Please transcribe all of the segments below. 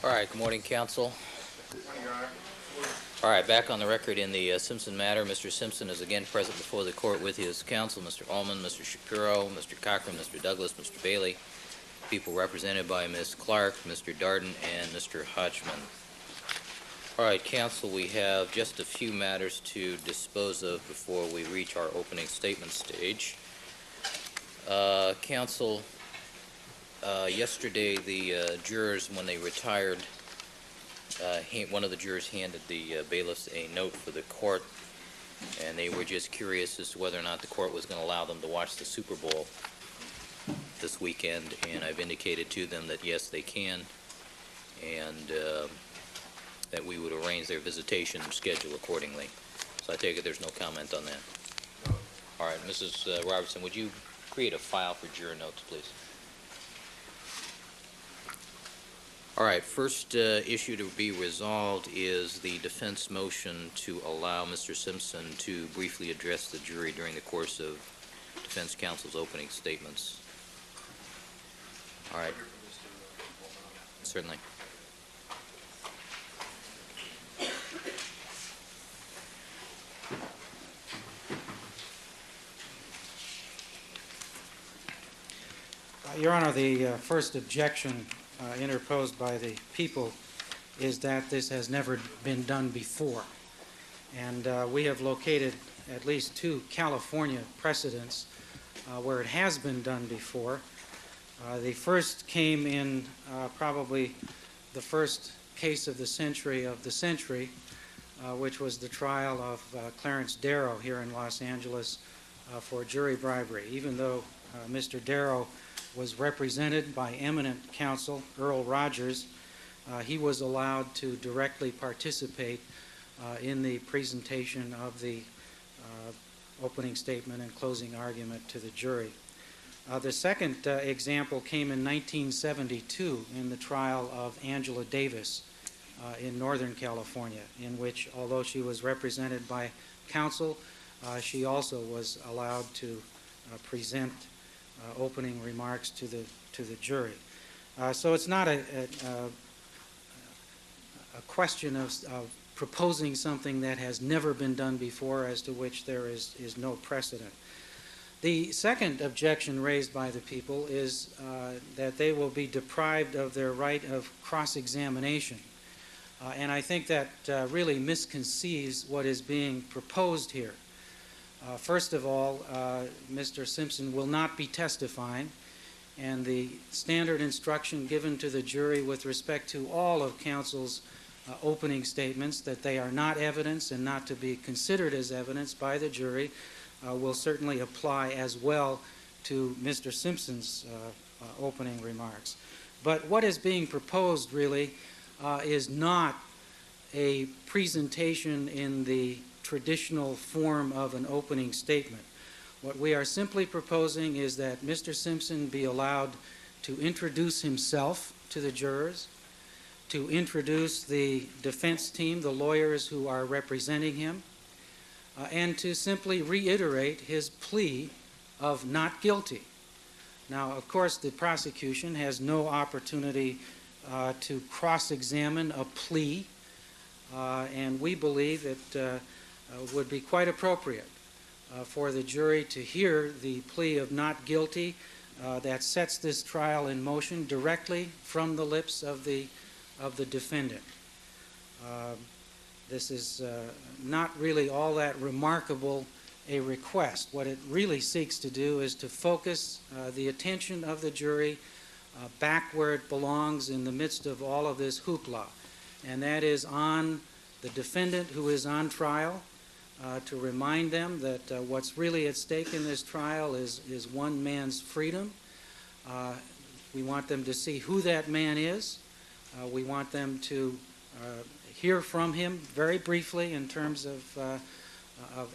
All right, good morning, counsel. Good morning, Your Honor. All right, back on the record in the Simpson matter. Mr. Simpson is again present before the court with his counsel, Mr. Ullman, Mr. Shapiro, Mr. Cochran, Mr. Douglas, Mr. Bailey, people represented by Ms. Clark, Mr. Darden, and Mr. Hodgman. All right, counsel, we have just a few matters to dispose of before we reach our opening statement stage. Counsel, yesterday the jurors, when they retired, one of the jurors handed the bailiffs a note for the court, and they were just curious as to whether or not the court was going to allow them to watch the Super Bowl this weekend, and I've indicated to them that yes, they can, and that we would arrange their visitation schedule accordingly. So I take it there's no comment on that. No. All right, Mrs. Robertson, would you create a file for juror notes, please? All right, first issue to be resolved is the defense motion to allow Mr. Simpson to briefly address the jury during the course of defense counsel's opening statements. All right. Certainly. Your Honor, the first objection interposed by the people is that this has never been done before. And we have located at least two California precedents where it has been done before. The first came in probably the first case of the century, which was the trial of Clarence Darrow here in Los Angeles for jury bribery. Even though Mr. Darrow was represented by eminent counsel, Earl Rogers, he was allowed to directly participate in the presentation of the opening statement and closing argument to the jury. The second example came in 1972 in the trial of Angela Davis in Northern California, in which, although she was represented by counsel, she also was allowed to present opening remarks to the jury. So it's not a question of proposing something that has never been done before, as to which there is no precedent. The second objection raised by the people is that they will be deprived of their right of cross-examination. And I think that really misconceives what is being proposed here. First of all, Mr. Simpson will not be testifying, and the standard instruction given to the jury with respect to all of counsel's opening statements, that they are not evidence and not to be considered as evidence by the jury, will certainly apply as well to Mr. Simpson's opening remarks. But what is being proposed really is not a presentation in the traditional form of an opening statement. What we are simply proposing is that Mr. Simpson be allowed to introduce himself to the jurors, to introduce the defense team, the lawyers who are representing him, and to simply reiterate his plea of not guilty. Now, of course, the prosecution has no opportunity to cross-examine a plea, and we believe it would be quite appropriate for the jury to hear the plea of not guilty that sets this trial in motion directly from the lips of the defendant. This is not really all that remarkable a request. What it really seeks to do is to focus the attention of the jury back where it belongs in the midst of all of this hoopla, and that is on the defendant who is on trial, to remind them that what's really at stake in this trial is one man's freedom. We want them to see who that man is. We want them to hear from him very briefly in terms of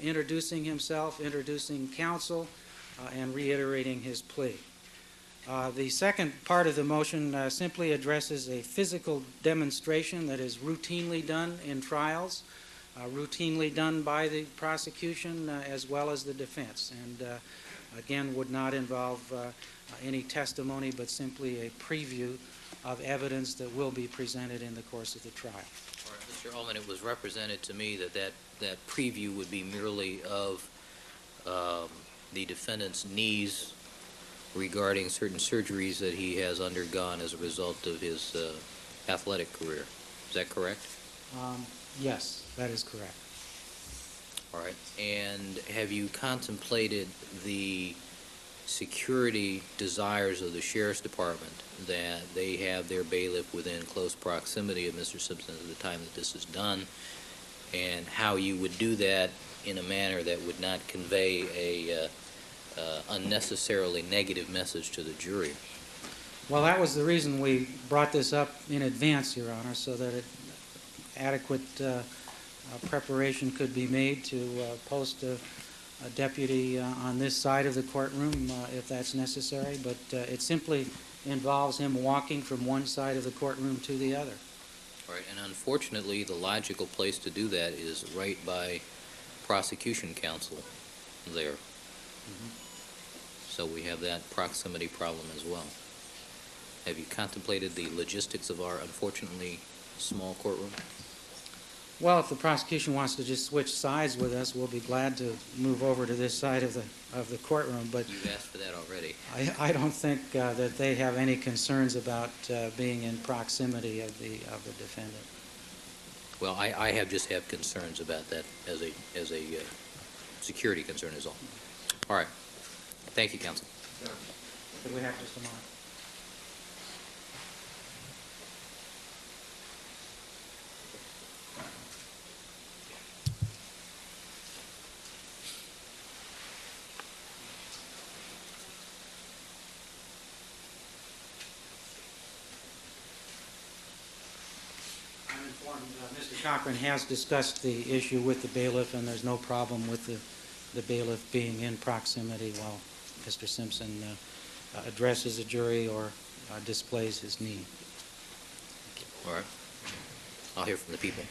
introducing himself, introducing counsel, and reiterating his plea. The second part of the motion simply addresses a physical demonstration that is routinely done in trials, routinely done by the prosecution as well as the defense, and again would not involve any testimony but simply a preview of evidence that will be presented in the course of the trial. All right, Mr. Ullman, it was represented to me that preview would be merely of the defendant's knees regarding certain surgeries that he has undergone as a result of his athletic career. Is that correct? Yes, that is correct. All right. And have you contemplated the security desires of the Sheriff's Department that they have their bailiff within close proximity of Mr. Simpson at the time that this is done, and how you would do that in a manner that would not convey a unnecessarily negative message to the jury? Well, that was the reason we brought this up in advance, Your Honor, so that adequate preparation could be made to post a deputy on this side of the courtroom if that's necessary, but it simply involves him walking from one side of the courtroom to the other. All right, and unfortunately, the logical place to do that is right by prosecution counsel there. Mm-hmm. So we have that proximity problem as well. Have you contemplated the logistics of our unfortunately small courtroom? Well, if the prosecution wants to just switch sides with us, we'll be glad to move over to this side of the courtroom. But you've asked for that already. I don't think that they have any concerns about being in proximity of the defendant. Well, I just have concerns about that as a security concern is all. All right. Thank you, counsel. Could we have just a moment? I'm informed Mr. Cochran has discussed the issue with the bailiff, and there's no problem with the bailiff being in proximity while Mr. Simpson addresses a jury or displays his need. All right. I'll hear from the people.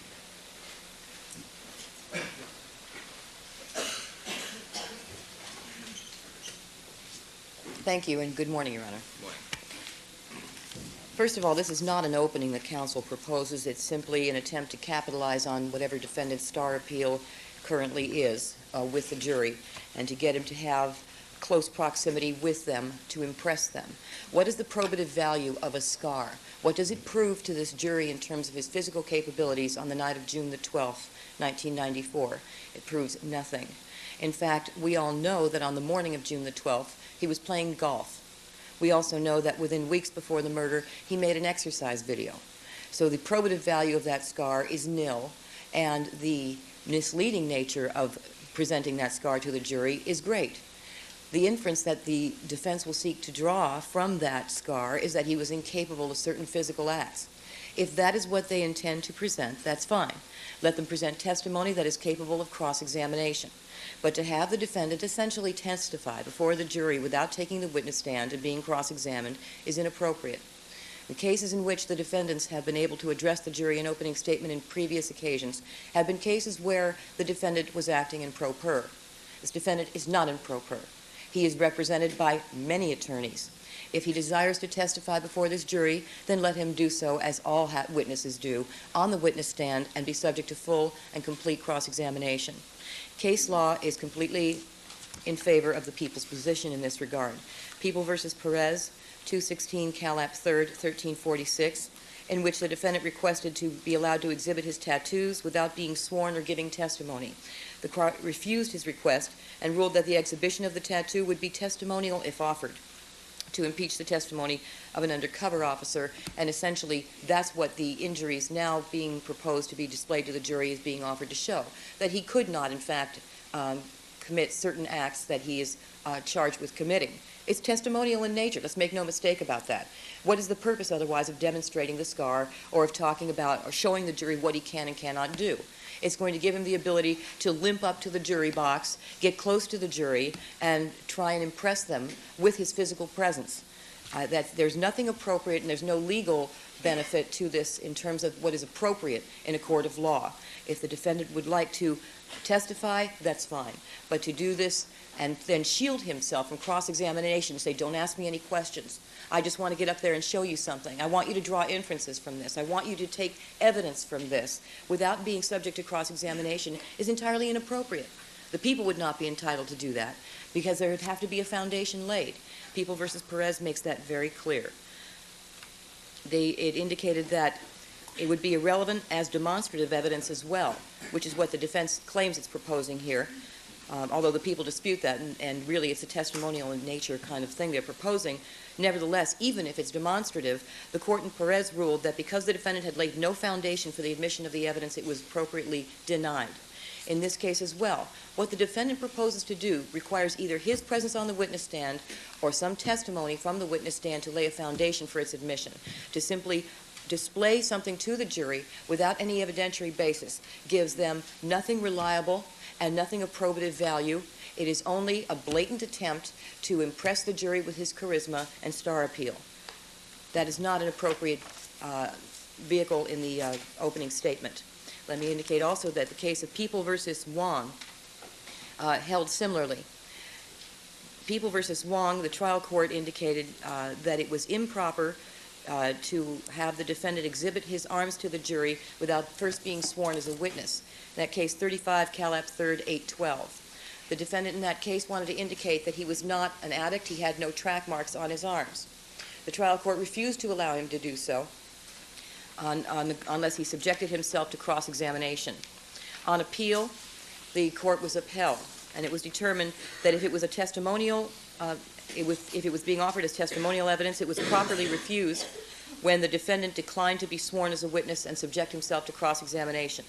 Thank you, and good morning, Your Honor. Good morning. First of all, this is not an opening that counsel proposes. It's simply an attempt to capitalize on whatever defendant's star appeal currently is with the jury, and to get him to have close proximity with them to impress them. What is the probative value of a scar? What does it prove to this jury in terms of his physical capabilities on the night of June the 12th, 1994? It proves nothing. In fact, we all know that on the morning of June the 12th, he was playing golf. We also know that within weeks before the murder, he made an exercise video. So the probative value of that scar is nil, and the misleading nature of presenting that scar to the jury is great. The inference that the defense will seek to draw from that scar is that he was incapable of certain physical acts. If that is what they intend to present, that's fine. Let them present testimony that is capable of cross-examination. But to have the defendant essentially testify before the jury without taking the witness stand and being cross-examined is inappropriate. The cases in which the defendants have been able to address the jury in opening statement in previous occasions have been cases where the defendant was acting in pro per. This defendant is not in pro per. He is represented by many attorneys. If he desires to testify before this jury, then let him do so as all witnesses do, on the witness stand, and be subject to full and complete cross-examination. Case law is completely in favor of the people's position in this regard. People v. Perez, 216 Calap 3rd, 1346, in which the defendant requested to be allowed to exhibit his tattoos without being sworn or giving testimony. The court refused his request and ruled that the exhibition of the tattoo would be testimonial if offered, to impeach the testimony of an undercover officer, and essentially that's what the injuries now being proposed to be displayed to the jury is being offered to show, that he could not, in fact, commit certain acts that he is charged with committing. It's testimonial in nature. Let's make no mistake about that. What is the purpose otherwise of demonstrating the scar or of talking about or showing the jury what he can and cannot do? It's going to give him the ability to limp up to the jury box, get close to the jury, and try and impress them with his physical presence. That there's nothing appropriate and there's no legal benefit to this in terms of what is appropriate in a court of law. If the defendant would like to testify, that's fine. But to do this and then shield himself from cross-examination, say, don't ask me any questions. I just want to get up there and show you something. I want you to draw inferences from this. I want you to take evidence from this without being subject to cross-examination is entirely inappropriate. The people would not be entitled to do that because there would have to be a foundation laid. People v. Perez makes that very clear. It indicated that it would be irrelevant as demonstrative evidence as well, which is what the defense claims it's proposing here, although the people dispute that, and really it's a testimonial in nature kind of thing they're proposing. Nevertheless, even if it's demonstrative, the court in Perez ruled that because the defendant had laid no foundation for the admission of the evidence, it was appropriately denied. In this case as well, what the defendant proposes to do requires either his presence on the witness stand or some testimony from the witness stand to lay a foundation for its admission. To simply display something to the jury without any evidentiary basis gives them nothing reliable and nothing of probative value. It is only a blatant attempt to impress the jury with his charisma and star appeal. That is not an appropriate vehicle in the opening statement. Let me indicate also that the case of People v. Wong held similarly. People v. Wong, the trial court indicated that it was improper to have the defendant exhibit his arms to the jury without first being sworn as a witness. In that case, 35 Calap 3rd 812. The defendant in that case wanted to indicate that he was not an addict, he had no track marks on his arms. The trial court refused to allow him to do so unless he subjected himself to cross-examination. On appeal, the court was upheld, and it was determined that if it was a testimonial, if it was being offered as testimonial evidence, it was properly refused when the defendant declined to be sworn as a witness and subject himself to cross-examination.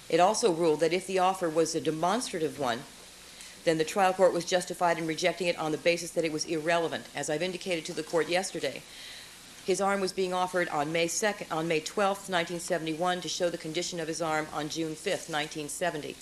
It also ruled that if the offer was a demonstrative one, then the trial court was justified in rejecting it on the basis that it was irrelevant. As I've indicated to the court yesterday, his arm was being offered on May 12th, 1971, to show the condition of his arm on June 5th, 1970.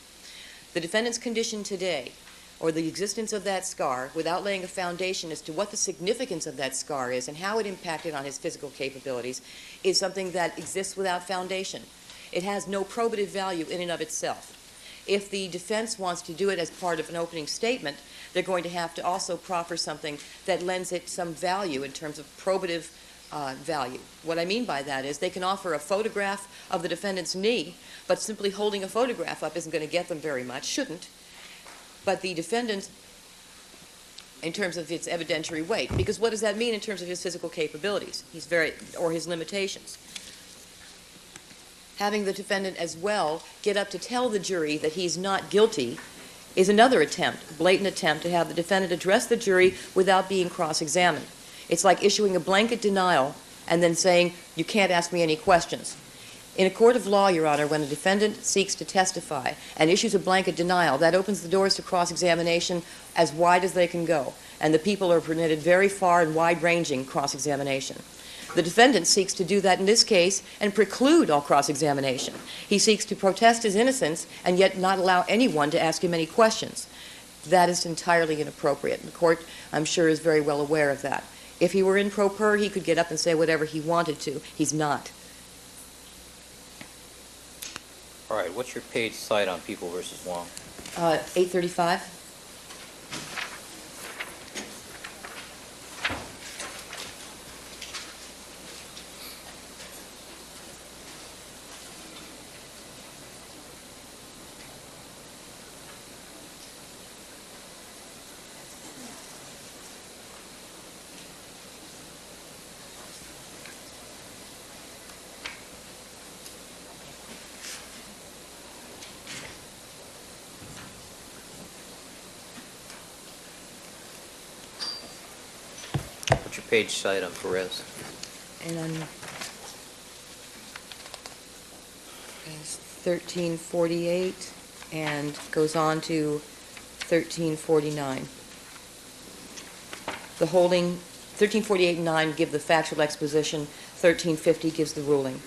The defendant's condition today, or the existence of that scar, without laying a foundation as to what the significance of that scar is and how it impacted on his physical capabilities, is something that exists without foundation. It has no probative value in and of itself. If the defense wants to do it as part of an opening statement, they're going to have to also proffer something that lends it some value in terms of probative value. What I mean by that is they can offer a photograph of the defendant's knee, but simply holding a photograph up isn't going to get them very much, shouldn't. But the defendant, in terms of its evidentiary weight, because what does that mean in terms of his physical capabilities, or his limitations? Having the defendant as well get up to tell the jury that he's not guilty is another attempt, blatant attempt, to have the defendant address the jury without being cross-examined. It's like issuing a blanket denial and then saying, you can't ask me any questions. In a court of law, Your Honor, when a defendant seeks to testify and issues a blanket denial, that opens the doors to cross-examination as wide as they can go, and the people are permitted very far and wide-ranging cross-examination. The defendant seeks to do that in this case and preclude all cross-examination. He seeks to protest his innocence and yet not allow anyone to ask him any questions. That is entirely inappropriate. The court, I'm sure, is very well aware of that. If he were in pro per, he could get up and say whatever he wanted to. He's not. All right, what's your page cite on People v. Wong? 835. What's your page cite on Perez? And then it's 1348 and goes on to 1349. The holding, 1348 and 9 give the factual exposition, 1350 gives the ruling.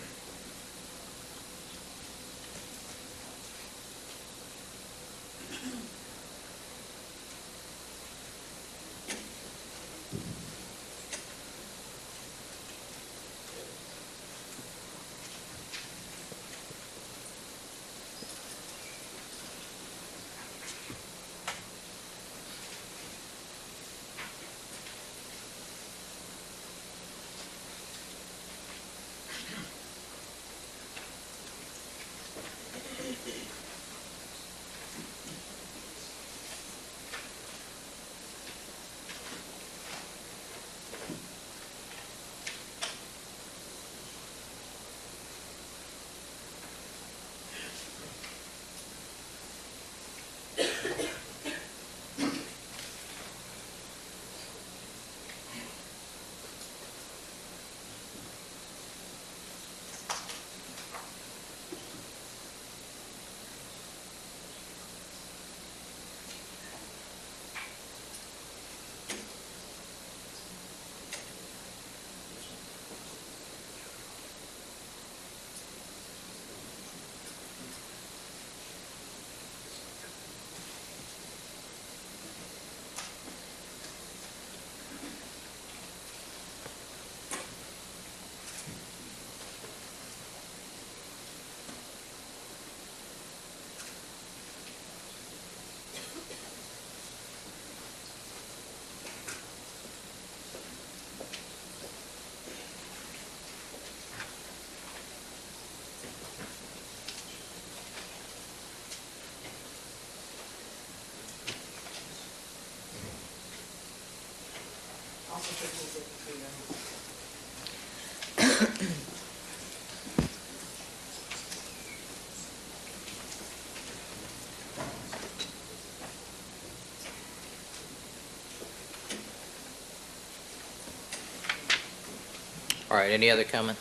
All right, any other comment?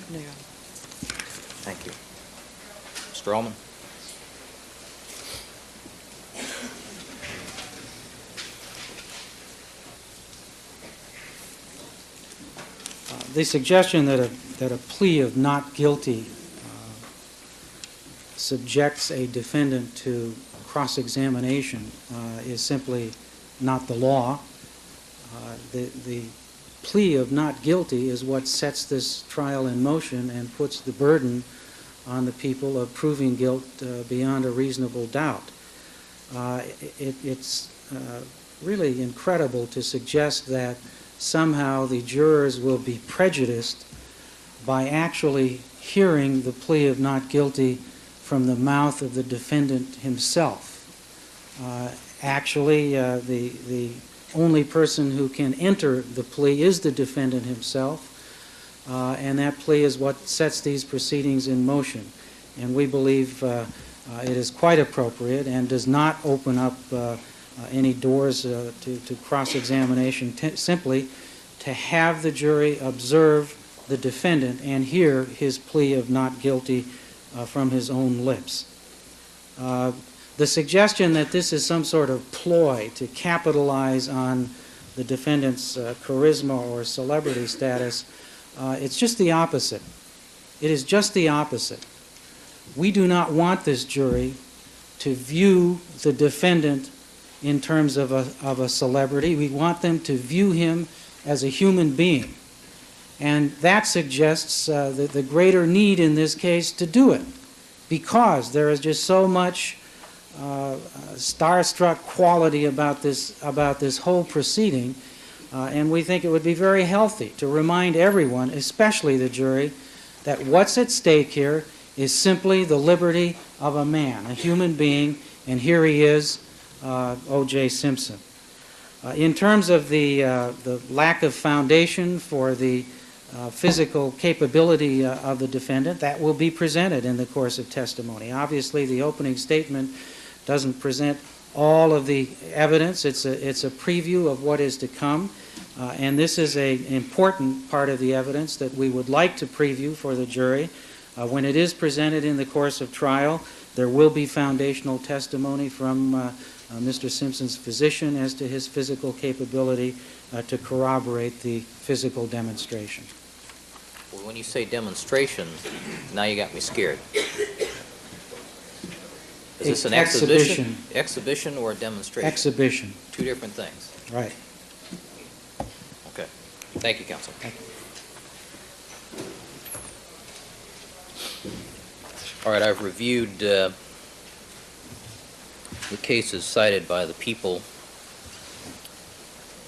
No. Thank you. Mr. Ullman? The suggestion that a plea of not guilty subjects a defendant to cross-examination is simply not the law. The plea of not guilty is what sets this trial in motion and puts the burden on the people of proving guilt beyond a reasonable doubt. It's really incredible to suggest that somehow the jurors will be prejudiced by actually hearing the plea of not guilty from the mouth of the defendant himself. Actually, the only person who can enter the plea is the defendant himself, and that plea is what sets these proceedings in motion. And we believe it is quite appropriate and does not open up any doors to cross-examination, simply to have the jury observe the defendant and hear his plea of not guilty from his own lips. The suggestion that this is some sort of ploy to capitalize on the defendant's charisma or celebrity status, it's just the opposite. It is just the opposite. We do not want this jury to view the defendant in terms of a celebrity. We want them to view him as a human being. And that suggests the greater need in this case to do it, because there is just so much starstruck quality about this whole proceeding, and we think it would be very healthy to remind everyone, especially the jury, that what's at stake here is simply the liberty of a man, a human being, and here he is, O.J. Simpson. In terms of the lack of foundation for the physical capability of the defendant, that will be presented in the course of testimony. Obviously, the opening statement doesn't present all of the evidence. It's a preview of what is to come, and this is an important part of the evidence that we would like to preview for the jury. When it is presented in the course of trial, there will be foundational testimony from Mr. Simpson's physician as to his physical capability to corroborate the physical demonstration. Well, when you say demonstration, now you got me scared. Is this an exhibition? Exhibition or a demonstration? Exhibition. Two different things. Right. Okay. Thank you, counsel. Thank you. All right, I've reviewed the cases cited by the people,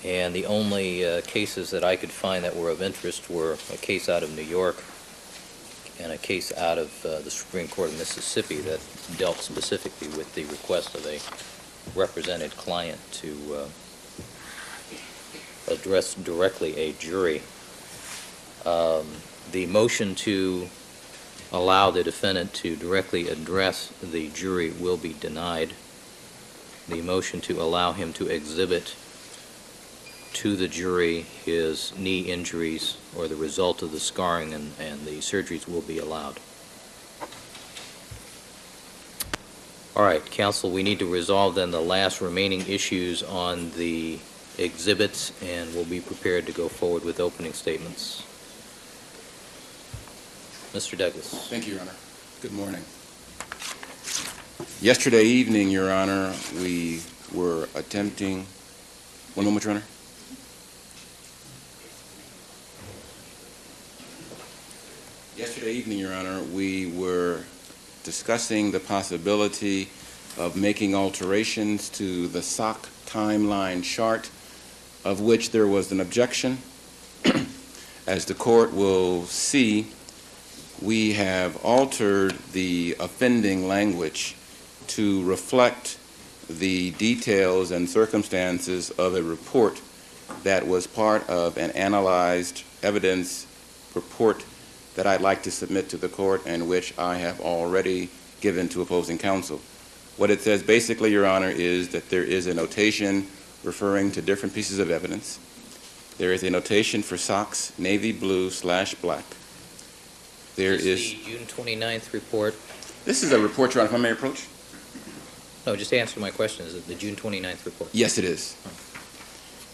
and the only cases that I could find that were of interest were a case out of New York and a case out of the Supreme Court of Mississippi that dealt specifically with the request of a represented client to address directly a jury. The motion to allow the defendant to directly address the jury will be denied. The motion to allow him to exhibit to the jury his knee injuries or the result of the scarring and the surgeries will be allowed. All right, counsel, we need to resolve then the last remaining issues on the exhibits, and we'll be prepared to go forward with opening statements. Mr. Douglas. Thank you, Your Honor. Good morning. Yesterday evening, Your Honor, we were attempting... One moment, Your Honor. Yesterday evening, Your Honor, we were discussing the possibility of making alterations to the SOC timeline chart, of which there was an objection. As the court will see, we have altered the offending language to reflect the details and circumstances of a report that was part of an analyzed evidence report that I'd like to submit to the court and which I have already given to opposing counsel. What it says basically, Your Honor, is that there is a notation referring to different pieces of evidence. There is a notation for socks, navy blue/black. There is the June 29th report. This is a report, Your Honor, if I may approach. No, just answer my question. Is it the June 29th report? Yes, it is.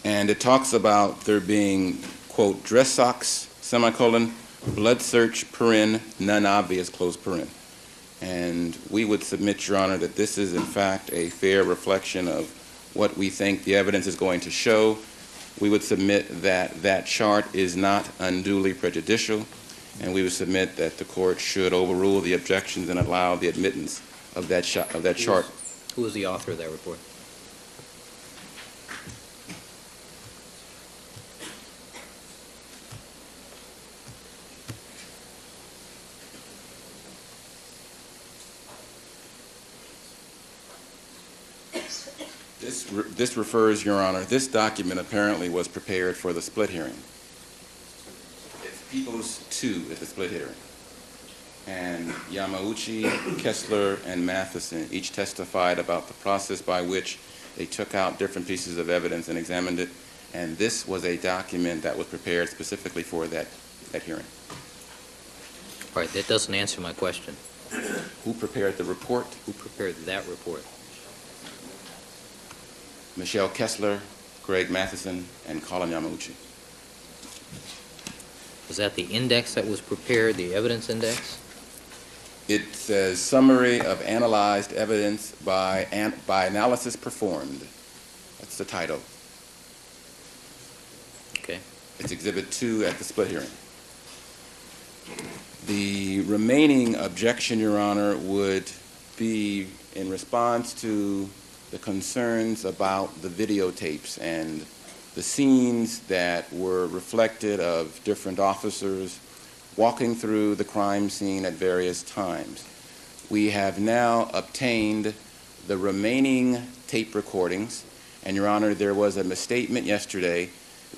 And it talks about there being, quote, dress socks, semicolon, blood search, paren, none obvious, close paren. And we would submit, Your Honor, that this is in fact a fair reflection of what we think the evidence is going to show. We would submit that that chart is not unduly prejudicial, and we would submit that the court should overrule the objections and allow the admittance of that chart. Who was the author of that report? This refers, Your Honor, this document apparently was prepared for the split hearing. It's Peoples 2 at the split hearing. And Yamauchi, Kessler, and Matheson each testified about the process by which they took out different pieces of evidence and examined it. And this was a document that was prepared specifically for that hearing. All right, that doesn't answer my question. Who prepared the report? Who prepared that report? Michelle Kessler, Greg Matheson, and Colin Yamauchi. Was that the index that was prepared, the evidence index? It says summary of analyzed evidence by analysis performed. That's the title. Okay. It's Exhibit 2 at the split hearing. The remaining objection, Your Honor, would be in response to the concerns about the videotapes and the scenes that were reflected of different officers walking through the crime scene at various times. We have now obtained the remaining tape recordings, and Your Honor, there was a misstatement yesterday.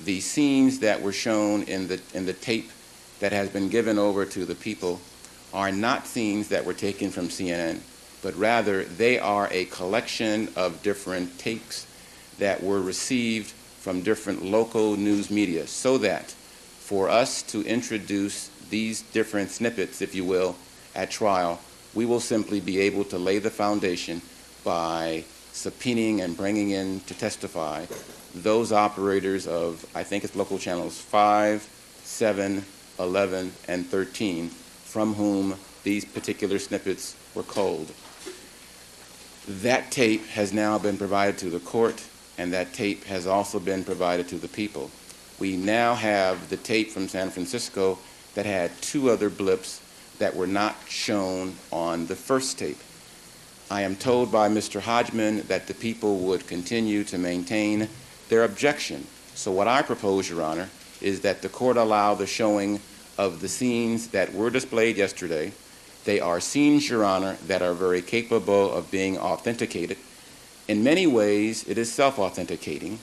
The scenes that were shown in the tape that has been given over to the people are not scenes that were taken from CNN, but rather they are a collection of different tapes that were received from different local news media, so that for us to introduce these different snippets, if you will, at trial, we will simply be able to lay the foundation by subpoenaing and bringing in to testify those operators of, I think it's local channels 5, 7, 11, and 13, from whom these particular snippets were culled. That tape has now been provided to the court, and that tape has also been provided to the people. We now have the tape from San Francisco that had 2 other blips that were not shown on the first tape. I am told by Mr. Hodgman that the people would continue to maintain their objection. So what I propose, Your Honor, is that the court allow the showing of the scenes that were displayed yesterday. They are scenes, Your Honor, that are very capable of being authenticated. In many ways, it is self-authenticating.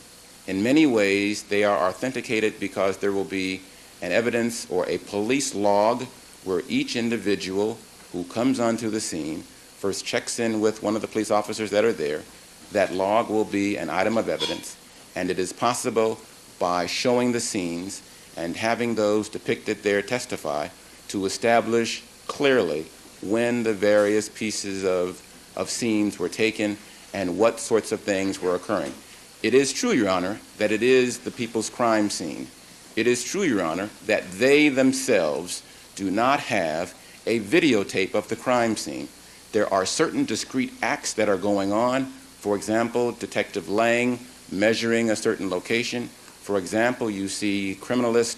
In many ways, they are authenticated because there will be an evidence or a police log where each individual who comes onto the scene first checks in with one of the police officers that are there. That log will be an item of evidence, and it is possible by showing the scenes and having those depicted there testify to establish clearly when the various pieces of scenes were taken and what sorts of things were occurring. It is true, Your Honor, that it is the people's crime scene. It is true, Your Honor, that they themselves do not have a videotape of the crime scene. There are certain discrete acts that are going on. For example, Detective Lang measuring a certain location. For example, you see criminalist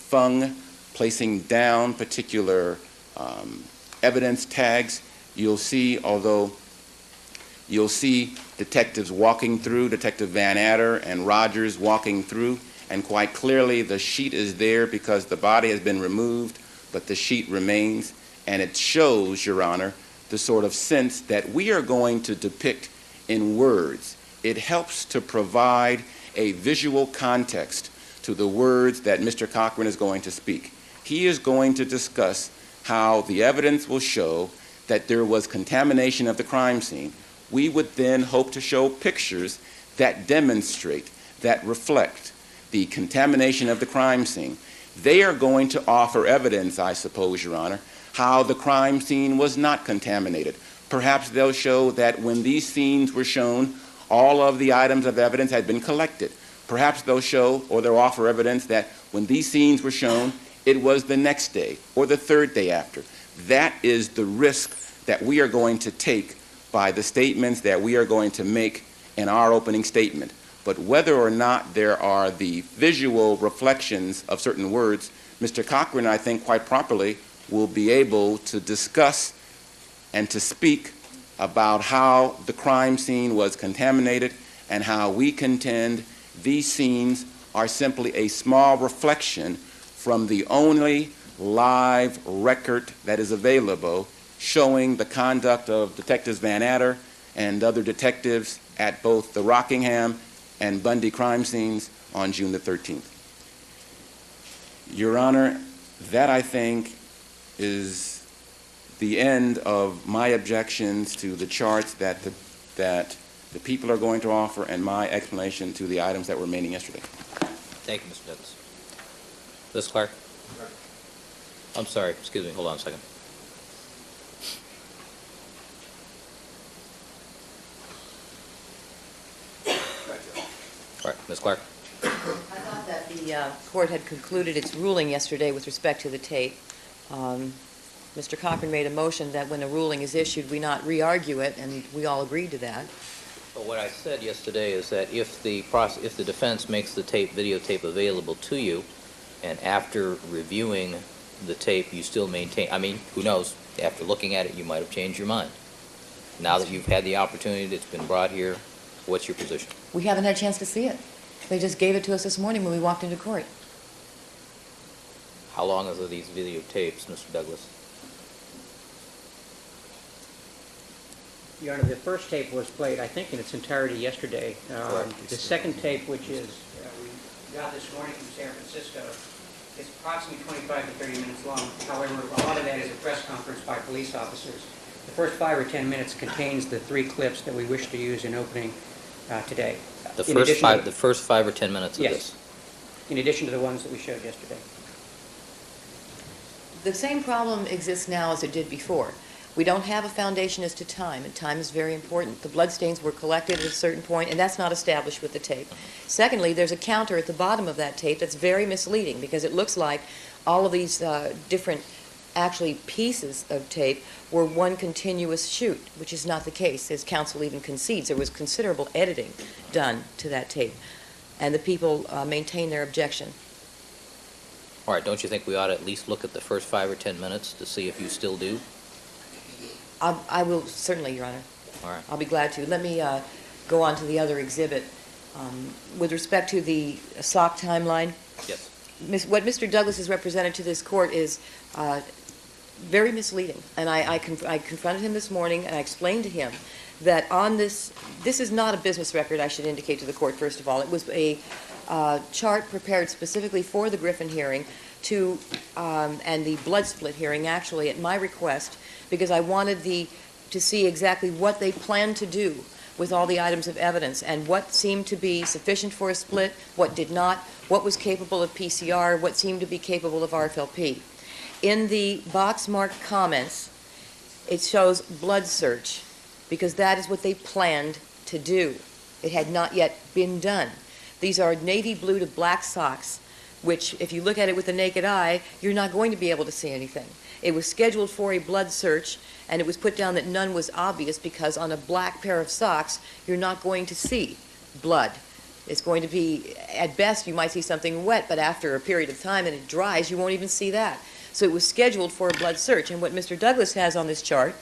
Fung placing down particular evidence tags. You'll see detectives walking through, Detective Van Adder and Rogers walking through, and quite clearly the sheet is there because the body has been removed, but the sheet remains, and it shows, Your Honor, the sort of sense that we are going to depict in words. It helps to provide a visual context to the words that Mr. Cochran is going to speak. He is going to discuss how the evidence will show that there was contamination of the crime scene. We would then hope to show pictures that demonstrate, that reflect, the contamination of the crime scene. They are going to offer evidence, I suppose, Your Honor, how the crime scene was not contaminated. Perhaps they'll show that when these scenes were shown, all of the items of evidence had been collected. Perhaps they'll show, or they'll offer evidence that when these scenes were shown, it was the next day or the third day after. That is the risk that we are going to take by the statements that we are going to make in our opening statement. But whether or not there are the visual reflections of certain words, Mr. Cochran, I think quite properly, will be able to discuss and to speak about how the crime scene was contaminated and how we contend these scenes are simply a small reflection from the only live record that is available showing the conduct of Detectives Van Adder and other detectives at both the Rockingham and Bundy crime scenes on June the 13th. Your Honor, that I think is the end of my objections to the charts that the people are going to offer and my explanation to the items that were remaining yesterday. Thank you, Mr. Douglas. Ms. Clark? I'm sorry, excuse me, hold on a second. All right, Ms. Clark? I thought that the court had concluded its ruling yesterday with respect to the tape. Mr. Cochran made a motion that when a ruling is issued, we not re-argue it, and we all agreed to that. Well, what I said yesterday is that if the defense makes the videotape available to you, and after reviewing the tape, you still maintain, I mean, who knows, after looking at it, you might have changed your mind. Now that you've had the opportunity that's been brought here, what's your position? We haven't had a chance to see it. They just gave it to us this morning when we walked into court. How long are these videotapes, Mr. Douglas? Your Honor, the first tape was played, I think, in its entirety yesterday. The second tape, which is we got this morning from San Francisco, is approximately 25 to 30 minutes long. However, a lot of that is a press conference by police officers. The first 5 or 10 minutes contains the 3 clips that we wish to use in opening today. The first 5 or 10 minutes of yes, this? In addition to the ones that we showed yesterday. The same problem exists now as it did before. We don't have a foundation as to time, and time is very important. The bloodstains were collected at a certain point, and that's not established with the tape. Secondly, there's a counter at the bottom of that tape that's very misleading because it looks like all of these different actually pieces of tape were one continuous shoot, which is not the case, as counsel even concedes. There was considerable editing done to that tape, and the people maintain their objection. All right, don't you think we ought to at least look at the first 5 or 10 minutes to see if you still do? I will, certainly, Your Honor. All right. I'll be glad to. Let me go on to the other exhibit. With respect to the SOC timeline, Yes. What Mr. Douglas has represented to this court is very misleading. And I confronted him this morning, and I explained to him that on this is not a business record, I should indicate to the court, first of all. It was a chart prepared specifically for the Griffin hearing and the blood split hearing, actually, at my request, because I wanted to see exactly what they planned to do with all the items of evidence and what seemed to be sufficient for a split, what did not, what was capable of PCR, what seemed to be capable of RFLP. In the box-marked comments, it shows blood search because that is what they planned to do. It had not yet been done. These are navy blue to black socks, which, if you look at it with the naked eye, you're not going to be able to see anything. It was scheduled for a blood search, and it was put down that none was obvious because on a black pair of socks, you're not going to see blood. It's going to be, at best, you might see something wet, but after a period of time and it dries, you won't even see that. So it was scheduled for a blood search, and what Mr. Douglas has on this chart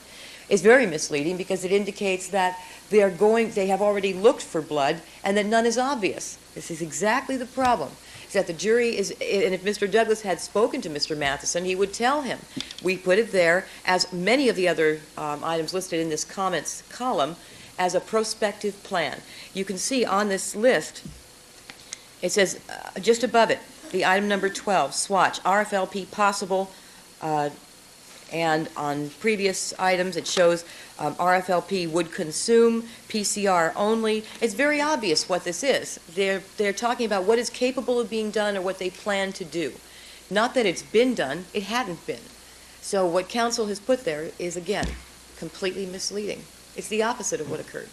is very misleading because it indicates that they have already looked for blood and that none is obvious. This is exactly the problem. Is that the jury is, and if Mr. Douglas had spoken to Mr. Matheson, he would tell him. We put it there, as many of the other items listed in this comments column, as a prospective plan. You can see on this list, it says just above it, the item number 12, swatch, RFLP possible And on previous items, it shows RFLP would consume, PCR only. It's very obvious what this is. They're talking about what is capable of being done or what they plan to do. Not that it's been done, it hadn't been. So what counsel has put there is, again, completely misleading. It's the opposite of what occurred.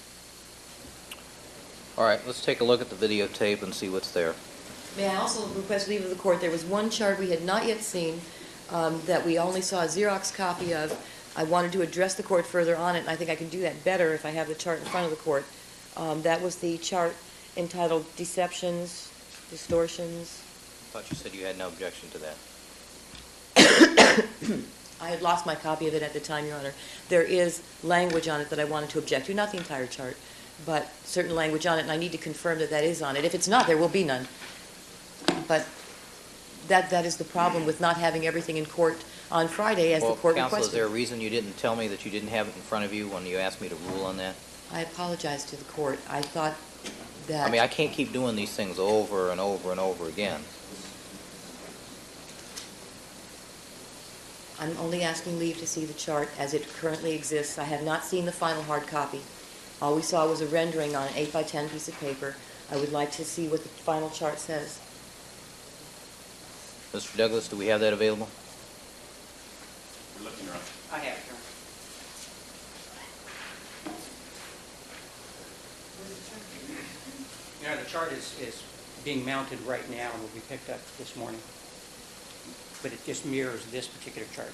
All right, let's take a look at the videotape and see what's there. May I also request leave of the court? There was one chart we had not yet seen that we only saw a Xerox copy of. I wanted to address the court further on it, and I think I can do that better if I have the chart in front of the court. That was the chart entitled Deceptions, Distortions. I thought you said you had no objection to that. I had lost my copy of it at the time, Your Honor. There is language on it that I wanted to object to, not the entire chart, but certain language on it, and I need to confirm that that is on it. If it's not, there will be none. But that is the problem with not having everything in court on Friday as the court counsel, requested. is there a reason you didn't tell me that you didn't have it in front of you when you asked me to rule on that? I apologize to the court. I thought that... I mean, I can't keep doing these things over and over and over again. I'm only asking leave to see the chart as it currently exists. I have not seen the final hard copy. All we saw was a rendering on an 8 by 10 piece of paper. I would like to see what the final chart says. Mr. Douglas, do we have that available? We're looking around. I have it, Your Honor. The chart is being mounted right now and will be picked up this morning. But it just mirrors this particular chart.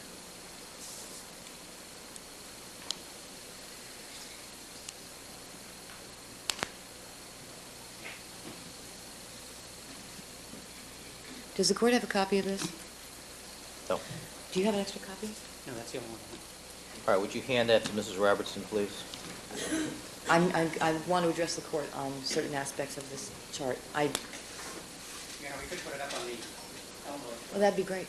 Does the court have a copy of this? No. Do you have an extra copy? No, that's the only one. All right, would you hand that to Mrs. Robertson, please? I want to address the court on certain aspects of this chart. You know, we could put it up on the elbow. Well, that'd be great.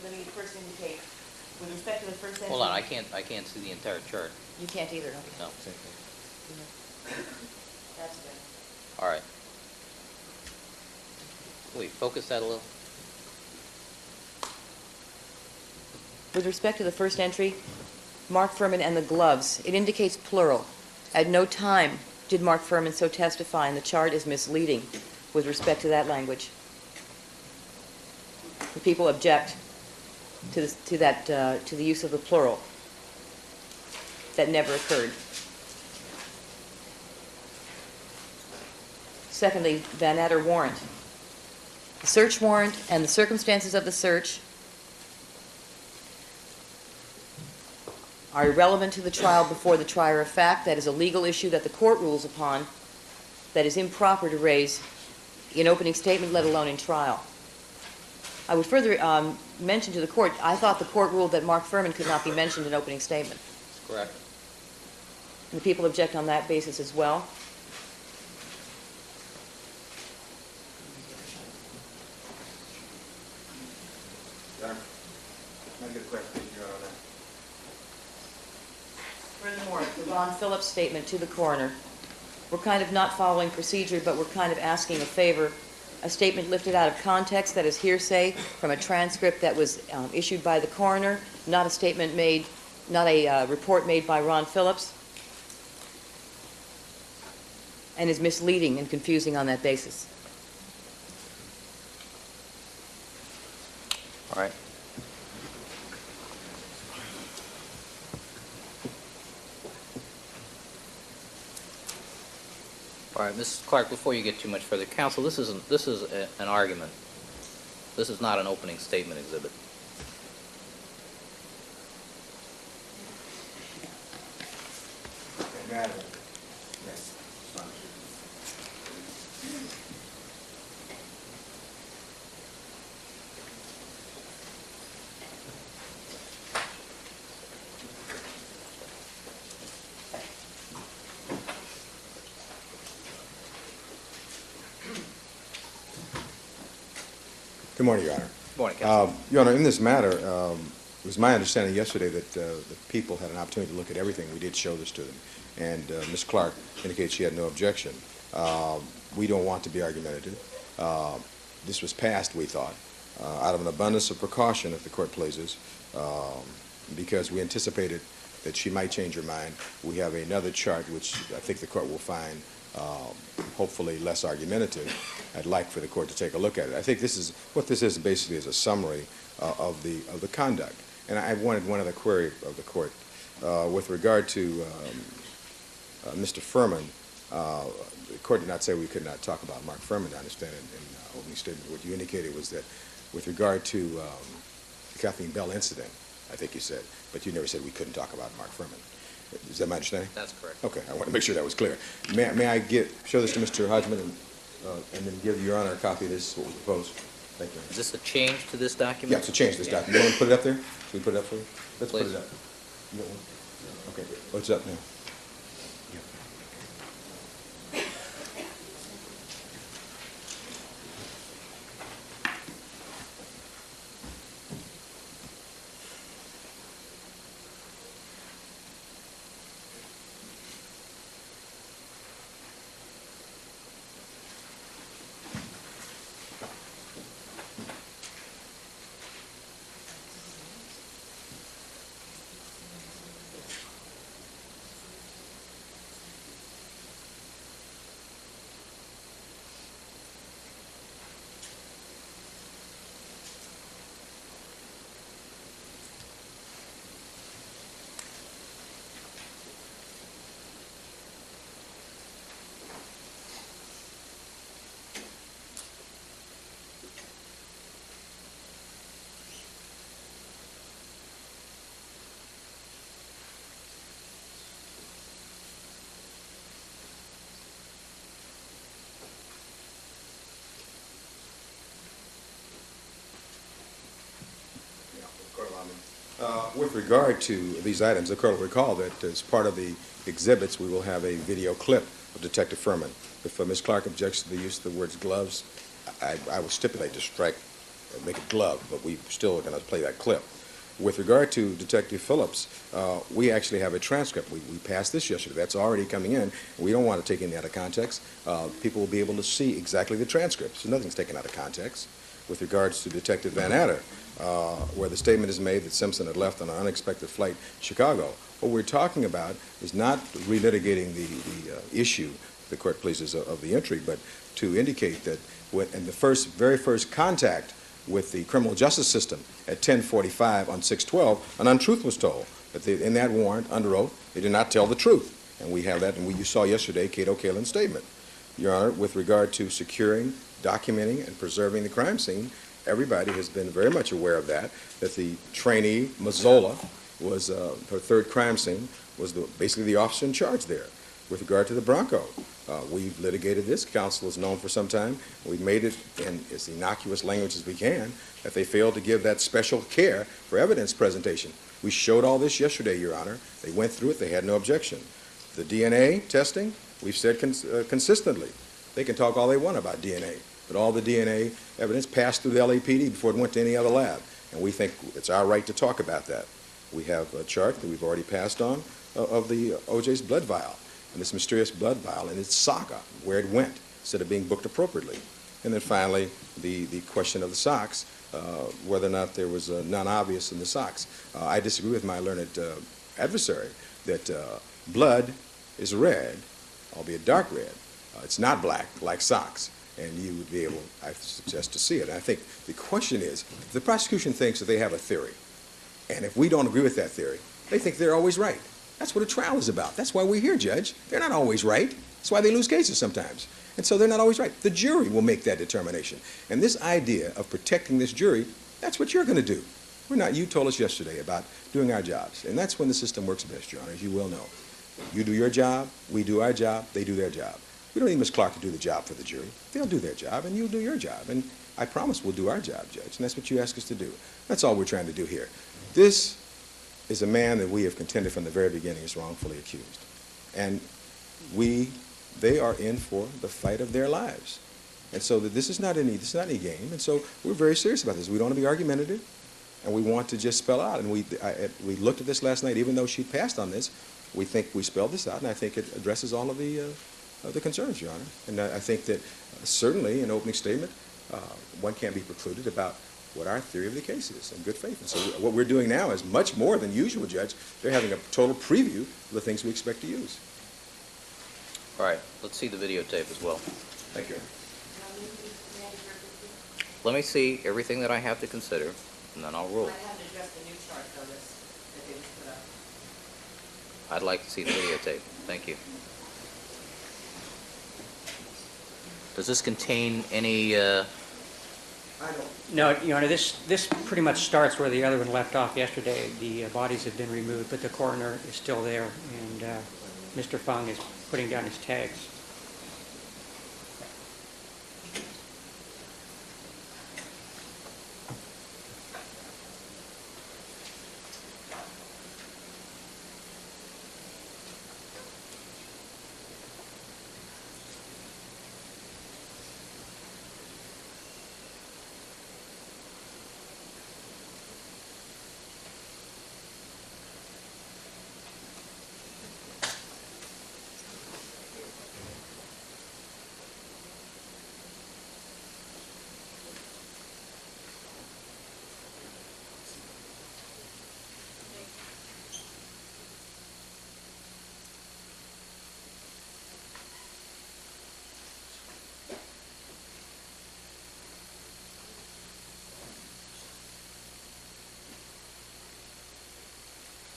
Let me first indicate, with respect to the first entry... Hold on, I can't see the entire chart. You can't either, okay. No. That's good. All right. Wait, focus that a little. With respect to the first entry, Mark Furman and the gloves, it indicates plural. At no time did Mark Furman so testify, and the chart is misleading with respect to that language. The people object to the use of the plural. That never occurred. Secondly, Van Adder warrant. The search warrant and the circumstances of the search are irrelevant to the trial before the trier of fact. That is a legal issue that the court rules upon that is improper to raise in opening statement, let alone in trial. I would further mention to the court, I thought the court ruled that Mark Furman could not be mentioned in opening statement. Correct. And the people object on that basis as well. Furthermore, the Ron Phillips statement to the coroner. We're kind of not following procedure, but we're kind of asking a favor. A statement lifted out of context that is hearsay from a transcript that was issued by the coroner, not a statement made, not a report made by Ron Phillips, and is misleading and confusing on that basis. All right. All right, Mrs. Clark, before you get too much further, counsel, this is an argument. This is not an opening statement exhibit. Good morning, Your Honor. Good morning, Counsel. Your Honor, in this matter, it was my understanding yesterday that the people had an opportunity to look at everything. We did show this to them. And Ms. Clark indicated she had no objection. We don't want to be argumentative. This was passed, we thought, out of an abundance of precaution, if the court pleases, because we anticipated that she might change her mind. We have another chart, which I think the court will find hopefully less argumentative. I'd like for the court to take a look at it. I think this is what this is basically is a summary of the conduct. And I wanted one other query of the court with regard to Mr. Furman. The court did not say we could not talk about Mark Furman. I understand in opening statement what you indicated was that with regard to the Kathleen Bell incident, I think you said, but you never said we couldn't talk about Mark Furman. Is that my understanding? That's correct. Okay, I want to make sure that was clear. May I show this to Mr. Hodgman and then give Your Honor a copy of this, what we proposed? Thank you. Is this a change to this document? Yeah, it's a change to this document. You want to put it up there? Can we put it up for you? Let's Please. put it up. You got one? Okay, what's up now? With regard to these items, the court will recall that as part of the exhibits, we will have a video clip of Detective Furman. If Ms. Clark objects to the use of the words gloves, I will stipulate to strike and make it glove, but we still are going to play that clip. With regard to Detective Phillips, we actually have a transcript. We passed this yesterday. That's already coming in. We don't want to take any out of context. People will be able to see exactly the transcript, so nothing's taken out of context. With regards to Detective Van Adder, where the statement is made that Simpson had left on an unexpected flight to Chicago. What we're talking about is not relitigating the issue, the court pleases, of the entry, but to indicate that in the very first contact with the criminal justice system at 10:45 on 6/12, an untruth was told. That in that warrant, under oath, they did not tell the truth. And we have that, and you saw yesterday Cato Kalin's statement. Your Honor, with regard to securing, documenting, and preserving the crime scene, everybody has been very much aware of that the trainee, Mazzola, was her third crime scene, was basically the officer in charge there. With regard to the Bronco, we've litigated this. Counsel is known for some time. We've made it in as innocuous language as we can that they failed to give that special care for evidence presentation. We showed all this yesterday, Your Honor. They went through it. They had no objection. The DNA testing, we've said consistently. They can talk all they want about DNA. But all the DNA evidence passed through the LAPD before it went to any other lab. And we think it's our right to talk about that. We have a chart that we've already passed on of the O.J.'s blood vial, and this mysterious blood vial and its saga, where it went, instead of being booked appropriately. And then finally, the question of the socks, whether or not there was none obvious in the socks. I disagree with my learned adversary that blood is red, albeit dark red. It's not black like socks. And you would be able, I suggest, to see it. And I think the question is, if the prosecution thinks that they have a theory, and if we don't agree with that theory, they think they're always right. That's what a trial is about. That's why we're here, Judge. They're not always right. That's why they lose cases sometimes. And so they're not always right. The jury will make that determination. And this idea of protecting this jury, that's what you're going to do. We're not. You told us yesterday about doing our jobs. And that's when the system works best, Your Honor, as you well know. You do your job, we do our job, they do their job. We don't need Ms. Clark to do the job for the jury. They'll do their job, and you'll do your job. And I promise we'll do our job, Judge, and that's what you ask us to do. That's all we're trying to do here. This is a man that we have contended from the very beginning is wrongfully accused. And they are in for the fight of their lives. And so this is not any game. And so we're very serious about this. We don't want to be argumentative, and we want to just spell out. And we looked at this last night. Even though she passed on this, we think we spelled this out, and I think it addresses all of the concerns, Your Honor. And I think that certainly in opening statement, one can't be precluded about what our theory of the case is in good faith. And so what we're doing now is much more than usual, Judge. They're having a total preview of the things we expect to use. All right, let's see the videotape as well. Thank you. Let me see everything that I have to consider, and then I'll rule. I haven't addressed the new chart, though, that they just put up. I'd like to see the videotape. Thank you. Does this contain any, No, Your Honor, this pretty much starts where the other one left off yesterday. The bodies have been removed, but the coroner is still there, and Mr. Fung is putting down his tags.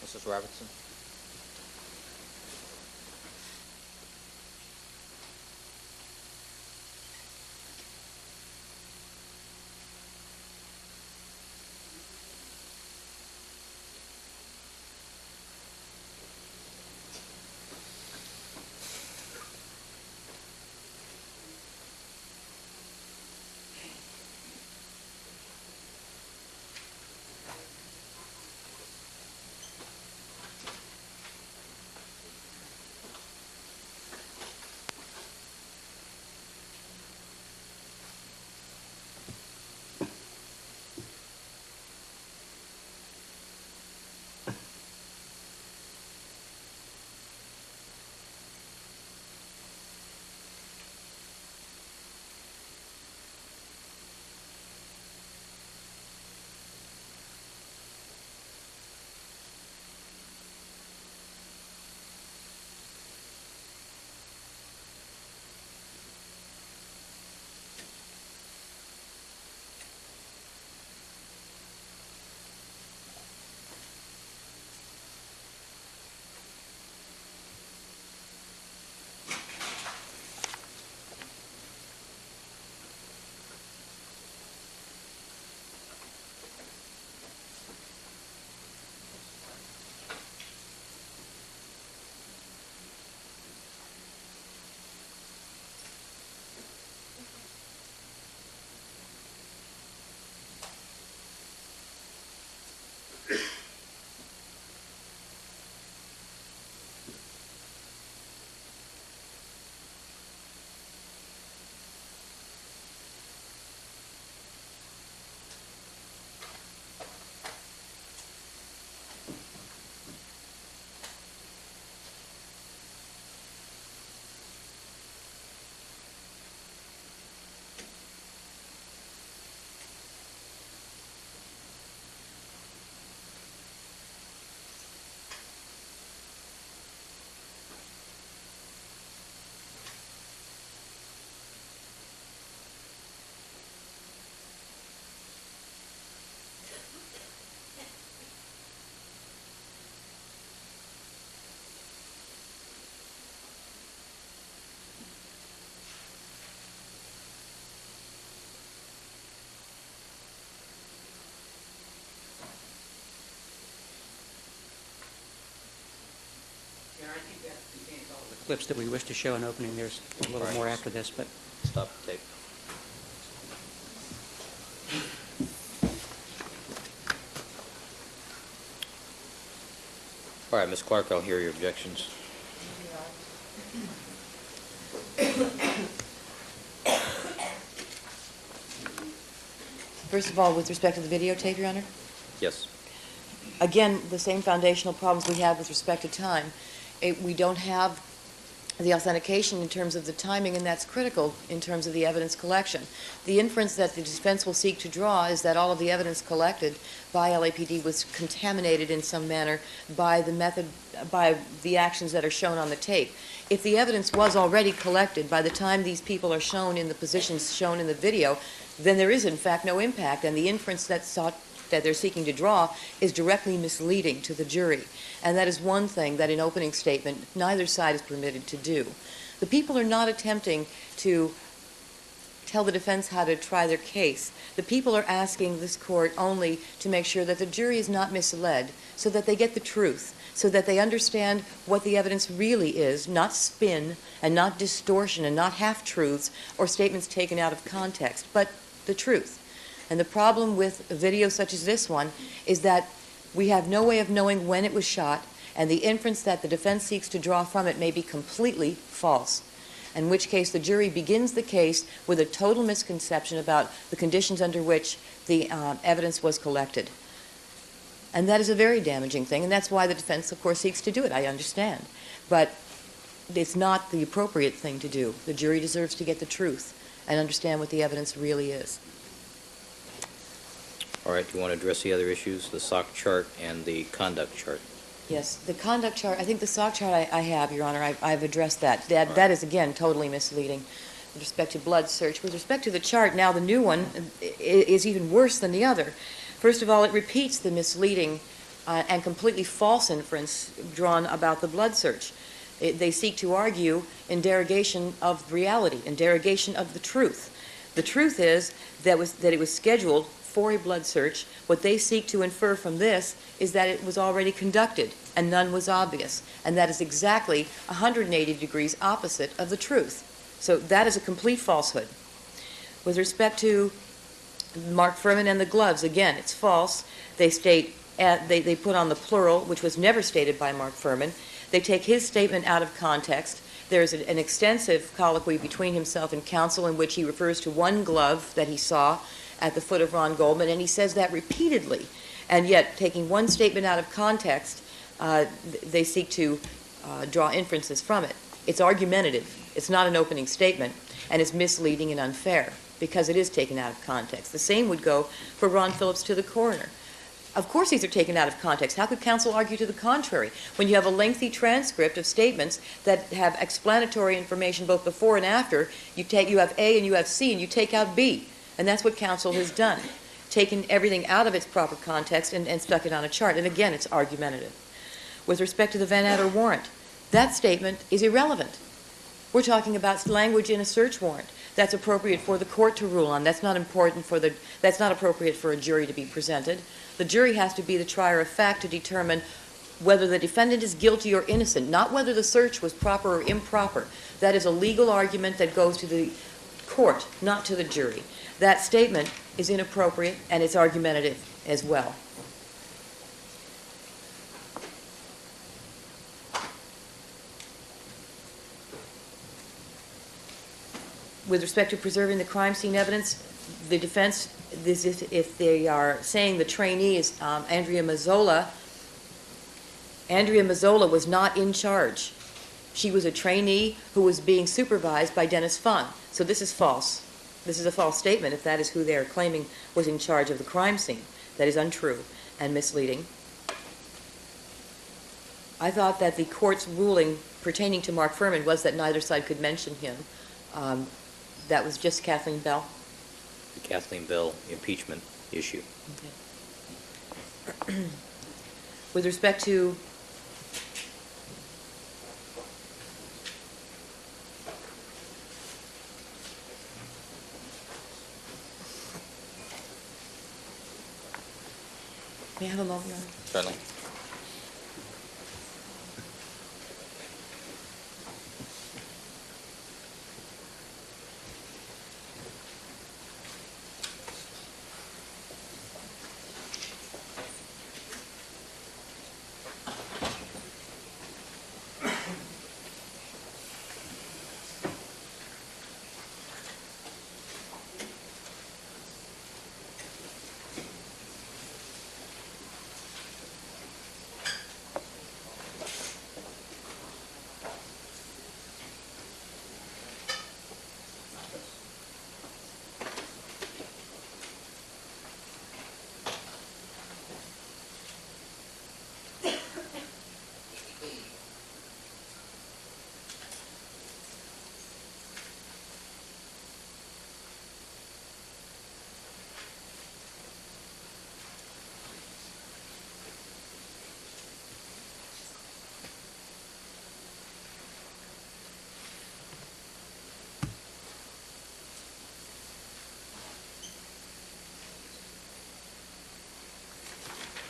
Mrs. Robertson? Clips that we wish to show in opening. There's a little more after this, but Stop the tape. All right, Ms. Clark, I'll hear your objections. First of all, with respect to the videotape, Your Honor, Yes. again, the same foundational problems we have with respect to time. We don't have the authentication in terms of the timing, and that's critical in terms of the evidence collection. The inference that the defense will seek to draw is that all of the evidence collected by LAPD was contaminated in some manner by the actions that are shown on the tape. If the evidence was already collected by the time these people are shown in the positions shown in the video, then there is in fact no impact, and the inference that they're seeking to draw is directly misleading to the jury. And that is one thing that in opening statement neither side is permitted to do. The people are not attempting to tell the defense how to try their case. The people are asking this court only to make sure that the jury is not misled, so that they get the truth, so that they understand what the evidence really is, not spin and not distortion and not half-truths or statements taken out of context, but the truth. And the problem with a video such as this one is that we have no way of knowing when it was shot, and the inference that the defense seeks to draw from it may be completely false, in which case the jury begins the case with a total misconception about the conditions under which the evidence was collected. And that is a very damaging thing, and that's why the defense, of course, seeks to do it, I understand. But it's not the appropriate thing to do. The jury deserves to get the truth and understand what the evidence really is. All right, do you want to address the other issues, the SOC chart and the conduct chart? Yes, the conduct chart, I think the SOC chart I have, Your Honor, I've addressed that. That is, again, totally misleading with respect to blood search. With respect to the chart, now the new one is even worse than the other. First of all, it repeats the misleading and completely false inference drawn about the blood search. They seek to argue in derogation of reality, in derogation of the truth. The truth is that it was scheduled for a blood search. What they seek to infer from this is that it was already conducted and none was obvious. And that is exactly 180 degrees opposite of the truth. So that is a complete falsehood. With respect to Mark Furman and the gloves, again, it's false. They state, they put on the plural, which was never stated by Mark Furman. They take his statement out of context. There's an extensive colloquy between himself and counsel in which he refers to one glove that he saw at the foot of Ron Goldman, and he says that repeatedly. And yet, taking one statement out of context, they seek to draw inferences from it. It's argumentative. It's not an opening statement, and it's misleading and unfair because it is taken out of context. The same would go for Ron Phillips to the coroner. Of course these are taken out of context. How could counsel argue to the contrary when you have a lengthy transcript of statements that have explanatory information both before and after? You have A and you have C, and you take out B. And that's what counsel has done, taken everything out of its proper context and stuck it on a chart. And again, it's argumentative. With respect to the Van Adder warrant, that statement is irrelevant. We're talking about language in a search warrant. That's appropriate for the court to rule on. That's not that's not appropriate for a jury to be presented. The jury has to be the trier of fact to determine whether the defendant is guilty or innocent, not whether the search was proper or improper. That is a legal argument that goes to the court, not to the jury. That statement is inappropriate, and it's argumentative as well. With respect to preserving the crime scene evidence, the defense, if they are saying the trainee is Andrea Mazzola was not in charge. She was a trainee who was being supervised by Dennis Fung. So this is false. This is a false statement if that is who they are claiming was in charge of the crime scene. That is untrue and misleading. I thought that the court's ruling pertaining to Mark Furman was that neither side could mention him. That was just Kathleen Bell. The Kathleen Bell impeachment issue. Okay. With respect to may I have a moment, Your Honor? Certainly.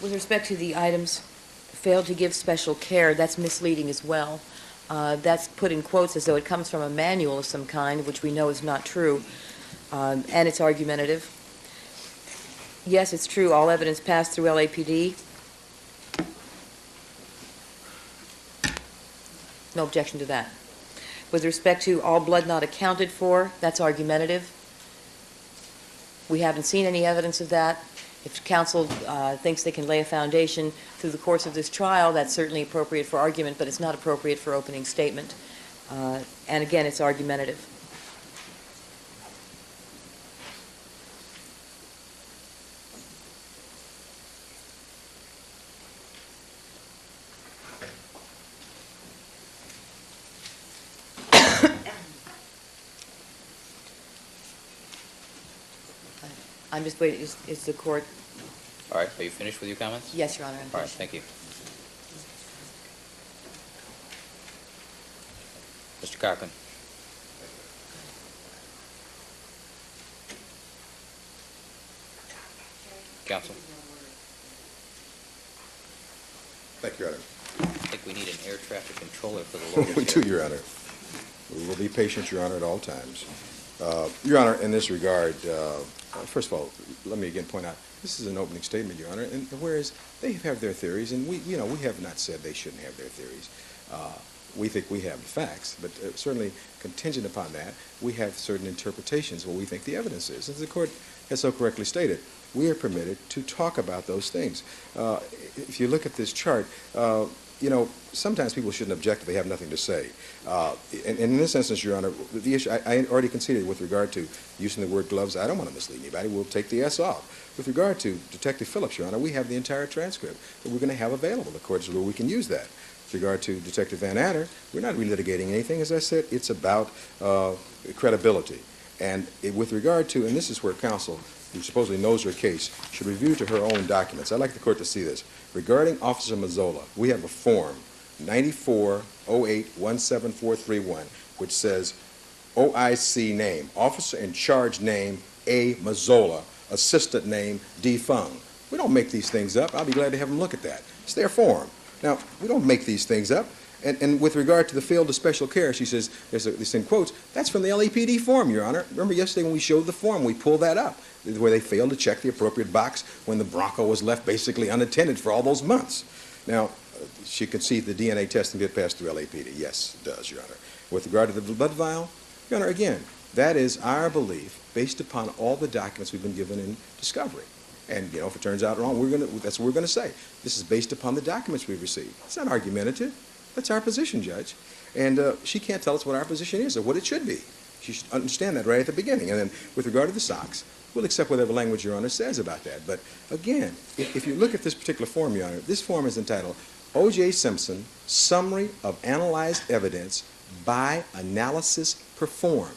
With respect to the items, failed to give special care, that's misleading as well. That's put in quotes as though it comes from a manual of some kind, which we know is not true, and it's argumentative. Yes, it's true, all evidence passed through LAPD. No objection to that. With respect to all blood not accounted for, that's argumentative. We haven't seen any evidence of that. If counsel thinks they can lay a foundation through the course of this trial, that's certainly appropriate for argument, but it's not appropriate for opening statement. And again, it's argumentative. I'm just waiting. Is the court? All right, are you finished with your comments? Yes, Your Honor. I'm All right, finished. thank you. Mr. Cochran. Counsel, Thank you, Your Honor. I think we need an air traffic controller for the lawyers We here. do, Your Honor. We will be patient, Your Honor, at all times. Your Honor, in this regard, first of all, let me again point out, this is an opening statement, Your Honor, and whereas they have their theories, and we have not said they shouldn't have their theories. We think we have the facts, but certainly contingent upon that, we have certain interpretations of what we think the evidence is. As the court has so correctly stated, we are permitted to talk about those things. If you look at this chart, sometimes people shouldn't object if they have nothing to say. And in this instance, Your Honor, the issue, I already conceded with regard to using the word gloves. I don't want to mislead anybody. We'll take the S off. With regard to Detective Phillips, Your Honor, we have the entire transcript that we're going to have available. The court's rule, we can use that. With regard to Detective Van Adder, we're not relitigating anything. As I said, it's about credibility. And with regard to, and this is where counsel, who supposedly knows her case, should review to her own documents. I'd like the court to see this. Regarding Officer Mazzola, we have a form, 9408-17431, which says OIC name, Officer in Charge name A. Mazzola, Assistant name D. Fung. We don't make these things up. I'll be glad to have them look at that. It's their form. Now, we don't make these things up. And with regard to the failed to special care, she says, this in quotes, that's from the LAPD form, Your Honor. Remember yesterday when we showed the form, we pulled that up, where they failed to check the appropriate box when the Bronco was left basically unattended for all those months. Now, she conceived the DNA testing did pass through LAPD. Yes, it does, Your Honor. With regard to the blood vial, Your Honor, again, that is our belief based upon all the documents we've been given in discovery. And, if it turns out wrong, that's what we're going to say. This is based upon the documents we've received. It's not argumentative. That's our position, Judge. And she can't tell us what our position is or what it should be. She should understand that right at the beginning. And then with regard to the socks, we'll accept whatever language Your Honor says about that. But again, if you look at this particular form, Your Honor, this form is entitled O.J. Simpson, Summary of Analyzed Evidence by Analysis Performed.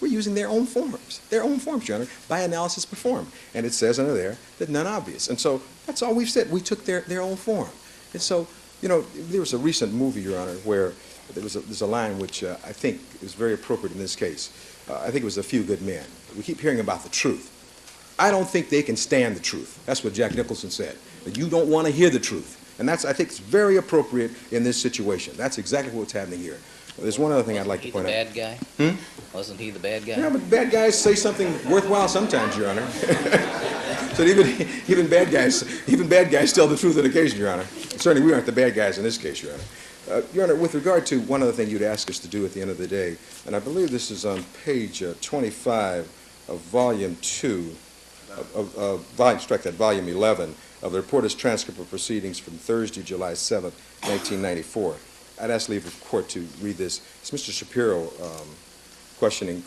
We're using their own forms, Your Honor, by analysis performed. And it says under there that none obvious. And so that's all we've said. We took their own form. And so, there was a recent movie, Your Honor, where there's a line which I think is very appropriate in this case. I think it was A Few Good Men. We keep hearing about the truth. I don't think they can stand the truth. That's what Jack Nicholson said, that you don't want to hear the truth. And I think it's very appropriate in this situation. That's exactly what's happening here. There's one other thing I'd like to point out. Wasn't he the bad guy? Wasn't he the bad guy? Yeah, but bad guys say something worthwhile sometimes, Your Honor. So even bad guys tell the truth on occasion, Your Honor. Certainly we aren't the bad guys in this case, Your Honor. Your Honor, with regard to one other thing you'd ask us to do at the end of the day, and I believe this is on page 25 of Volume 2, Volume 11 of the reporter's transcript of proceedings from Thursday, July 7th, 1994. I'd ask leave of court to read this. It's Mr. Shapiro question.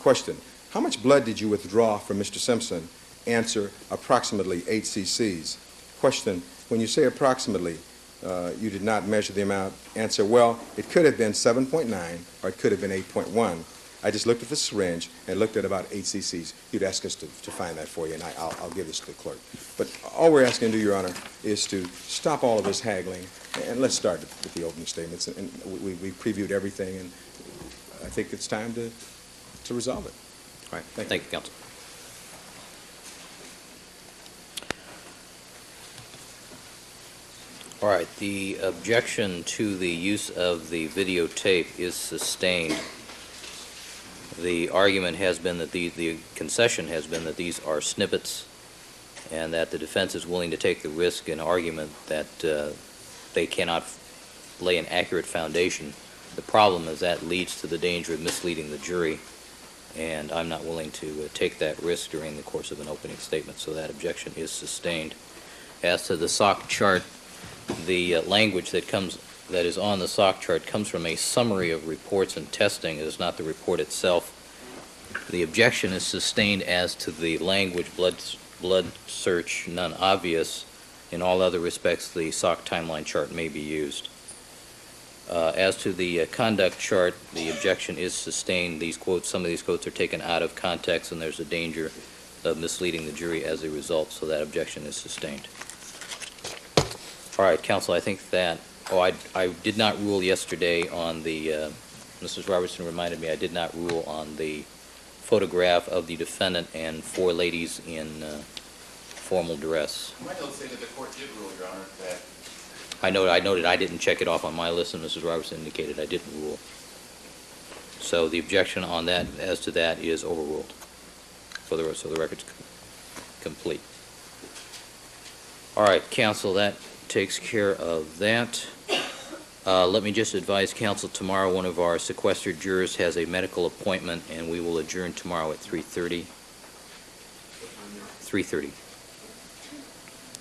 How much blood did you withdraw from Mr. Simpson? Answer, approximately 8 cc's. Question, when you say approximately, you did not measure the amount. Answer, well, it could have been 7.9 or it could have been 8.1. I just looked at the syringe and looked at about 8 cc's. You'd ask us to find that for you, and I'll give this to the clerk. But all we're asking to do, Your Honor, is to stop all of this haggling, and let's start with the opening statements. And we previewed everything, and I think it's time to resolve it. All right. Thank you, counsel. All right, the objection to the use of the videotape is sustained. The argument has been that the concession has been that these are snippets and that the defense is willing to take the risk in argument that they cannot lay an accurate foundation. The problem is that leads to the danger of misleading the jury, and I'm not willing to take that risk during the course of an opening statement, so that objection is sustained. As to the SOC chart, the language that is on the SOC chart comes from a summary of reports and testing. It is not the report itself. The objection is sustained as to the language blood search none obvious. In all other respects, the SOC timeline chart may be used. As to the conduct chart, the objection is sustained. These quotes, some of these quotes are taken out of context, and there's a danger of misleading the jury as a result, so that objection is sustained. All right, counsel, I think that, I did not rule yesterday on the, Mrs. Robertson reminded me I did not rule on the photograph of the defendant and four ladies in formal dress. I might say that the court did rule, Your Honor, that I noted I didn't check it off on my list, and Mrs. Robertson indicated I didn't rule. So the objection on that, as to that, is overruled. So the record's complete. All right, counsel, that takes care of that. Let me just advise counsel, tomorrow one of our sequestered jurors has a medical appointment, and we will adjourn tomorrow at 3:30. 3:30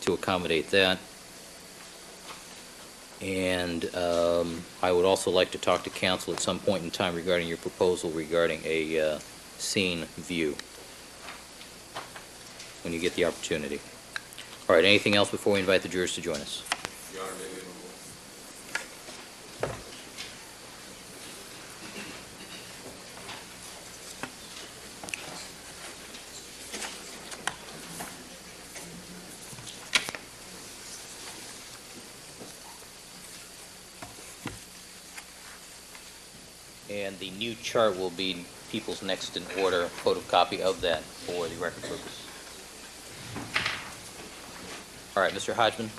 to accommodate that. And I would also like to talk to counsel at some point in time regarding your proposal regarding a scene view when you get the opportunity. All right, anything else before we invite the jurors to join us? Your Honor, may we move And the new chart will be people's next in order, photocopy of that for the record purpose. All right, Mr. Hodgman.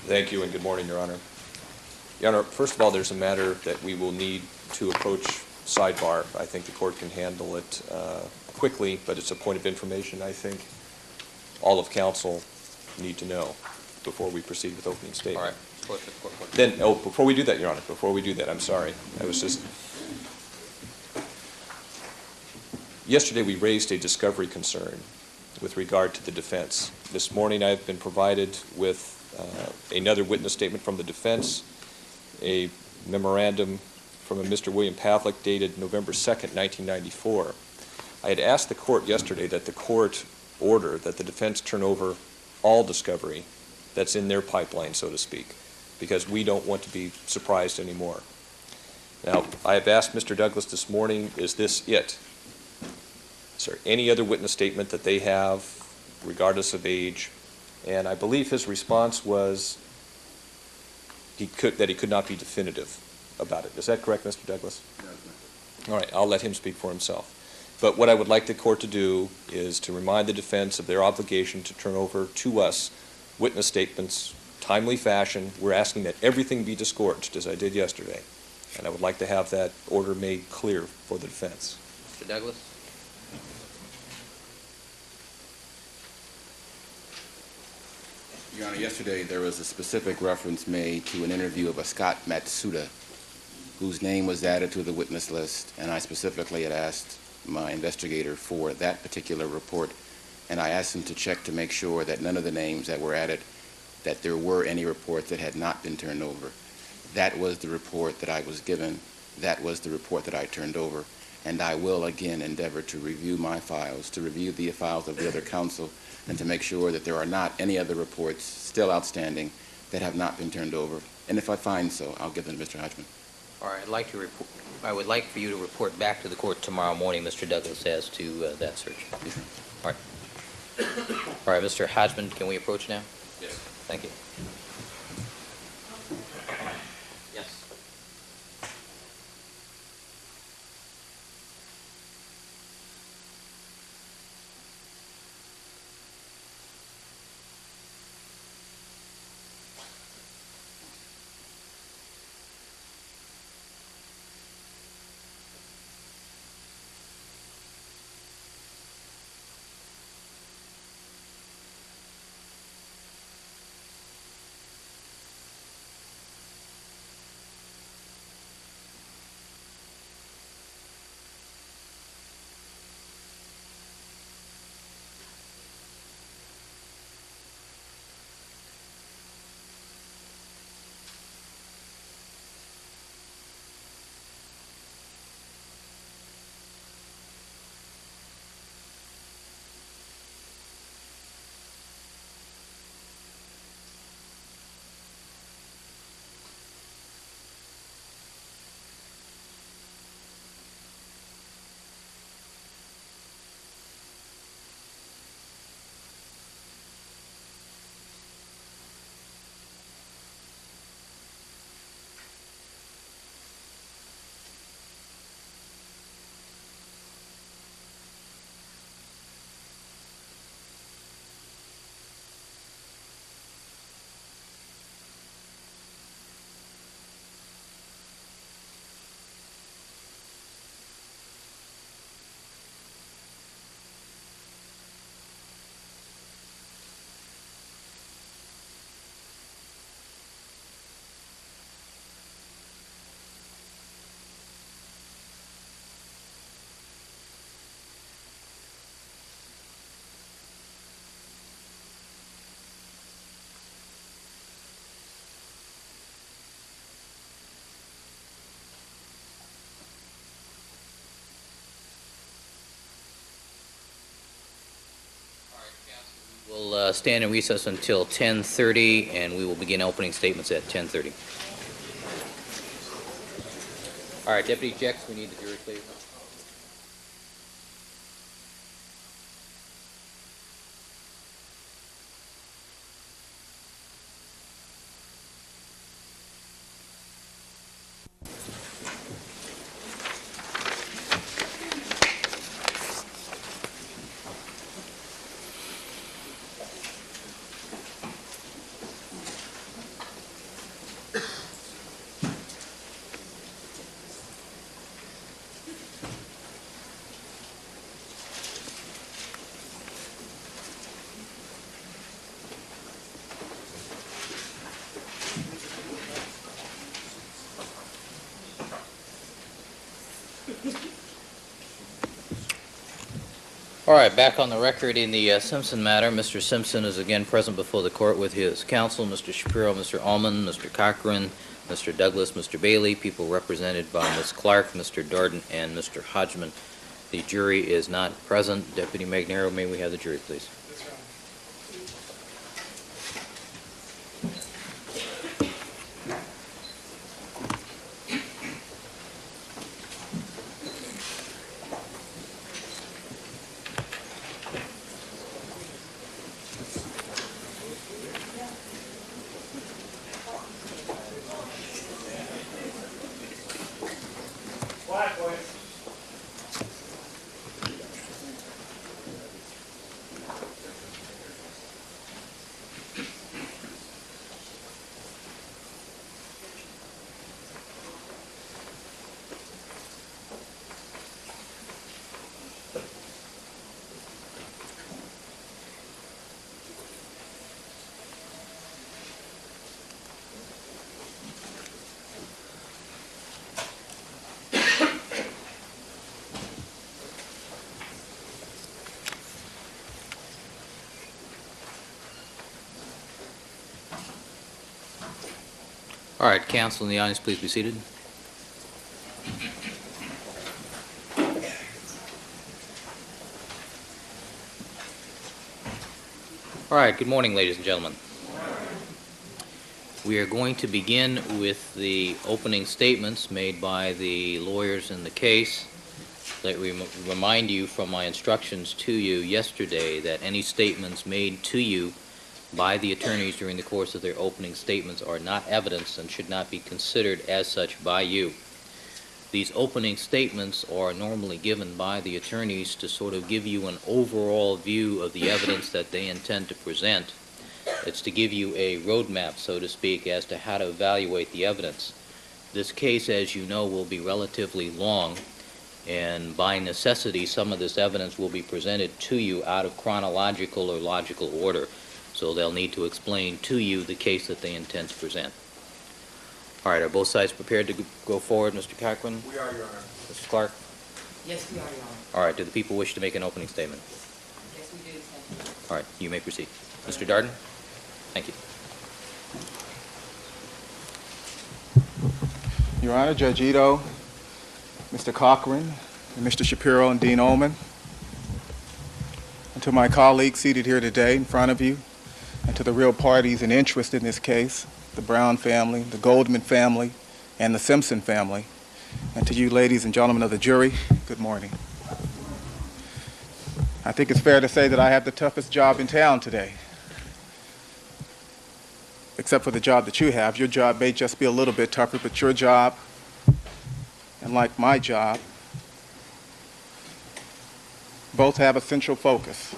Thank you and good morning, Your Honor. Your Honor, first of all, there's a matter that we will need to approach sidebar. I think the court can handle it quickly, but it's a point of information I think all of counsel need to know before we proceed with opening statement. All right. Then, before we do that, Your Honor, before we do that, I'm sorry. Yesterday we raised a discovery concern with regard to the defense. This morning I've been provided with another witness statement from the defense, a memorandum from a Mr. William Pavlik dated November 2nd, 1994. I had asked the court yesterday that the court order that the defense turn over all discovery that's in their pipeline, so to speak, because we don't want to be surprised anymore. Now, I have asked Mr. Douglas this morning, is this it? Is there any other witness statement that they have, regardless of age? And I believe his response was that he could not be definitive about it. Is that correct, Mr. Douglas? All right, I'll let him speak for himself. But what I would like the court to do is to remind the defense of their obligation to turn over to us witness statements, timely fashion. We're asking that everything be disgorged, as I did yesterday. And I would like to have that order made clear for the defense. Mr. Douglas? Your Honor, yesterday there was a specific reference made to an interview of a Scott Matsuda, whose name was added to the witness list, and I specifically had asked my investigator for that particular report, and I asked him to check to make sure that none of the names that were added, that there were any reports that had not been turned over. That was the report that I was given. That was the report that I turned over, and I will again endeavor to review my files, to review the files of the other counsel, and to make sure that there are not any other reports still outstanding that have not been turned over. And if I find so, I'll give them to Mr. Hodgman. All right, I would like for you to report back to the court tomorrow morning, Mr. Douglas, as to that search. Yes, sir. All right. All right, Mr. Hodgman, can we approach now? Yes. Thank you. Yes. We'll stand in recess until 10:30, and we will begin opening statements at 10:30. All right, Deputy Jex, we need the jury, please. All right, back on the record in the Simpson matter. Mr. Simpson is again present before the court with his counsel, Mr. Shapiro, Mr. Ullman, Mr. Cochran, Mr. Douglas, Mr. Bailey, people represented by Ms. Clark, Mr. Darden, and Mr. Hodgman. The jury is not present. Deputy Magnero, may we have the jury, please? All right, counsel in the audience, please be seated. All right, good morning, ladies and gentlemen. We are going to begin with the opening statements made by the lawyers in the case. Let me remind you from my instructions to you yesterday that any statements made to you by the attorneys during the course of their opening statements are not evidence and should not be considered as such by you. These opening statements are normally given by the attorneys to sort of give you an overall view of the evidence that they intend to present. It's to give you a roadmap, so to speak, as to how to evaluate the evidence. This case, as you know, will be relatively long, and by necessity, some of this evidence will be presented to you out of chronological or logical order. So they'll need to explain to you the case that they intend to present. All right, are both sides prepared to go forward, Mr. Cochran? We are, Your Honor. Mrs. Clark? Yes, we are, Your Honor. All right, do the people wish to make an opening statement? Yes, we do. Thank you. All right, you may proceed. Mr. Darden? Thank you. Your Honor, Judge Ito, Mr. Cochran, and Mr. Shapiro and Dean Ullman, and to my colleagues seated here today in front of you, and to the real parties in interest in this case, the Brown family, the Goldman family, and the Simpson family, and to you ladies and gentlemen of the jury, good morning. I think it's fair to say that I have the toughest job in town today, except for the job that you have. Your job may just be a little bit tougher, but your job, and like my job, both have a central focus,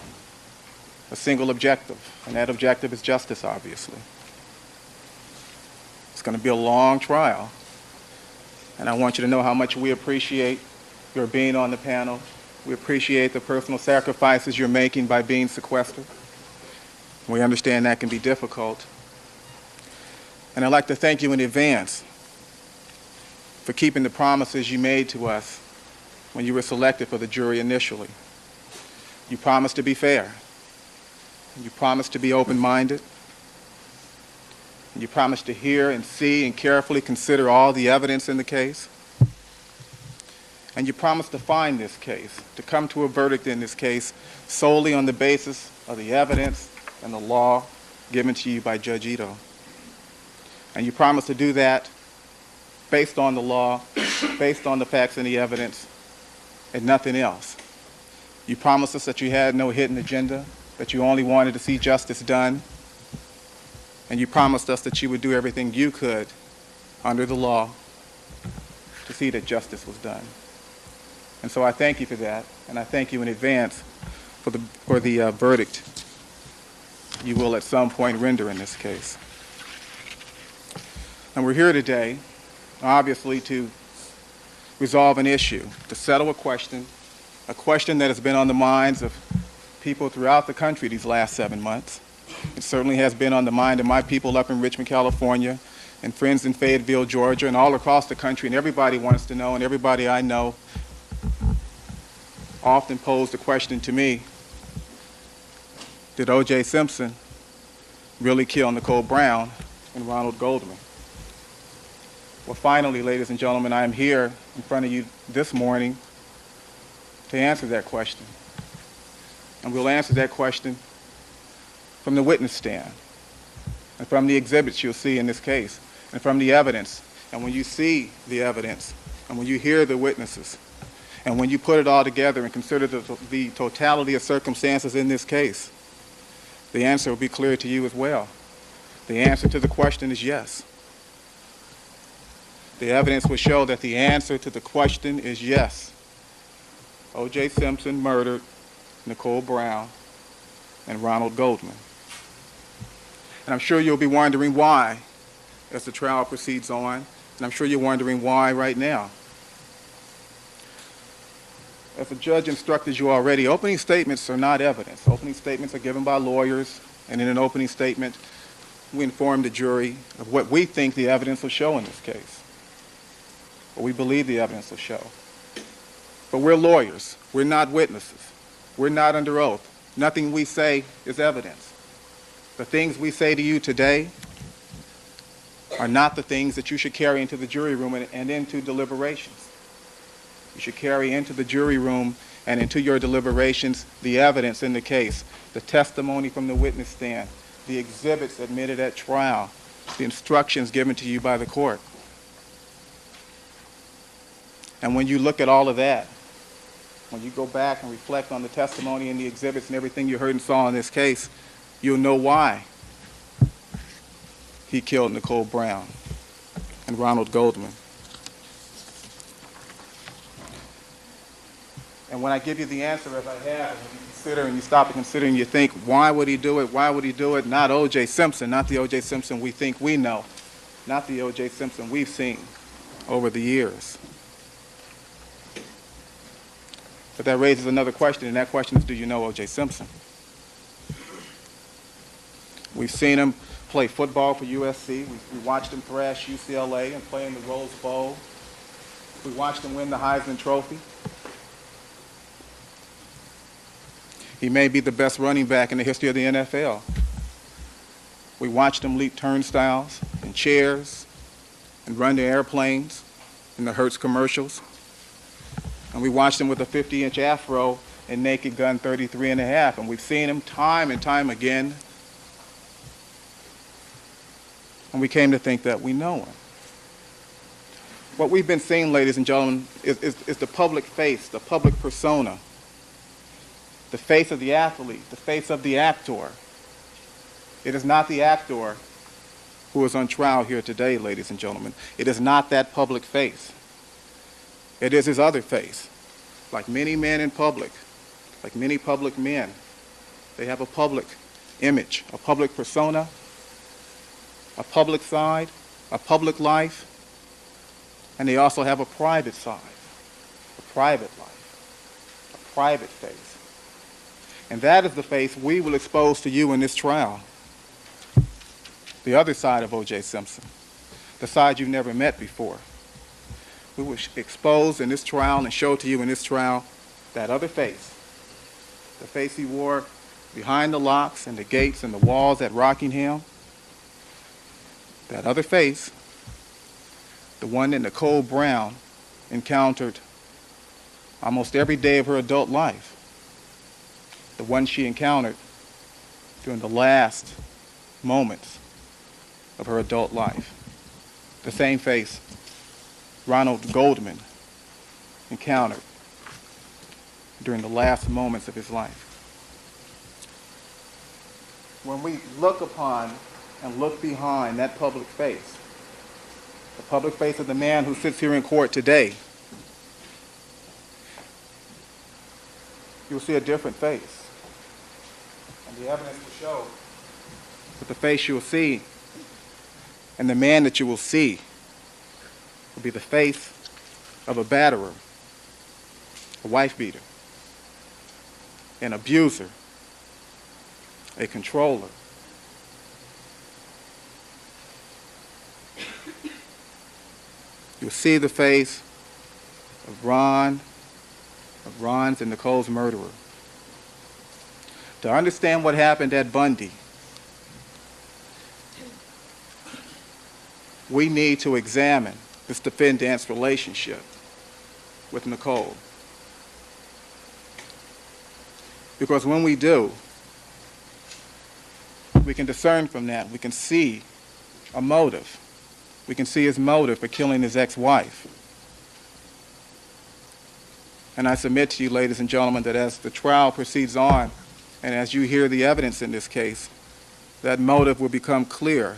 a single objective, and that objective is justice, obviously. It's going to be a long trial, and I want you to know how much we appreciate your being on the panel. We appreciate the personal sacrifices you're making by being sequestered. We understand that can be difficult. And I'd like to thank you in advance for keeping the promises you made to us when you were selected for the jury initially. You promised to be fair. You promised to be open-minded. You promised to hear and see and carefully consider all the evidence in the case. And you promised to find this case, to come to a verdict in this case solely on the basis of the evidence and the law given to you by Judge Ito. And you promised to do that based on the law, based on the facts and the evidence, and nothing else. You promised us that you had no hidden agenda, that you only wanted to see justice done, and you promised us that you would do everything you could under the law to see that justice was done. And so I thank you for that, and I thank you in advance for the verdict you will at some point render in this case. And we're here today, obviously, to resolve an issue, to settle a question that has been on the minds of people throughout the country these last 7 months. It certainly has been on the mind of my people up in Richmond, California, and friends in Fayetteville, Georgia, and all across the country, and everybody wants to know, and everybody I know often posed the question to me, did O.J. Simpson really kill Nicole Brown and Ronald Goldman? Well, finally, ladies and gentlemen, I am here in front of you this morning to answer that question. And we'll answer that question from the witness stand and from the exhibits you'll see in this case and from the evidence. And when you see the evidence and when you hear the witnesses and when you put it all together and consider the totality of circumstances in this case, the answer will be clear to you as well. The answer to the question is yes. The evidence will show that the answer to the question is yes. O.J. Simpson murdered Nicole Brown and Ronald Goldman. And I'm sure you'll be wondering why as the trial proceeds on, and I'm sure you're wondering why right now. As the judge instructed you already, opening statements are not evidence. Opening statements are given by lawyers, and in an opening statement, we inform the jury of what we think the evidence will show in this case, what we believe the evidence will show. But we're lawyers. We're not witnesses. We're not under oath. Nothing we say is evidence. The things we say to you today are not the things that you should carry into the jury room and into deliberations. You should carry into the jury room and into your deliberations the evidence in the case, the testimony from the witness stand, the exhibits admitted at trial, the instructions given to you by the court. And when you look at all of that, when you go back and reflect on the testimony and the exhibits and everything you heard and saw in this case, you'll know why he killed Nicole Brown and Ronald Goldman. And when I give you the answer as I have, and you consider and you stop and consider and you think, why would he do it? Why would he do it? Not O.J. Simpson, not the O.J. Simpson we think we know, not the O.J. Simpson we've seen over the years. But that raises another question, and that question is, do you know O.J. Simpson? We've seen him play football for USC. We watched him thrash UCLA and play in the Rose Bowl. We watched him win the Heisman Trophy. He may be the best running back in the history of the NFL. We watched him leap turnstiles and chairs and run to airplanes in the Hertz commercials. And we watched him with a 50-inch afro and Naked Gun 33.5. And we've seen him time and time again. And we came to think that we know him. What we've been seeing, ladies and gentlemen, is the public face, the public persona, the face of the athlete, the face of the actor. It is not the actor who is on trial here today, ladies and gentlemen. It is not that public face. It is his other face. Like many men in public, like many public men, they have a public image, a public persona, a public side, a public life, and they also have a private side, a private life, a private face. And that is the face we will expose to you in this trial. The other side of O.J. Simpson, the side you've never met before. We will expose in this trial and show to you in this trial that other face, the face he wore behind the locks and the gates and the walls at Rockingham, that other face, the one that Nicole Brown encountered almost every day of her adult life, the one she encountered during the last moments of her adult life. The same face Ronald Goldman encountered during the last moments of his life. When we look upon and look behind that public face, the public face of the man who sits here in court today, you'll see a different face. And the evidence will show that the face you'll see and the man that you will see will be the face of a batterer, a wife beater, an abuser, a controller. You'll see the face of Ron's and Nicole's murderer. To understand what happened at Bundy, we need to examine this defendant's relationship with Nicole. Because when we do, we can discern from that, we can see a motive. We can see his motive for killing his ex-wife. And I submit to you, ladies and gentlemen, that as the trial proceeds on, and as you hear the evidence in this case, that motive will become clear.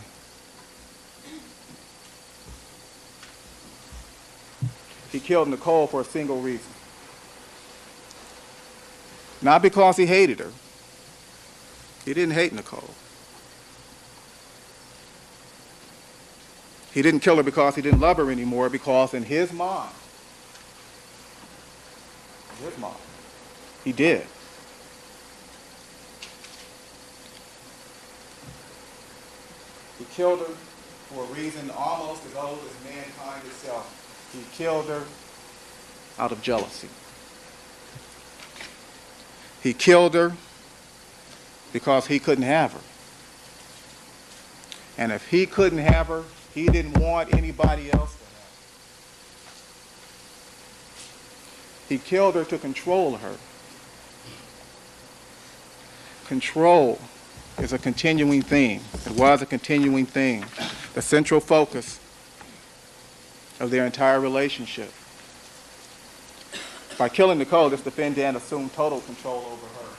He killed Nicole for a single reason. Not because he hated her. He didn't hate Nicole. He didn't kill her because he didn't love her anymore, because in his mind, he did. He killed her for a reason almost as old as mankind itself. He killed her out of jealousy. He killed her because he couldn't have her. And if he couldn't have her, he didn't want anybody else to have her. He killed her to control her. Control is a continuing theme. It was a continuing theme. The central focus of their entire relationship. By killing Nicole, this defendant assumed total control over her.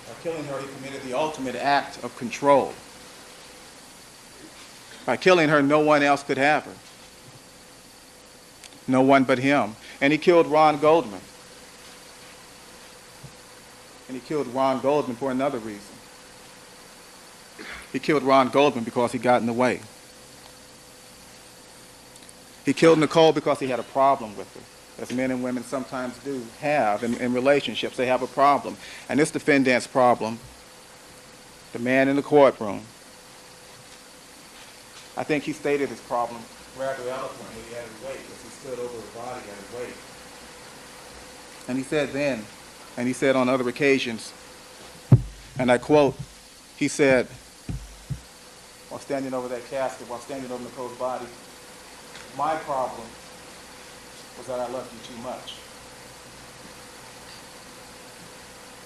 By killing her, he committed the ultimate act of control. By killing her, no one else could have her. No one but him. And he killed Ron Goldman. And he killed Ron Goldman for another reason. He killed Ron Goldman because he got in the way. He killed Nicole because he had a problem with her, as men and women sometimes do have in relationships. They have a problem. And this defendant's problem, the man in the courtroom, I think he stated his problem rather eloquently at his weight, as he stood over her body at his weight. And he said then, and he said on other occasions, and I quote, he said, while standing over that casket, while standing over Nicole's body, my problem was that I loved you too much.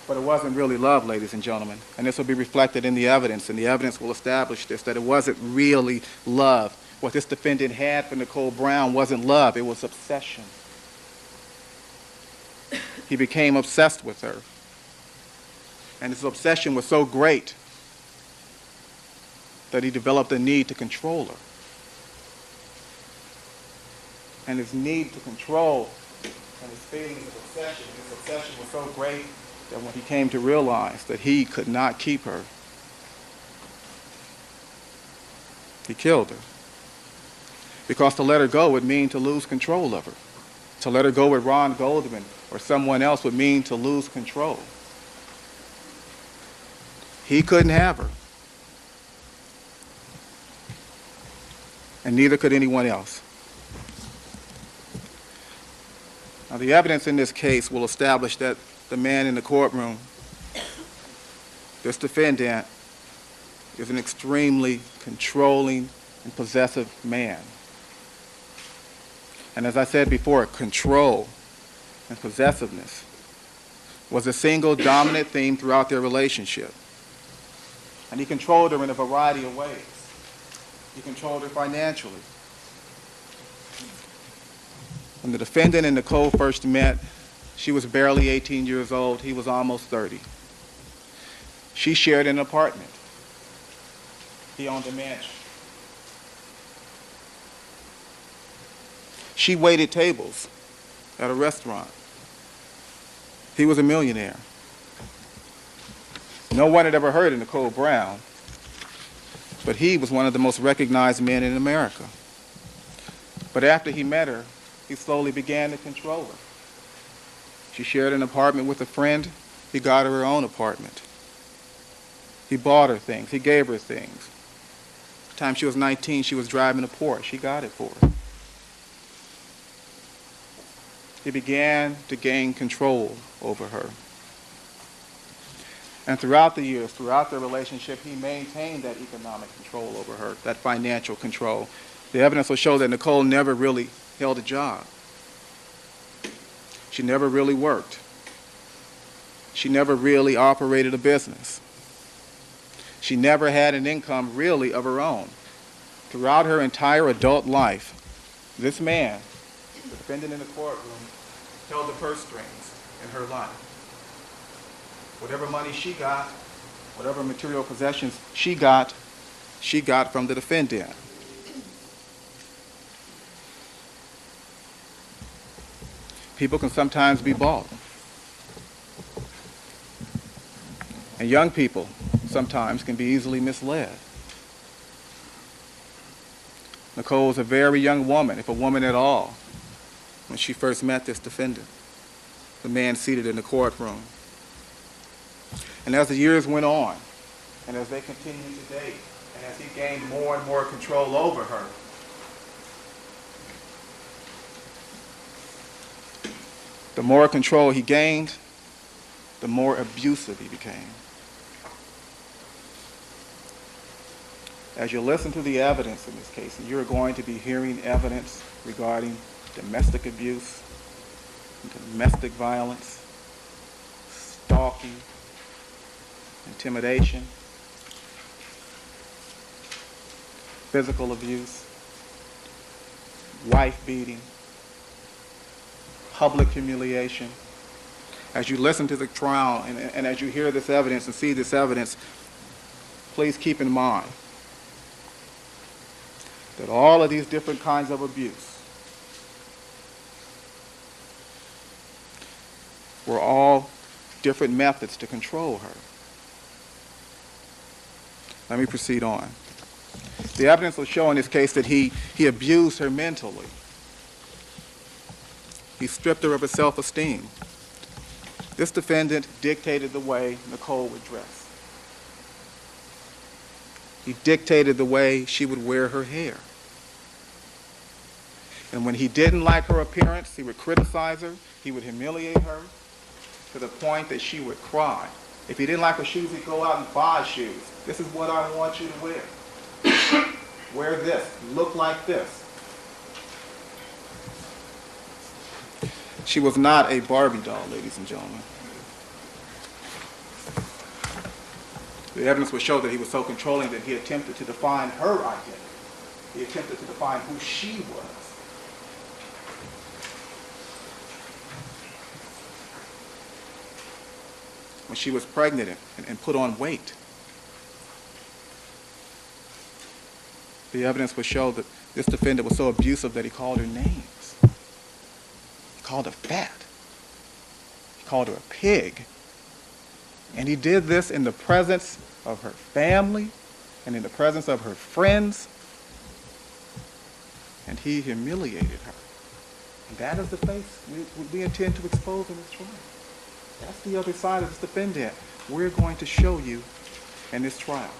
But it wasn't really love, ladies and gentlemen. And this will be reflected in the evidence, and the evidence will establish this, that it wasn't really love. What this defendant had for Nicole Brown wasn't love, it was obsession. He became obsessed with her. And his obsession was so great that he developed a need to control her. And his need to control and his feelings of obsession, his obsession was so great that when he came to realize that he could not keep her, he killed her. Because to let her go would mean to lose control of her. To let her go with Ron Goldman or someone else would mean to lose control. He couldn't have her. And neither could anyone else. Now, the evidence in this case will establish that the man in the courtroom, this defendant, is an extremely controlling and possessive man. And as I said before, control and possessiveness was a single dominant theme throughout their relationship. And he controlled her in a variety of ways. He controlled her financially. When the defendant and Nicole first met, she was barely 18 years old. He was almost 30. She shared an apartment. He owned a mansion. She waited tables at a restaurant. He was a millionaire. No one had ever heard of Nicole Brown, but he was one of the most recognized men in America. But after he met her, he slowly began to control her. She shared an apartment with a friend. He got her own apartment. He bought her things. He gave her things. The time she was 19, she was driving a Porsche. He got it for her. He began to gain control over her. And throughout the years, throughout their relationship, he maintained that economic control over her, that financial control. The evidence will show that Nicole never really held a job. She never really worked. She never really operated a business. She never had an income really of her own. Throughout her entire adult life, this man, the defendant in the courtroom, held the purse strings in her life. Whatever money she got, whatever material possessions she got from the defendant. People can sometimes be bought. And young people sometimes can be easily misled. Nicole was a very young woman, if a woman at all, when she first met this defendant, the man seated in the courtroom. And as the years went on, and as they continued to date, and as he gained more and more control over her, the more control he gained, the more abusive he became. As you listen to the evidence in this case, you're going to be hearing evidence regarding domestic abuse, domestic violence, stalking, intimidation, physical abuse, wife beating, public humiliation. As you listen to the trial and as you hear this evidence and see this evidence, please keep in mind that all of these different kinds of abuse were all different methods to control her. Let me proceed on. The evidence will show in this case that he abused her mentally. He stripped her of her self-esteem. This defendant dictated the way Nicole would dress. He dictated the way she would wear her hair. And when he didn't like her appearance, he would criticize her, he would humiliate her to the point that she would cry. If he didn't like her shoes, he'd go out and buy shoes. This is what I want you to wear. Wear this. Look like this. She was not a Barbie doll, ladies and gentlemen. The evidence would show that he was so controlling that he attempted to define her identity. He attempted to define who she was. When she was pregnant and put on weight. The evidence would show that this defendant was so abusive that he called her names. He called her fat. He called her a pig. And he did this in the presence of her family and in the presence of her friends. And he humiliated her. And that is the face we intend to expose in this trial. That's the other side of this defendant we're going to show you in this trial.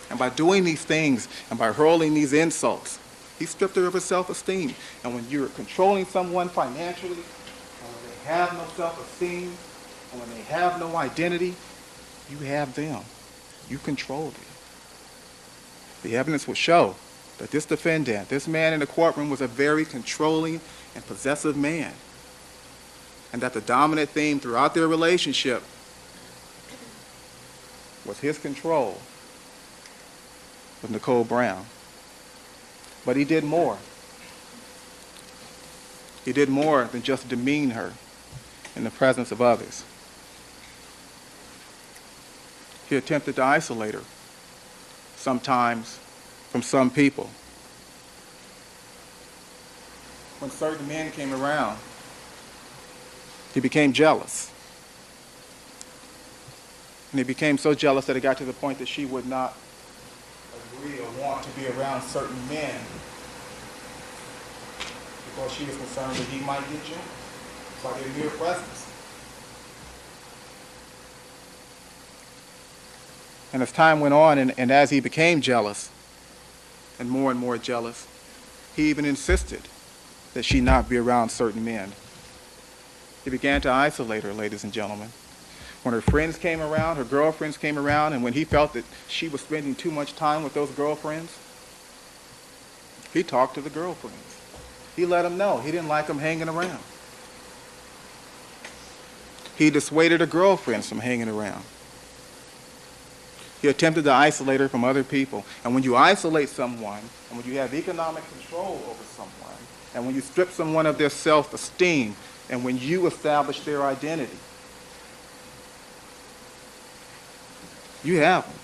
And by doing these things and by hurling these insults, he stripped her of her self-esteem. And when you're controlling someone financially, and when they have no self-esteem, and when they have no identity, you have them. You control them. The evidence will show that this defendant, this man in the courtroom, was a very controlling and possessive man. And that the dominant theme throughout their relationship was his control with Nicole Brown. But he did more. He did more than just demean her in the presence of others. He attempted to isolate her, sometimes from some people. When certain men came around, he became jealous. And he became so jealous that it got to the point that she would not agree or want to be around certain men because she was concerned that he might get jealous by their mere presence. And as time went on, and as he became jealous, and more jealous, he even insisted that she not be around certain men. He began to isolate her, ladies and gentlemen. When her friends came around, her girlfriends came around, and when he felt that she was spending too much time with those girlfriends, he talked to the girlfriends. He let them know he didn't like them hanging around. He dissuaded her girlfriends from hanging around. He attempted to isolate her from other people. And when you isolate someone, and when you have economic control over someone, and when you strip someone of their self-esteem, and when you establish their identity, you have them.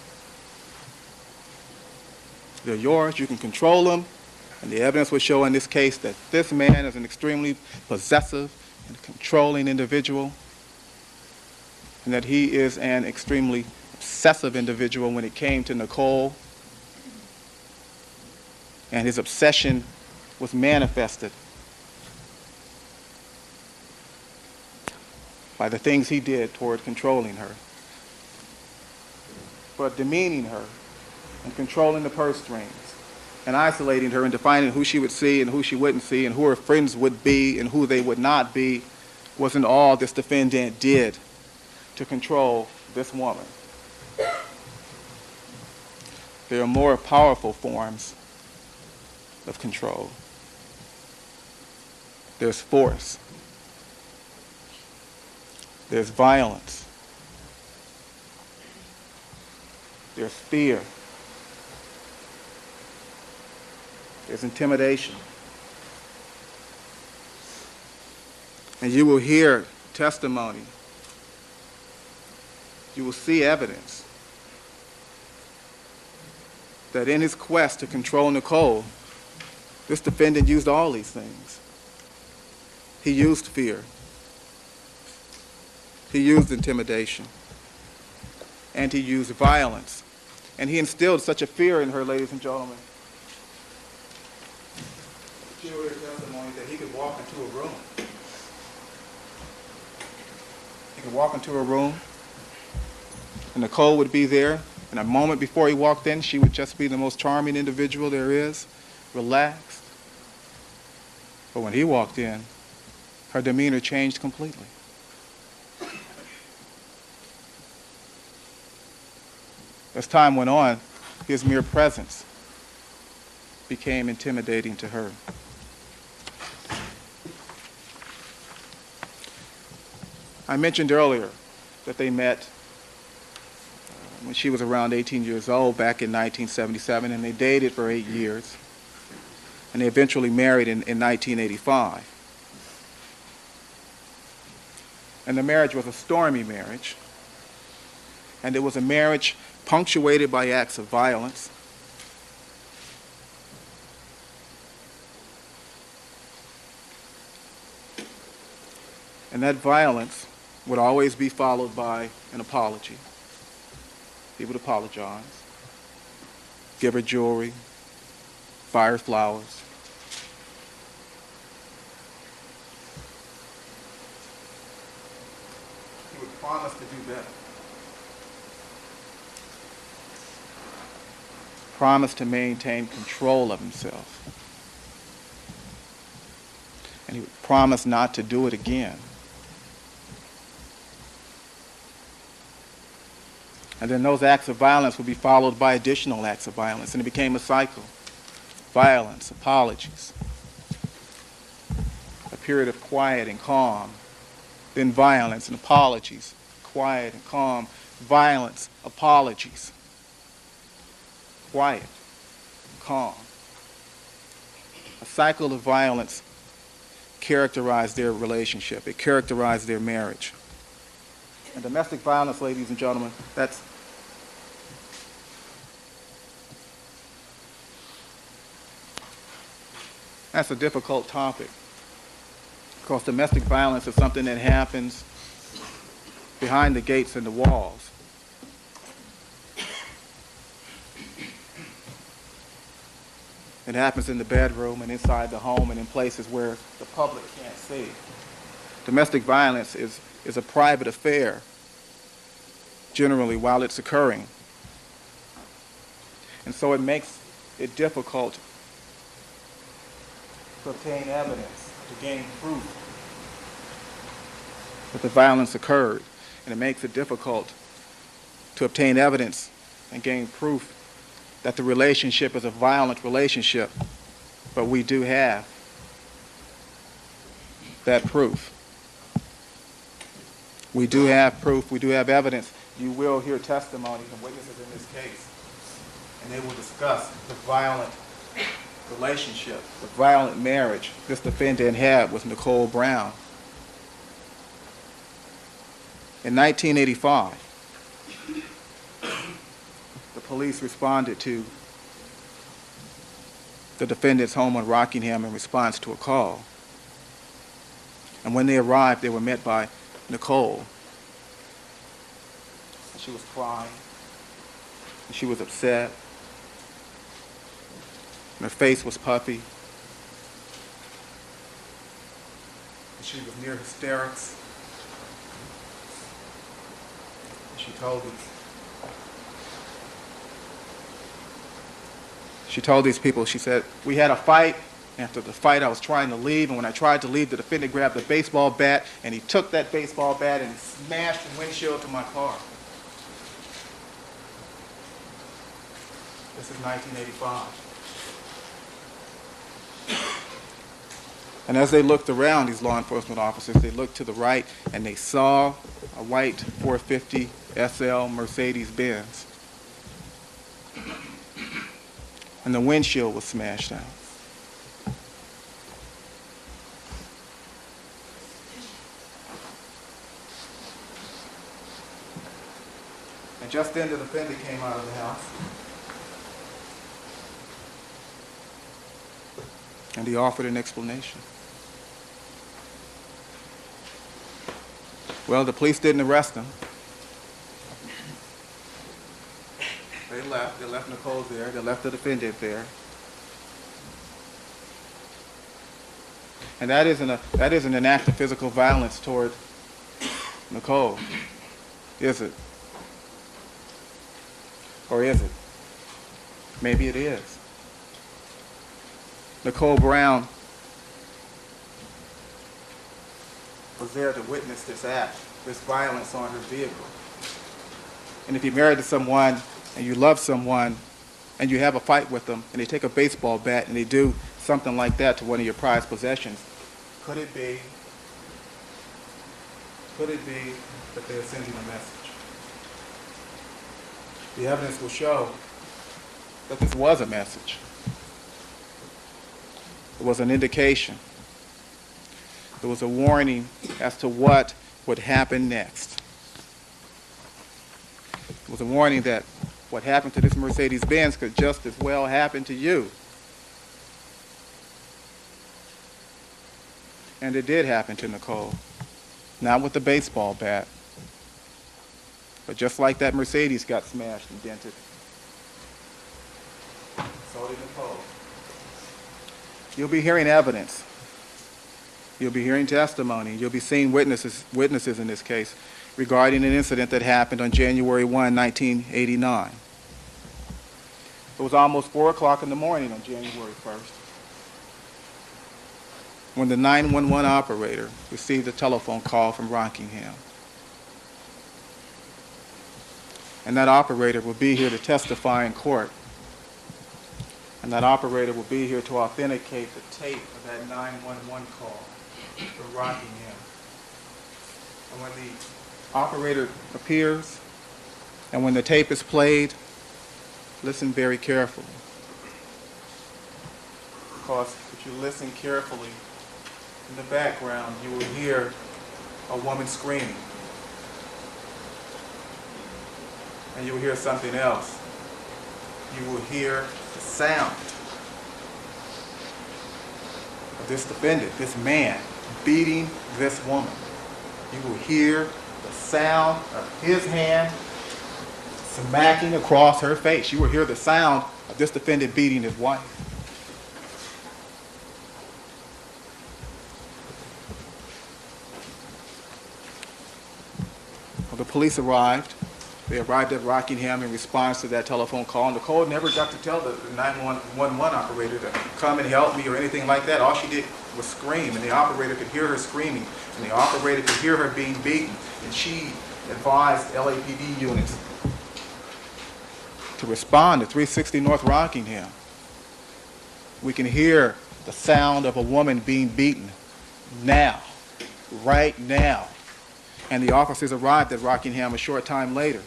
They're yours. You can control them. And the evidence would show in this case that this man is an extremely possessive and controlling individual, and that he is an extremely obsessive individual when it came to Nicole. And his obsession was manifested by the things he did toward controlling her, but demeaning her and controlling the purse strings and isolating her and defining who she would see and who she wouldn't see and who her friends would be and who they would not be wasn't all this defendant did to control this woman. There are more powerful forms of control. There's force. There's violence. There's fear. There's intimidation. And you will hear testimony. You will see evidence that in his quest to control Nicole, this defendant used all these things. He used fear. He used intimidation. And he used violence. And he instilled such a fear in her, ladies and gentlemen. She will hear testimony that he could walk into a room. He could walk into a room, and Nicole would be there. And a moment before he walked in, she would just be the most charming individual there is, relaxed. But when he walked in, her demeanor changed completely. As time went on, his mere presence became intimidating to her. I mentioned earlier that they met when she was around 18 years old back in 1977, and they dated for 8 years. And they eventually married in 1985. And the marriage was a stormy marriage. And it was a marriage punctuated by acts of violence. And that violence would always be followed by an apology. He would apologize, give her jewelry, buy her flowers. He would promise to do better. Promise to maintain control of himself. And he would promise not to do it again. And then those acts of violence would be followed by additional acts of violence, and it became a cycle. Violence, apologies, a period of quiet and calm, then violence and apologies, quiet and calm, violence, apologies. Quiet, calm. A cycle of violence characterized their relationship. It characterized their marriage. And domestic violence, ladies and gentlemen, that's a difficult topic, because domestic violence is something that happens behind the gates and the walls. It happens in the bedroom and inside the home and in places where the public can't see. Domestic violence is a private affair, generally, while it's occurring. And so it makes it difficult to obtain evidence, to gain proof that the violence occurred. And it makes it difficult to obtain evidence and gain proof that the relationship is a violent relationship. But we do have that proof. We do have proof. We do have evidence. You will hear testimony from witnesses in this case, and they will discuss the violent relationship, the violent marriage this defendant had with Nicole Brown. In 1985, the police responded to the defendant's home on Rockingham in response to a call. And when they arrived, they were met by Nicole. She was crying. She was upset. And her face was puffy. And she was near hysterics. And she told these people, she said, "We had a fight. After the fight, I was trying to leave, and when I tried to leave, the defendant grabbed the baseball bat, and he took that baseball bat and smashed the windshield to my car." This is 1985. And as they looked around, these law enforcement officers, they looked to the right and they saw a white 450 SL Mercedes-Benz. And the windshield was smashed out. And just then the defendant came out of the house. And he offered an explanation. Well, the police didn't arrest him. They left. They left Nicole there. They left the defendant there. And that isn't an act of physical violence toward Nicole, is it? Or is it? Maybe it is. Nicole Brown was there to witness this act, this violence on her vehicle. And if you're married to someone and you love someone and you have a fight with them and they take a baseball bat and they do something like that to one of your prized possessions, could it be that they're sending a message? The evidence will show that this was a message. It was an indication. It was a warning as to what would happen next. It was a warning that what happened to this Mercedes-Benz could just as well happen to you. And it did happen to Nicole. Not with the baseball bat, but just like that Mercedes got smashed and dented, so did Nicole. You'll be hearing evidence. You'll be hearing testimony. You'll be seeing witnesses in this case regarding an incident that happened on January 1, 1989. It was almost 4 o'clock in the morning on January 1st when the 911 operator received a telephone call from Rockingham. And that operator will be here to testify in court. And that operator will be here to authenticate the tape of that 911 call from Rockingham. And when the operator appears, And when the tape is played, listen very carefully. Because if you listen carefully, in the background, you will hear a woman screaming. And you will hear something else. You will hear the sound of this defendant, this man, beating this woman. You will hear the sound of his hand smacking across her face. You will hear the sound of this defendant beating his wife. Well, the police arrived. They arrived at Rockingham in response to that telephone call. Nicole never got to tell the 911 operator to come and help me or anything like that. All she did was scream, and the operator could hear her screaming, and the operator could hear her being beaten. And she advised LAPD units to respond to 360 North Rockingham. We can hear the sound of a woman being beaten now, right now. And the officers arrived at Rockingham a short time later.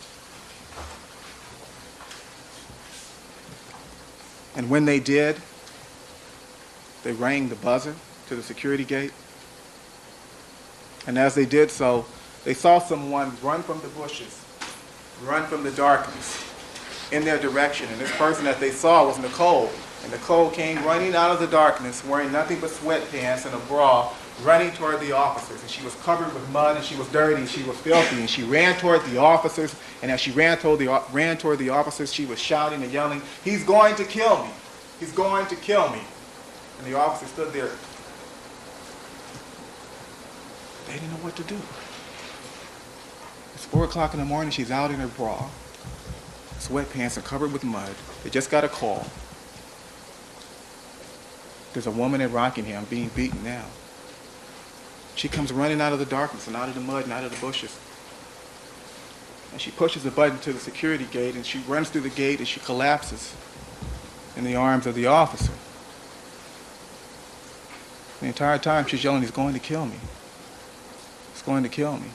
And when they did, they rang the buzzer to the security gate. And as they did so, they saw someone run from the bushes, run from the darkness in their direction. And this person that they saw was Nicole. And Nicole came running out of the darkness, wearing nothing but sweatpants and a bra, running toward the officers. And she was covered with mud, and she was dirty, and she was filthy. And she ran toward the officers, and as she ran toward the officers, she was shouting and yelling, "He's going to kill me! He's going to kill me!" And the officers stood there. They didn't know what to do. It's 4 o'clock in the morning, she's out in her bra, sweatpants and covered with mud. They just got a call. There's a woman at Rockingham being beaten now. She comes running out of the darkness and out of the mud and out of the bushes. And she pushes the button to the security gate, and she runs through the gate, and she collapses in the arms of the officer. The entire time she's yelling, "He's going to kill me. He's going to kill me."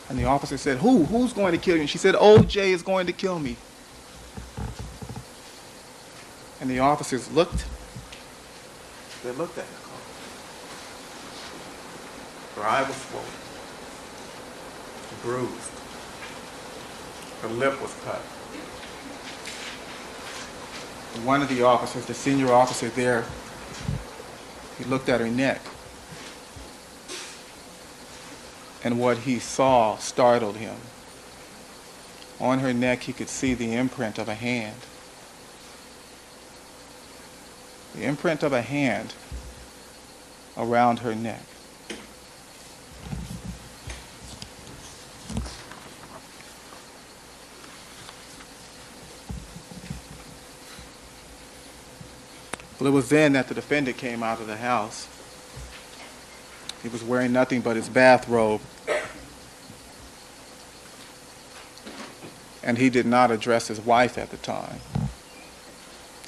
And the officer said, Who's going to kill you? And she said, "OJ is going to kill me." And the officers looked. They looked at Nicole. Her eye was swollen, bruised. Her lip was cut. And one of the officers, the senior officer there, he looked at her neck. And what he saw startled him. On her neck, he could see the imprint of a hand. The imprint of a hand around her neck. Well, it was then that the defendant came out of the house. He was wearing nothing but his bathrobe. And he did not address his wife at the time.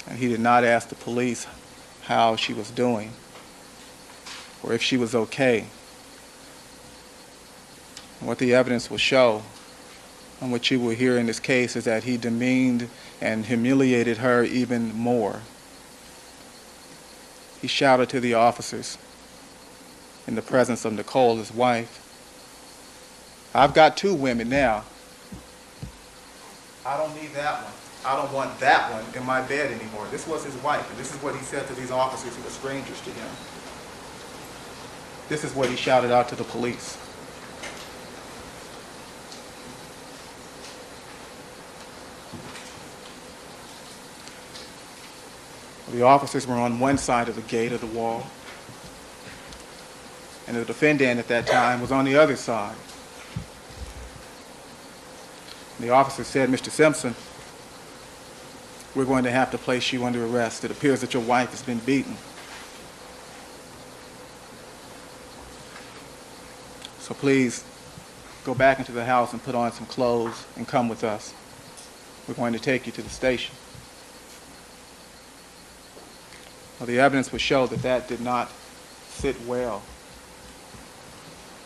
And he did not ask the police how she was doing or if she was okay. And what the evidence will show, and what you will hear in this case, is that he demeaned and humiliated her even more. He shouted to the officers in the presence of Nicole, his wife, "I've got 2 women now. I don't need that one. I don't want that one in my bed anymore." This was his wife, and this is what he said to these officers who were strangers to him. This is what he shouted out to the police. The officers were on one side of the gate of the wall, and the defendant at that time was on the other side. The officer said, "Mr. Simpson, we're going to have to place you under arrest. It appears that your wife has been beaten. So please go back into the house and put on some clothes and come with us. We're going to take you to the station." Well, the evidence would show that that did not sit well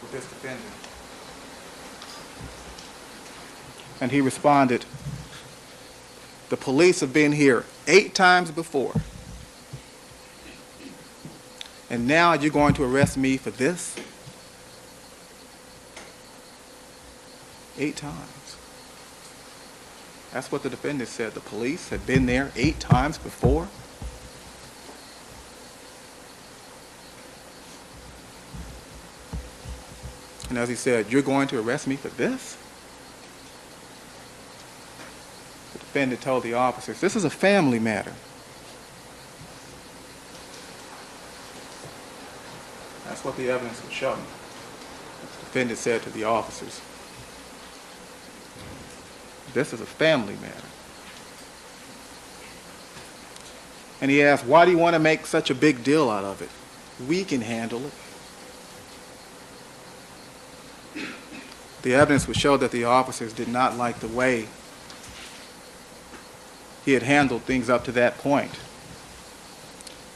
with this defendant. And he responded, "The police have been here 8 times before. And now you're going to arrest me for this?" 8 times. That's what the defendant said. The police had been there 8 times before. And as he said, "You're going to arrest me for this?" The defendant told the officers, "This is a family matter." That's what the evidence would show. The defendant said to the officers, "This is a family matter." And he asked, "Why do you want to make such a big deal out of it? We can handle it." The evidence would show that the officers did not like the way he had handled things up to that point.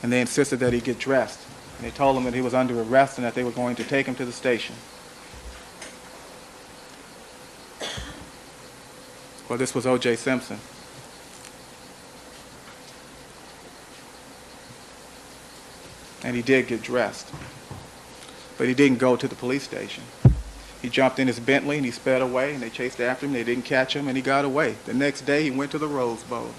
And they insisted that he get dressed. And they told him that he was under arrest and that they were going to take him to the station. Well, this was O.J. Simpson. And he did get dressed. But he didn't go to the police station. He jumped in his Bentley and he sped away, and they chased after him. They didn't catch him, and he got away. The next day, he went to the Rose Bowl.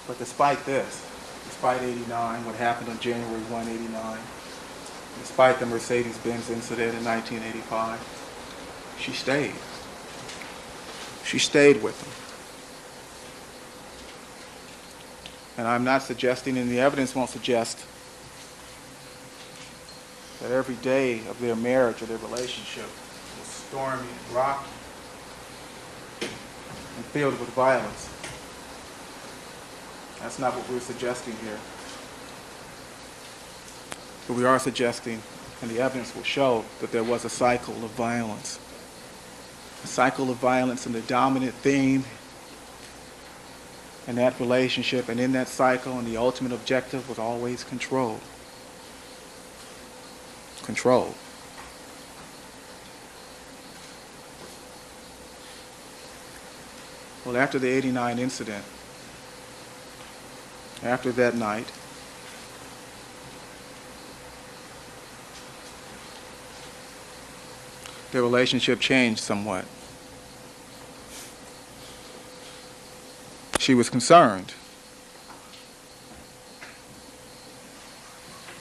But despite this, despite 89, what happened on January 1, 89, despite the Mercedes-Benz incident in 1985, she stayed. She stayed with him. And I'm not suggesting, and the evidence won't suggest, that every day of their marriage or their relationship was stormy and rocky and filled with violence. That's not what we're suggesting here. But we are suggesting, and the evidence will show, that there was a cycle of violence. A cycle of violence, and the dominant theme in that relationship and in that cycle, and the ultimate objective was always control. Control. Well, after the 89 incident, after that night, their relationship changed somewhat. She was concerned.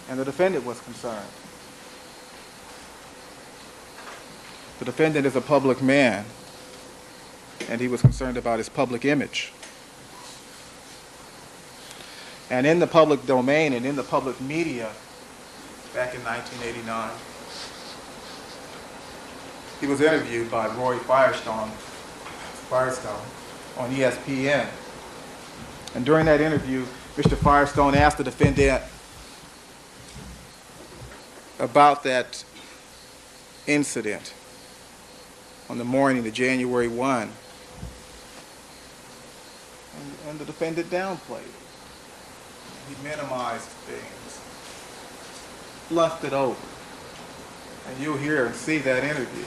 And the defendant was concerned. The defendant is a public man, and he was concerned about his public image. And in the public domain and in the public media, back in 1989, he was interviewed by Roy Firestone on ESPN. And during that interview, Mr. Firestone asked the defendant about that incident on the morning of January 1. And the defendant downplayed it. He minimized things, fluffed it over. And you'll hear and see that interview.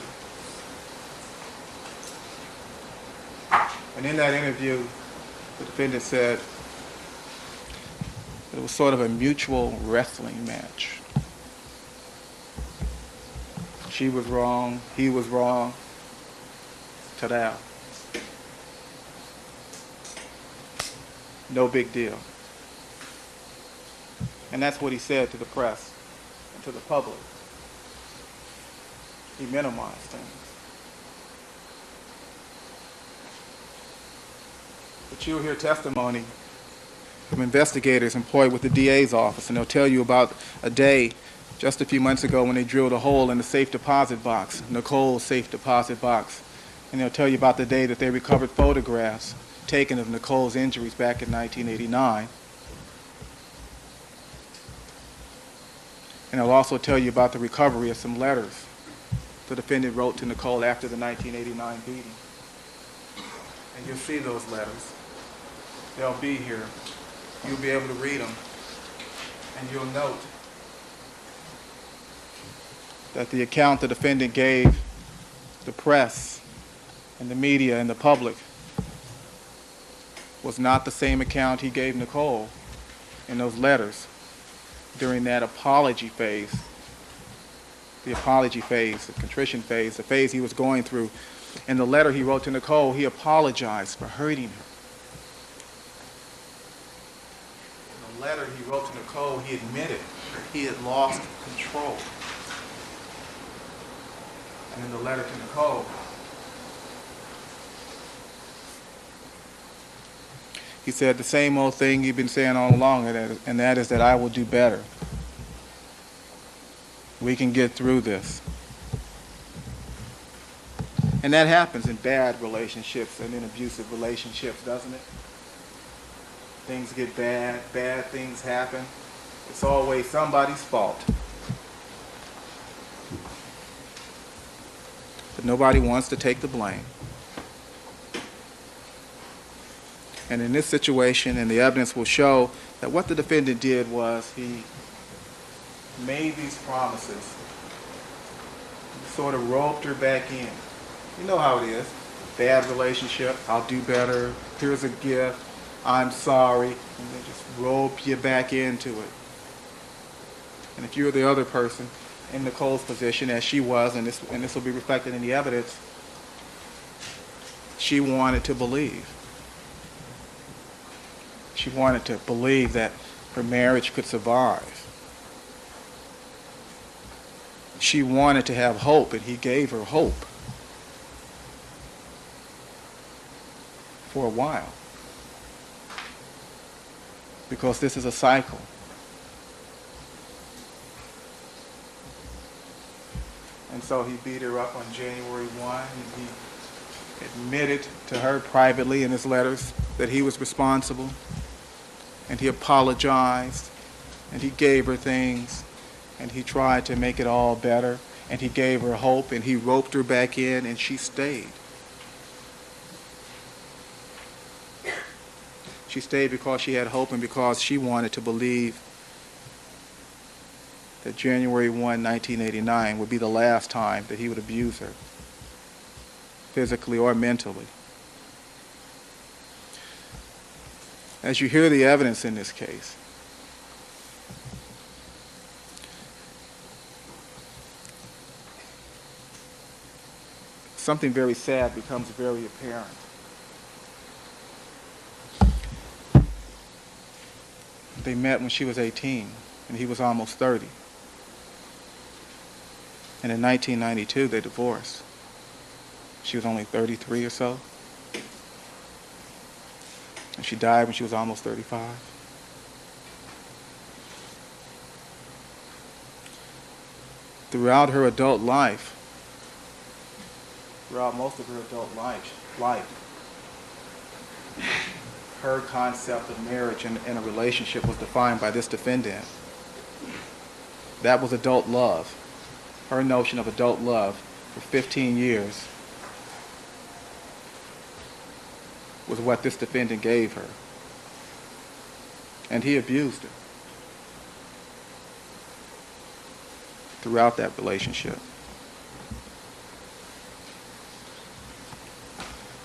And in that interview, the defendant said that it was sort of a mutual wrestling match. She was wrong, he was wrong. Ta-da. No big deal. And that's what he said to the press and to the public. He minimized things. But you'll hear testimony from investigators employed with the DA's office, and they'll tell you about a day just a few months ago when they drilled a hole in the safe deposit box, Nicole's safe deposit box. And they'll tell you about the day that they recovered photographs taken of Nicole's injuries back in 1989. And they'll also tell you about the recovery of some letters the defendant wrote to Nicole after the 1989 beating. And you'll see those letters. They'll be here you'll be able to read them, and you'll note that the account the defendant gave the press and the media and the public was not the same account he gave Nicole in those letters during that apology phase, the contrition phase, the phase he was going through. In the letter he wrote to Nicole, he apologized for hurting her. In the letter he wrote to Nicole, he admitted he had lost control. And in the letter to Nicole, he said the same old thing he'd been saying all along, and that is that I will do better. We can get through this. And that happens in bad relationships and in abusive relationships, doesn't it? Things get bad things happen. It's always somebody's fault. But nobody wants to take the blame. And in this situation, and the evidence will show that what the defendant did was he made these promises, sort of roped her back in. You know how it is. Bad relationship, I'll do better, here's a gift, I'm sorry, and they just rope you back into it. And if you're the other person in Nicole's position, as she was, and this will be reflected in the evidence, she wanted to believe. She wanted to believe that her marriage could survive. She wanted to have hope, and he gave her hope for a while. Because this is a cycle. And so he beat her up on January 1, and he admitted to her privately in his letters that he was responsible. And he apologized, and he gave her things, and he tried to make it all better, and he gave her hope, and he roped her back in, and she stayed. She stayed because she had hope and because she wanted to believe that January 1, 1989 would be the last time that he would abuse her, physically or mentally. As you hear the evidence in this case, something very sad becomes very apparent. They met when she was 18, and he was almost 30. And in 1992, they divorced. She was only 33 or so. And she died when she was almost 35. Throughout her adult life, throughout most of her adult life, her concept of marriage and a relationship was defined by this defendant. That was adult love. Her notion of adult love for 15 years was what this defendant gave her. And he abused her throughout that relationship.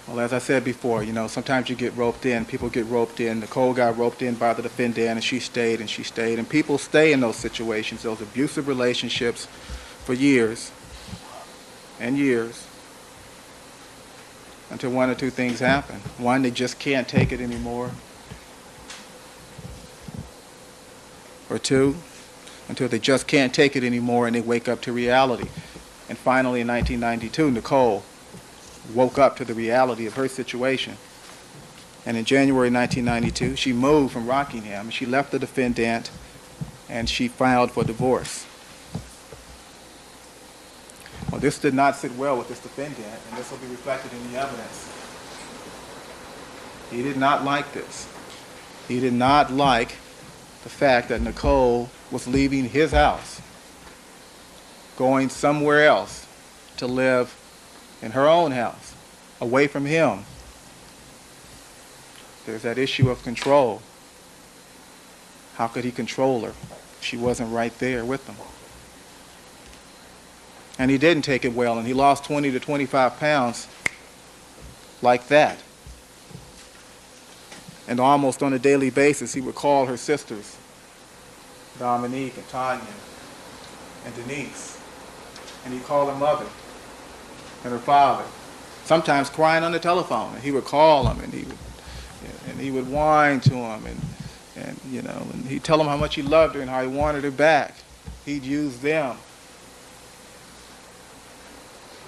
Well, as I said before, sometimes you get roped in, people get roped in. Nicole got roped in by the defendant, and she stayed, and she stayed. And people stay in those situations, those abusive relationships, for years and years, until one or two things happen. One, they just can't take it anymore. Or two, until they just can't take it anymore and they wake up to reality. And finally, in 1992, Nicole woke up to the reality of her situation. And in January 1992, she moved from Rockingham. She left the defendant, and she filed for divorce. Well, this did not sit well with this defendant, and this will be reflected in the evidence. He did not like this. He did not like the fact that Nicole was leaving his house, going somewhere else to live in her own house, away from him. There's that issue of control. How could he control her? She wasn't right there with him. And he didn't take it well, and he lost 20 to 25 pounds like that. And almost on a daily basis, he would call her sisters, Dominique and Tanya and Denise. And he'd call her mother and her father, sometimes crying on the telephone. And he would call them, and he would whine to them, and he'd tell them how much he loved her and how he wanted her back. He'd use them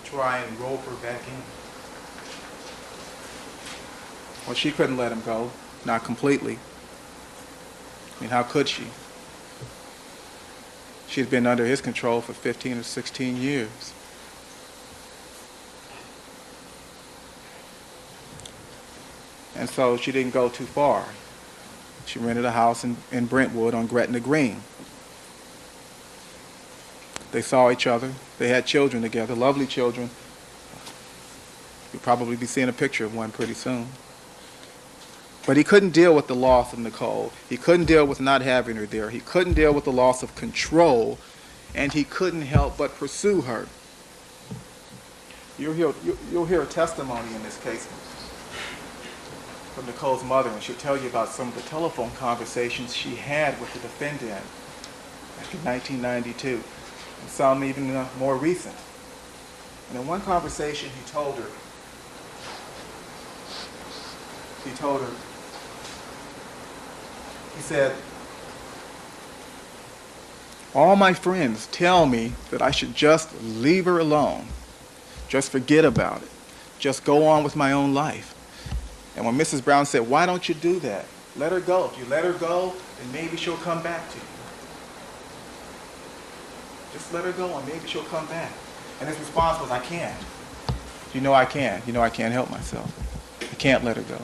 to try and rope her back in. Well, she couldn't let him go, not completely. I mean, how could she? She'd been under his control for 15 or 16 years. And so she didn't go too far. She rented a house in Brentwood on Gretna Green. They saw each other. They had children together, lovely children. You'll probably be seeing a picture of one pretty soon. But he couldn't deal with the loss of Nicole. He couldn't deal with not having her there. He couldn't deal with the loss of control, and he couldn't help but pursue her. You'll hear a testimony in this case from Nicole's mother, and she'll tell you about some of the telephone conversations she had with the defendant back in 1992, and some even more recent. And in one conversation, he told her, he said, all my friends tell me that I should just leave her alone, just forget about it, just go on with my own life. And when Mrs. Brown said, why don't you do that? Let her go. If you let her go, then maybe she'll come back to you. Just let her go and maybe she'll come back. And his response was, I can't. You know I can't. You know I can't help myself. I can't let her go.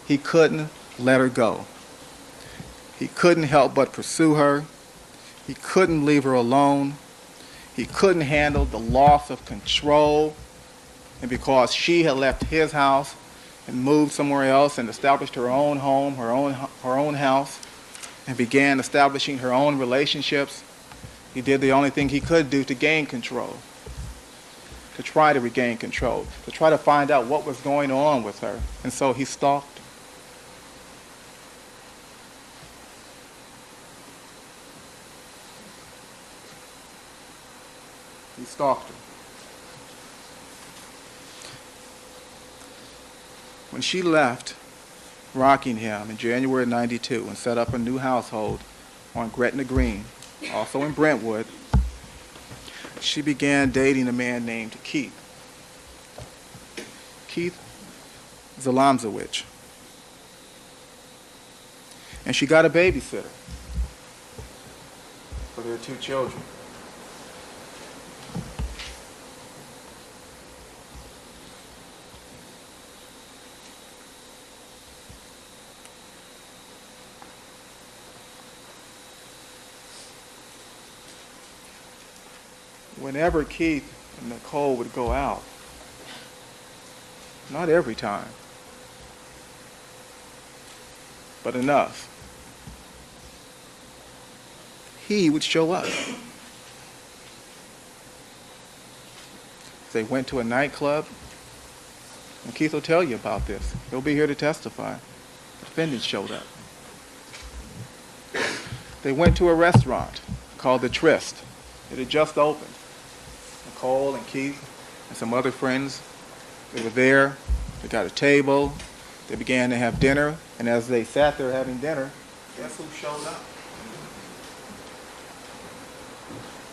He couldn't let her go. He couldn't help but pursue her. He couldn't leave her alone. He couldn't handle the loss of control. And because she had left his house and moved somewhere else and established her own home, her own house, and began establishing her own relationships, he did the only thing he could do to gain control, to try to regain control, to try to find out what was going on with her. And so he stalked her. He stalked her. When she left Rockingham in January of '92 and set up a new household on Gretna Green, also in Brentwood, she began dating a man named Keith Zalamzowicz. And she got a babysitter for their 2 children. Whenever Keith and Nicole would go out, not every time, but enough, he would show up. They went to a nightclub, and Keith will tell you about this. He'll be here to testify. The defendant showed up. They went to a restaurant called the Tryst. It had just opened. Nicole and Keith and some other friends, they were there. They got a table. They began to have dinner. And as they sat there having dinner, guess who showed up?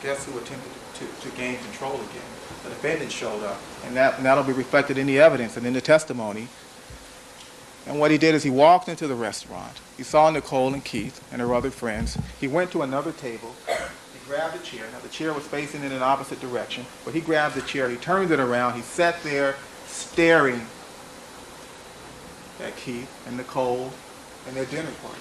Guess who attempted to gain control again? The defendant showed up. And that'll be reflected in the evidence and in the testimony. And what he did is he walked into the restaurant. He saw Nicole and Keith and her other friends. He went to another table. Grabbed a chair. Now the chair was facing in an opposite direction, but he grabbed the chair, he turned it around, he sat there staring at Keith and Nicole and their dinner party.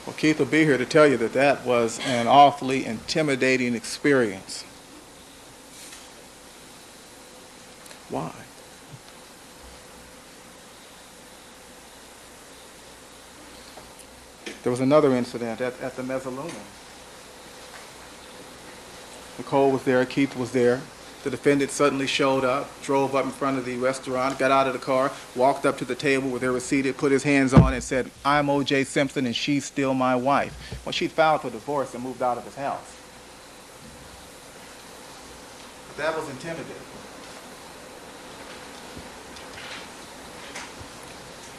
Well, Keith will be here to tell you that that was an awfully intimidating experience. Why? There was another incident at the Mezzaluna. Nicole was there, Keith was there. The defendant suddenly showed up, drove up in front of the restaurant, got out of the car, walked up to the table where they were seated, put his hands on it, and said, "I'm O.J. Simpson and she's still my wife." Well, she'd filed for divorce and moved out of his house. But that was intimidating.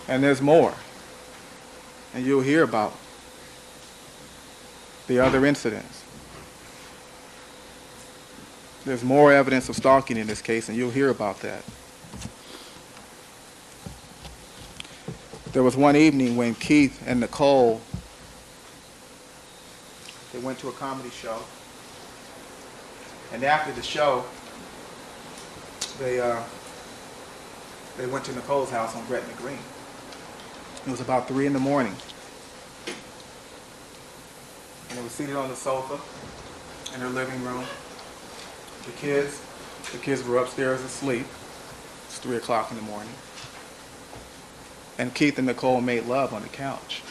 And there's more. And you'll hear about the other incidents. There's more evidence of stalking in this case, and you'll hear about that. There was one evening when Keith and Nicole, they went to a comedy show, and after the show, they went to Nicole's house on Brentwood Green. It was about 3 in the morning, and they were seated on the sofa in their living room. The kids were upstairs asleep. It's 3 o'clock in the morning. And Keith and Nicole made love on the couch.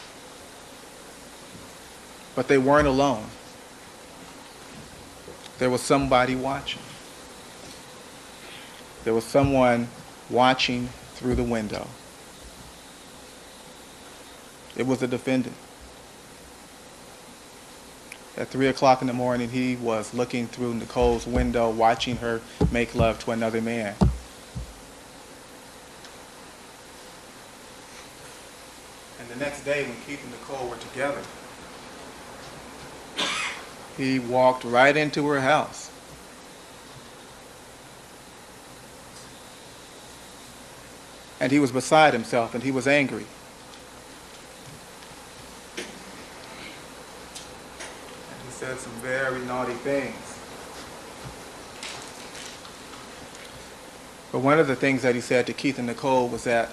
But they weren't alone. There was somebody watching. There was someone watching through the window. It was the defendant. At 3 o'clock in the morning, he was looking through Nicole's window, watching her make love to another man. And the next day, when Keith and Nicole were together, he walked right into her house. And he was beside himself, and he was angry. Said some very naughty things. But one of the things that he said to Keith and Nicole was that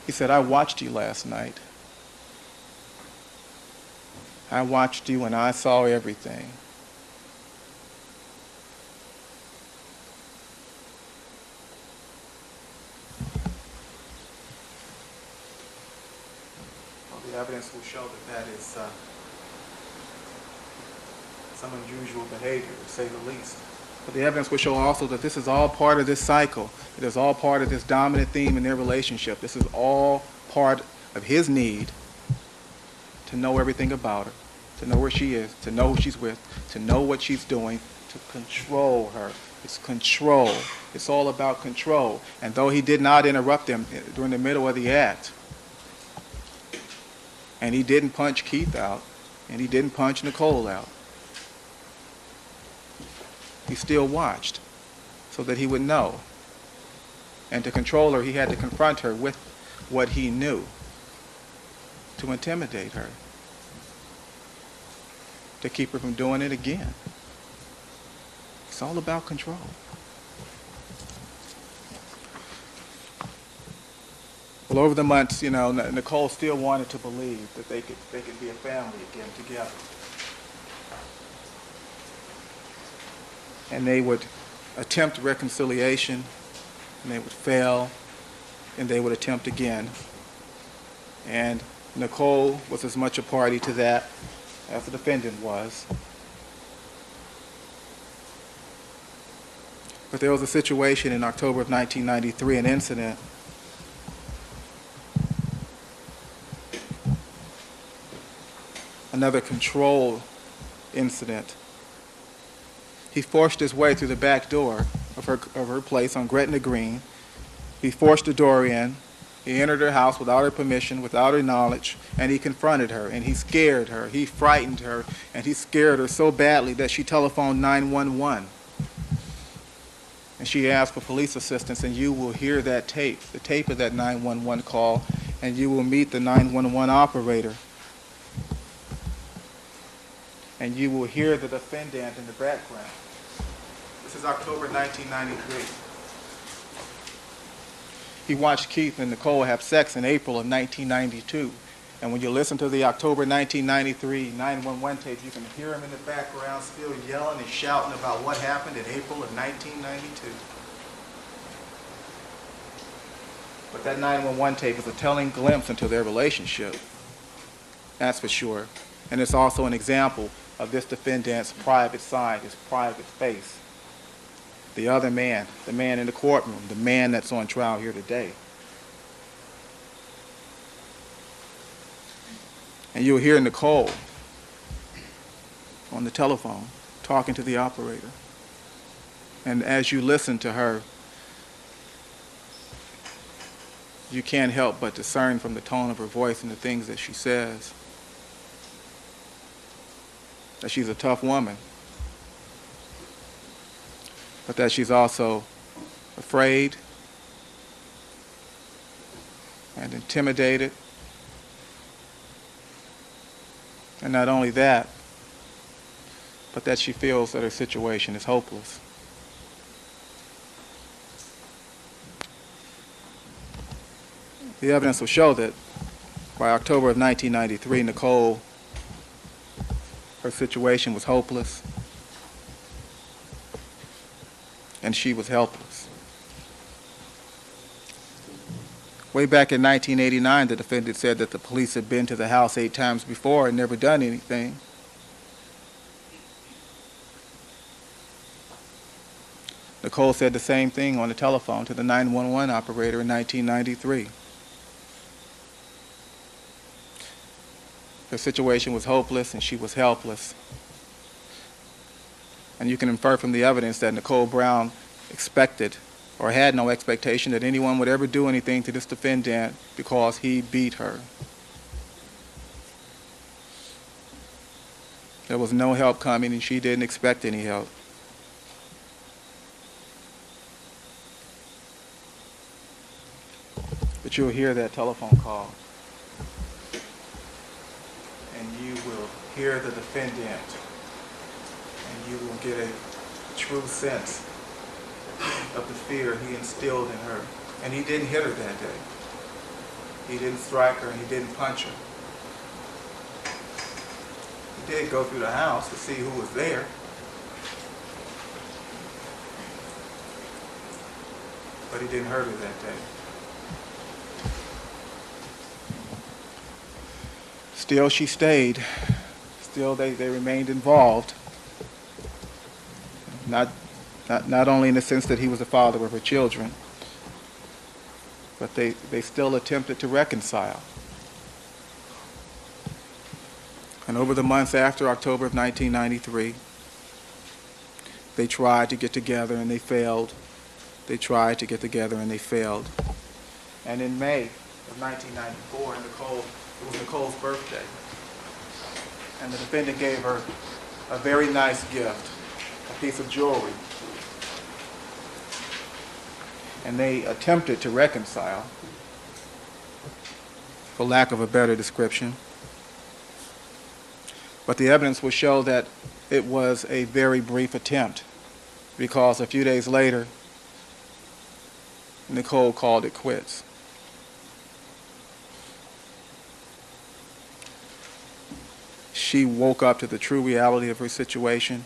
he said, "I watched you last night. I watched you and I saw everything. Well, the evidence will show that that is some unusual behavior, to say the least. But the evidence will show also that this is all part of this cycle. It is all part of this dominant theme in their relationship. This is all part of his need to know everything about her, to know where she is, to know who she's with, to know what she's doing, to control her. It's control. It's all about control. And though he did not interrupt them during the middle of the act, and he didn't punch Keith out, and he didn't punch Nicole out, he still watched so that he would know. And to control her, he had to confront her with what he knew, to intimidate her, to keep her from doing it again. It's all about control. Well, over the months, Nicole still wanted to believe that they could be a family again together. And they would attempt reconciliation, and they would fail, and they would attempt again. And Nicole was as much a party to that as the defendant was. But there was a situation in October of 1993, an incident another control incident. He forced his way through the back door of her place on Gretna Green. He forced the door in. He entered her house without her permission, without her knowledge, and he confronted her, and he scared her. He frightened her, and he scared her so badly that she telephoned 911. And she asked for police assistance, and you will hear that tape, the tape of that 911 call, and you will meet the 911 operator. And you will hear the defendant in the background. This is October 1993. He watched Keith and Nicole have sex in April of 1992. And when you listen to the October 1993 911 tape, you can hear him in the background still yelling and shouting about what happened in April of 1992. But that 911 tape is a telling glimpse into their relationship. That's for sure. And it's also an example of this defendant's private side, his private face. The other man, the man in the courtroom, the man that's on trial here today. And you'll hear Nicole on the telephone talking to the operator. And as you listen to her, you can't help but discern from the tone of her voice and the things that she says that she's a tough woman, but that she's also afraid and intimidated. And not only that, but that she feels that her situation is hopeless. The evidence will show that by October of 1993, Nicole, her situation was hopeless, and she was helpless. Way back in 1989, the defendant said that the police had been to the house 8 times before and never done anything. Nicole said the same thing on the telephone to the 911 operator in 1993. Her situation was hopeless and she was helpless. And you can infer from the evidence that Nicole Brown expected or had no expectation that anyone would ever do anything to this defendant because he beat her. There was no help coming and she didn't expect any help. But you'll hear that telephone call. And you will hear the defendant, and you will get a true sense of the fear he instilled in her. And he didn't hit her that day. He didn't strike her and he didn't punch her. He did go through the house to see who was there. But he didn't hurt her that day. Still, she stayed. Still, they remained involved. Not only in the sense that he was the father of her children, but they still attempted to reconcile. And over the months after October of 1993, they tried to get together and they failed. They tried to get together and they failed. And in May of 1994, it was Nicole's birthday. And the defendant gave her a very nice gift, a piece of jewelry. And they attempted to reconcile, for lack of a better description. But the evidence will show that it was a very brief attempt, because a few days later, Nicole called it quits. She woke up to the true reality of her situation.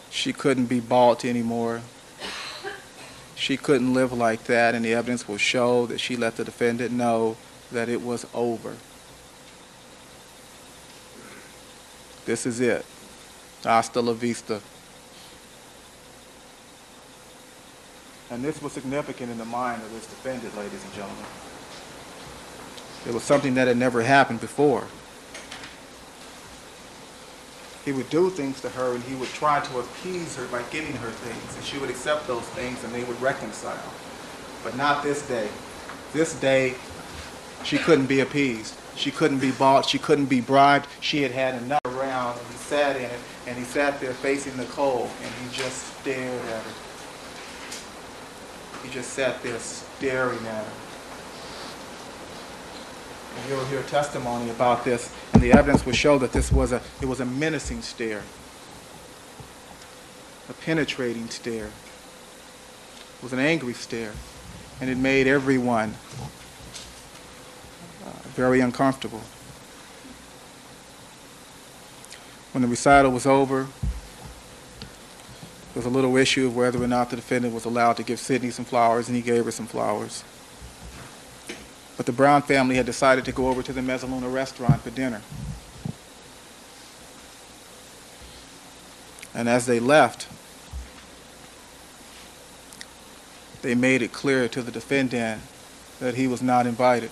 She couldn't be bought anymore. She couldn't live like that, and the evidence will show that she let the defendant know that it was over. This is it. Hasta la vista. And this was significant in the mind of this defendant, ladies and gentlemen. It was something that had never happened before. He would do things to her and he would try to appease her by giving her things, and she would accept those things and they would reconcile. But not this day. This day, she couldn't be appeased. She couldn't be bought. She couldn't be bribed. She had had enough around, and he sat in it, and he sat there facing Nicole, and he just stared at her. He just sat there staring at her. And you'll hear testimony about this, and the evidence will show that it was a menacing stare, a penetrating stare. It was an angry stare, and it made everyone very uncomfortable. When the recital was over, there was a little issue of whether or not the defendant was allowed to give Sidney some flowers, and he gave her some flowers. But the Brown family had decided to go over to the Mezzaluna restaurant for dinner. And as they left, they made it clear to the defendant that he was not invited.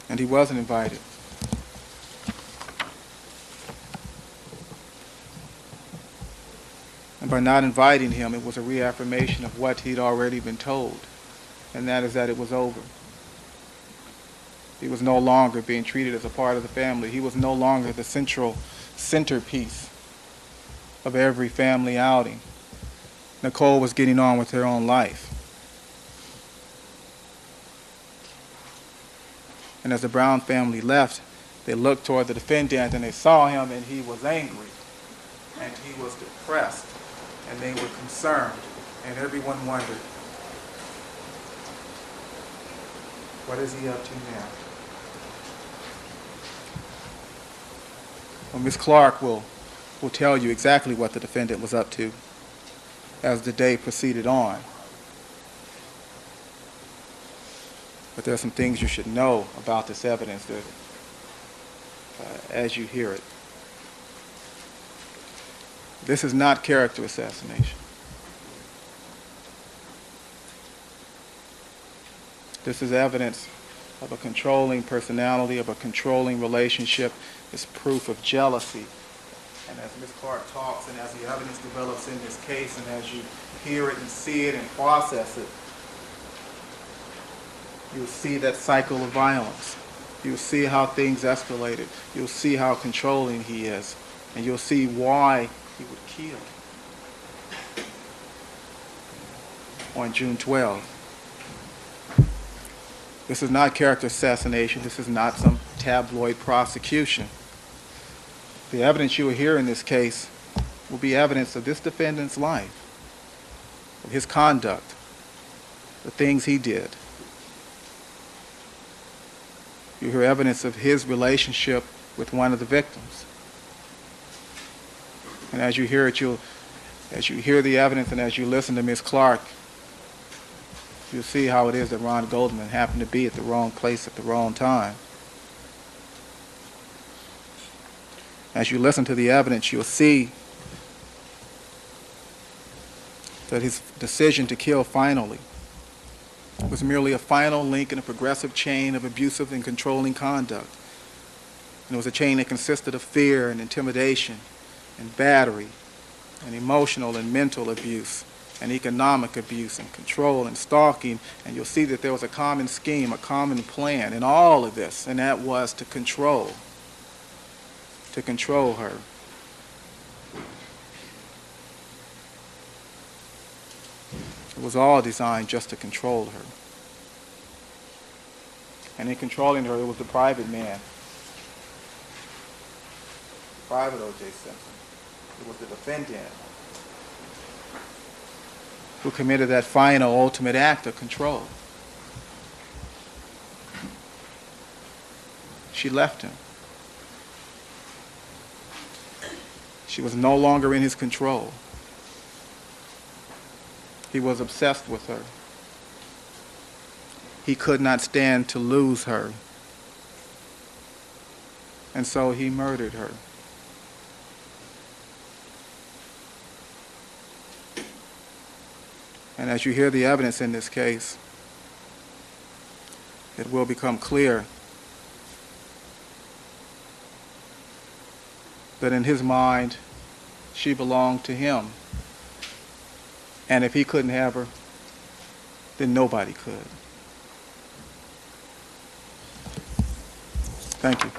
And he wasn't invited. And by not inviting him, it was a reaffirmation of what he'd already been told, and that is that it was over. He was no longer being treated as a part of the family. He was no longer the centerpiece of every family outing. Nicole was getting on with her own life. And as the Brown family left, they looked toward the defendant and they saw him, and he was angry and he was depressed and they were concerned, and everyone wondered, what is he up to now? Well, Ms. Clark will tell you exactly what the defendant was up to as the day proceeded on. But there are some things you should know about this evidence that, as you hear it. This is not character assassination. This is evidence of a controlling personality, of a controlling relationship. It's proof of jealousy. And as Ms. Clark talks and as the evidence develops in this case, and as you hear it and see it and process it, you'll see that cycle of violence. You'll see how things escalated. You'll see how controlling he is. And you'll see why he would kill on June 12th. This is not character assassination. This is not some tabloid prosecution. The evidence you will hear in this case will be evidence of this defendant's life, of his conduct, the things he did. You hear evidence of his relationship with one of the victims. And as you hear it, as you hear the evidence and as you listen to Ms. Clark, you'll see how it is that Ronald Goldman happened to be at the wrong place at the wrong time. As you listen to the evidence, you'll see that his decision to kill finally was merely a final link in a progressive chain of abusive and controlling conduct. And it was a chain that consisted of fear and intimidation and battery and emotional and mental abuse and economic abuse and control and stalking. And you'll see that there was a common scheme, a common plan in all of this, and that was to control her. It was all designed just to control her. And in controlling her, it was the private man, Private O.J. Simpson. It was the defendant who committed that final, ultimate act of control. She left him. She was no longer in his control. He was obsessed with her. He could not stand to lose her. And so he murdered her. And as you hear the evidence in this case, it will become clear that in his mind, she belonged to him. And if he couldn't have her, then nobody could. Thank you.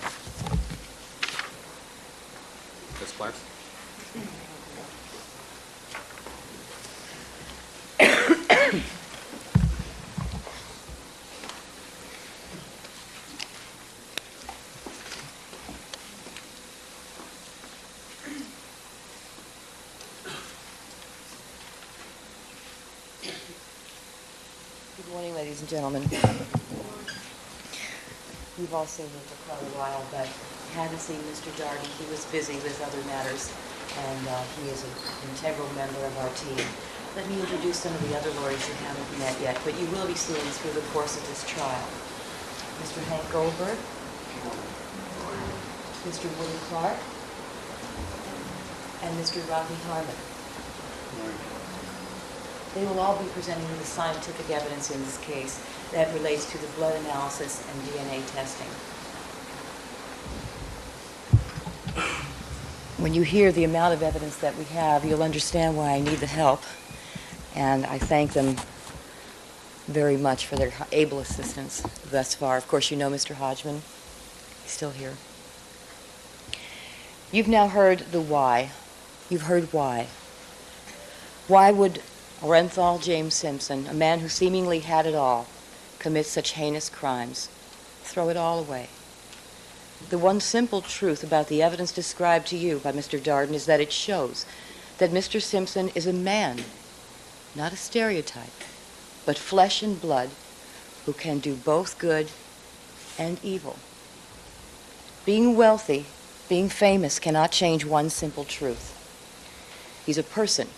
Ms. Clark? Good morning, ladies and gentlemen. You've all seen him for quite a while, but hadn't seen Mr. Darden. He was busy with other matters, and he is an integral member of our team. Let me introduce some of the other lawyers you haven't met yet, but you will be seeing through the course of this trial. Mr. Hank Goldberg, Mr. Woody Clark, and Mr. Rodney Harmon. They will all be presenting the scientific evidence in this case that relates to the blood analysis and DNA testing. When you hear the amount of evidence that we have, you'll understand why I need the help, and I thank them very much for their able assistance thus far. Of course, you know Mr. Hodgman. He's still here. You've now heard the why. You've heard why. Why would Orenthal James Simpson, a man who seemingly had it all, commit such heinous crimes? Throw it all away. The one simple truth about the evidence described to you by Mr. Darden is that it shows that Mr. Simpson is a man, not a stereotype, but flesh and blood, who can do both good and evil. Being wealthy, being famous cannot change one simple truth. He's a person,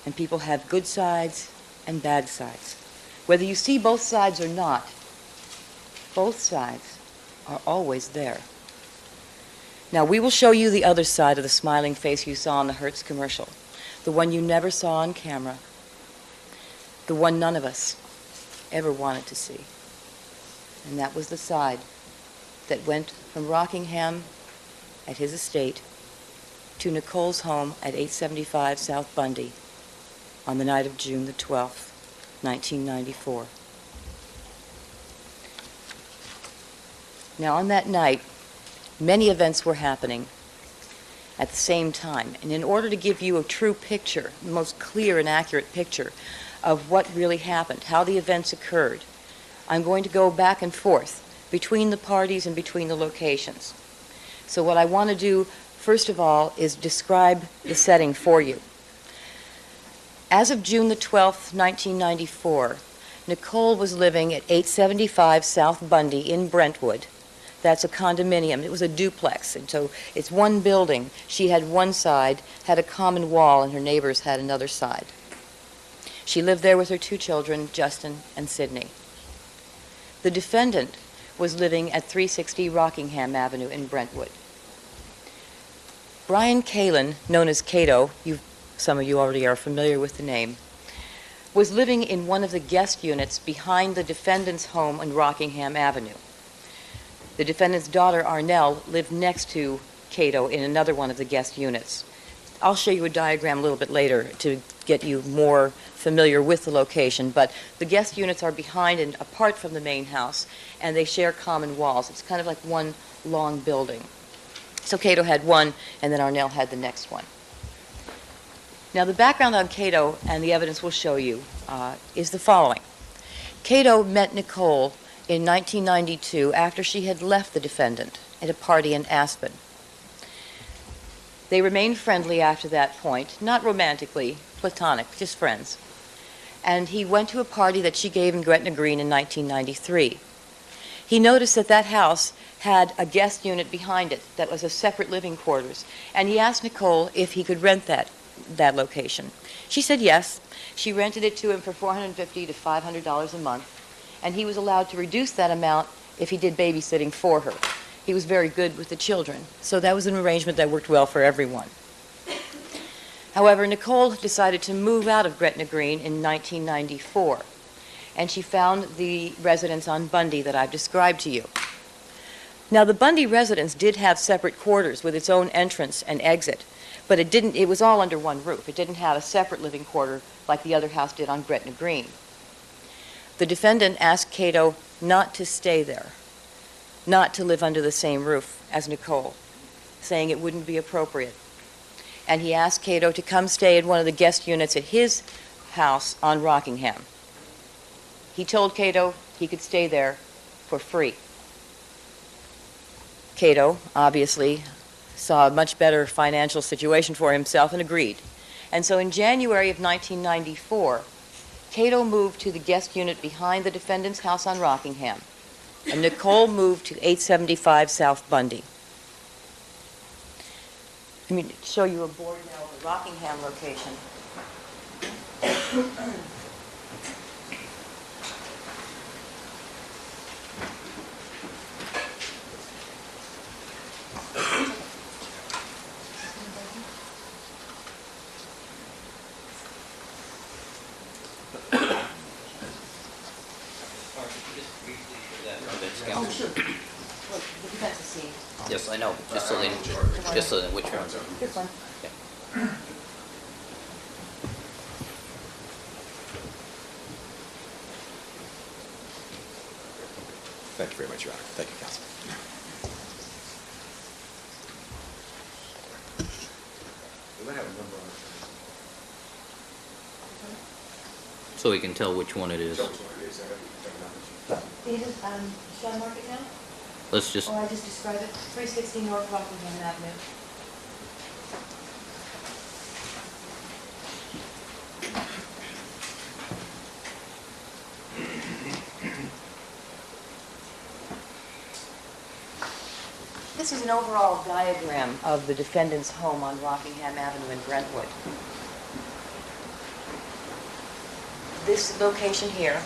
and people have good sides and bad sides. Whether you see both sides or not, both sides are always there. Now, we will show you the other side of the smiling face you saw in the Hertz commercial, the one you never saw on camera, the one none of us ever wanted to see. And that was the side that went from Rockingham at his estate to Nicole's home at 875 South Bundy on the night of June the 12th, 1994. Now, on that night, many events were happening at the same time. And in order to give you a true picture, the most clear and accurate picture of what really happened, how the events occurred, I'm going to go back and forth between the parties and between the locations. So what I want to do, first of all, is describe the setting for you. As of June the 12th, 1994, Nicole was living at 875 South Bundy in Brentwood. That's a condominium. It was a duplex, and so it's one building. She had one side, had a common wall, and her neighbors had another side. She lived there with her two children, Justin and Sydney. The defendant was living at 360 Rockingham Avenue in Brentwood. Brian Kalin, known as Cato, some of you already are familiar with the name, was living in one of the guest units behind the defendant's home on Rockingham Avenue. The defendant's daughter, Arnell, lived next to Cato in another one of the guest units. I'll show you a diagram a little bit later to get you more familiar with the location, but the guest units are behind and apart from the main house, and they share common walls. It's kind of like one long building. So Cato had one, and then Arnell had the next one. Now, the background on Cato, and the evidence will show you, is the following. Cato met Nicole in 1992 after she had left the defendant at a party in Aspen. They remained friendly after that point, not romantically, platonic, just friends. And he went to a party that she gave in Gretna Green in 1993. He noticed that that house had a guest unit behind it that was a separate living quarters, and he asked Nicole if he could rent that location. She said yes. She rented it to him for $450 to $500 a month, and he was allowed to reduce that amount if he did babysitting for her. He was very good with the children, so that was an arrangement that worked well for everyone. However, Nicole decided to move out of Gretna Green in 1994, and she found the residence on Bundy that I've described to you. Now, the Bundy residence did have separate quarters with its own entrance and exit, but it was all under one roof. It didn't have a separate living quarter like the other house did on Gretna Green. The defendant asked Cato not to stay there, not to live under the same roof as Nicole, saying it wouldn't be appropriate. And he asked Cato to come stay in one of the guest units at his house on Rockingham. He told Cato he could stay there for free. Cato, obviously, saw a much better financial situation for himself and agreed. And so in January of 1994, Cato moved to the guest unit behind the defendant's house on Rockingham, and Nicole moved to 875 South Bundy. Let me show you a board now of the Rockingham location. Oh, sure. Look, the defense is seen. Yes, I know, just so they, which ones? This one. Thank you very much, Your Honor. Thank you, counsel. Do I have a number on So we can tell which one it is. it? Shall I mark it now? Let's just, Or I just describe it? 360 North Rockingham Avenue. This is an overall diagram of the defendant's home on Rockingham Avenue in Brentwood. This location here,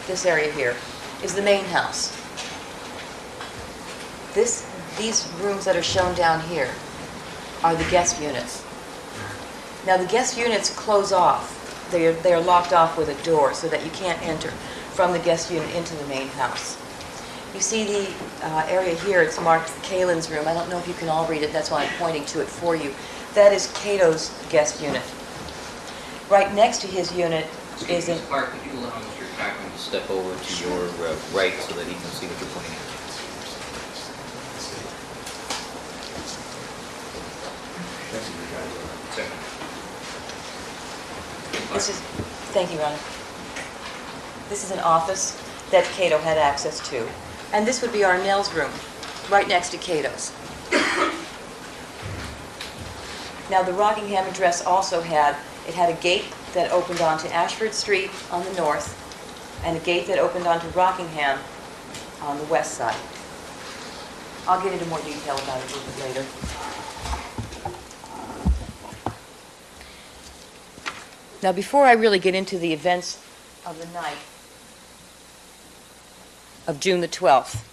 this area here, is the main house. These rooms that are shown down here are the guest units. Now the guest units close off. They are locked off with a door so that you can't enter from the guest unit into the main house. You see the area here, it's marked Kalen's room. I don't know if you can all read it, that's why I'm pointing to it for you. That is Cato's guest unit. Right next to his unit is an... Clark, could you allow Mr. Cochran to step over to your right so that he can see what you're pointing at? This is, thank you, Ronald. This is an office that Cato had access to. And this would be Arnell's room, right next to Cato's. Now, the Rockingham address also had a gate that opened onto Ashford Street on the north, and a gate that opened onto Rockingham on the west side. I'll get into more detail about it a little bit later. Now, before I really get into the events of the night of June the 12th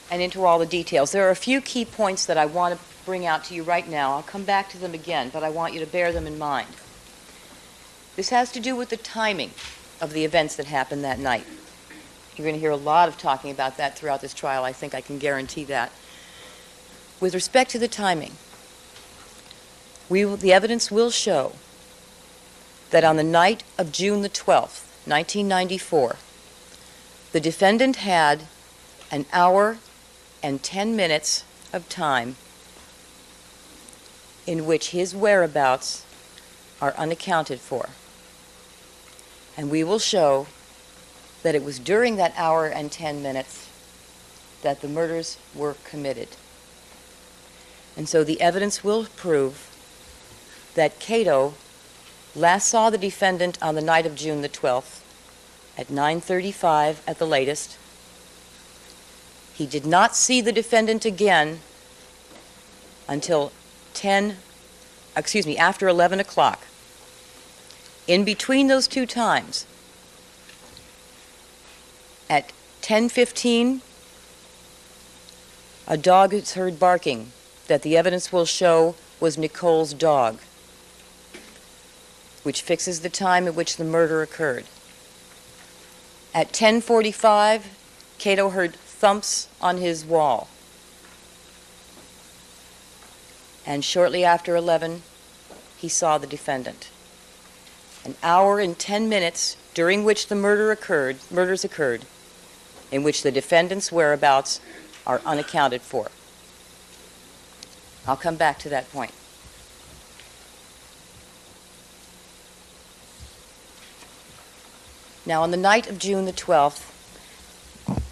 and into all the details, there are a few key points that I want to bring out to you right now. I'll come back to them again, but I want you to bear them in mind. This has to do with the timing of the events that happened that night. You're going to hear a lot of talking about that throughout this trial. I think I can guarantee that. With respect to the timing, the evidence will show that on the night of June the 12th, 1994, the defendant had an hour and 10 minutes of time in which his whereabouts are unaccounted for. And we will show that it was during that hour and 10 minutes that the murders were committed. And so the evidence will prove that Cato last saw the defendant on the night of June the 12th at 9:35 at the latest. He did not see the defendant again until after 11 o'clock. In between those two times, at 10:15, a dog is heard barking that the evidence will show was Nicole's dog, which fixes the time at which the murder occurred. At 10:45, Cato heard thumps on his wall. And shortly after 11, he saw the defendant. An hour and 10 minutes during which the murders occurred, in which the defendant's whereabouts are unaccounted for. I'll come back to that point. Now, on the night of June the 12th,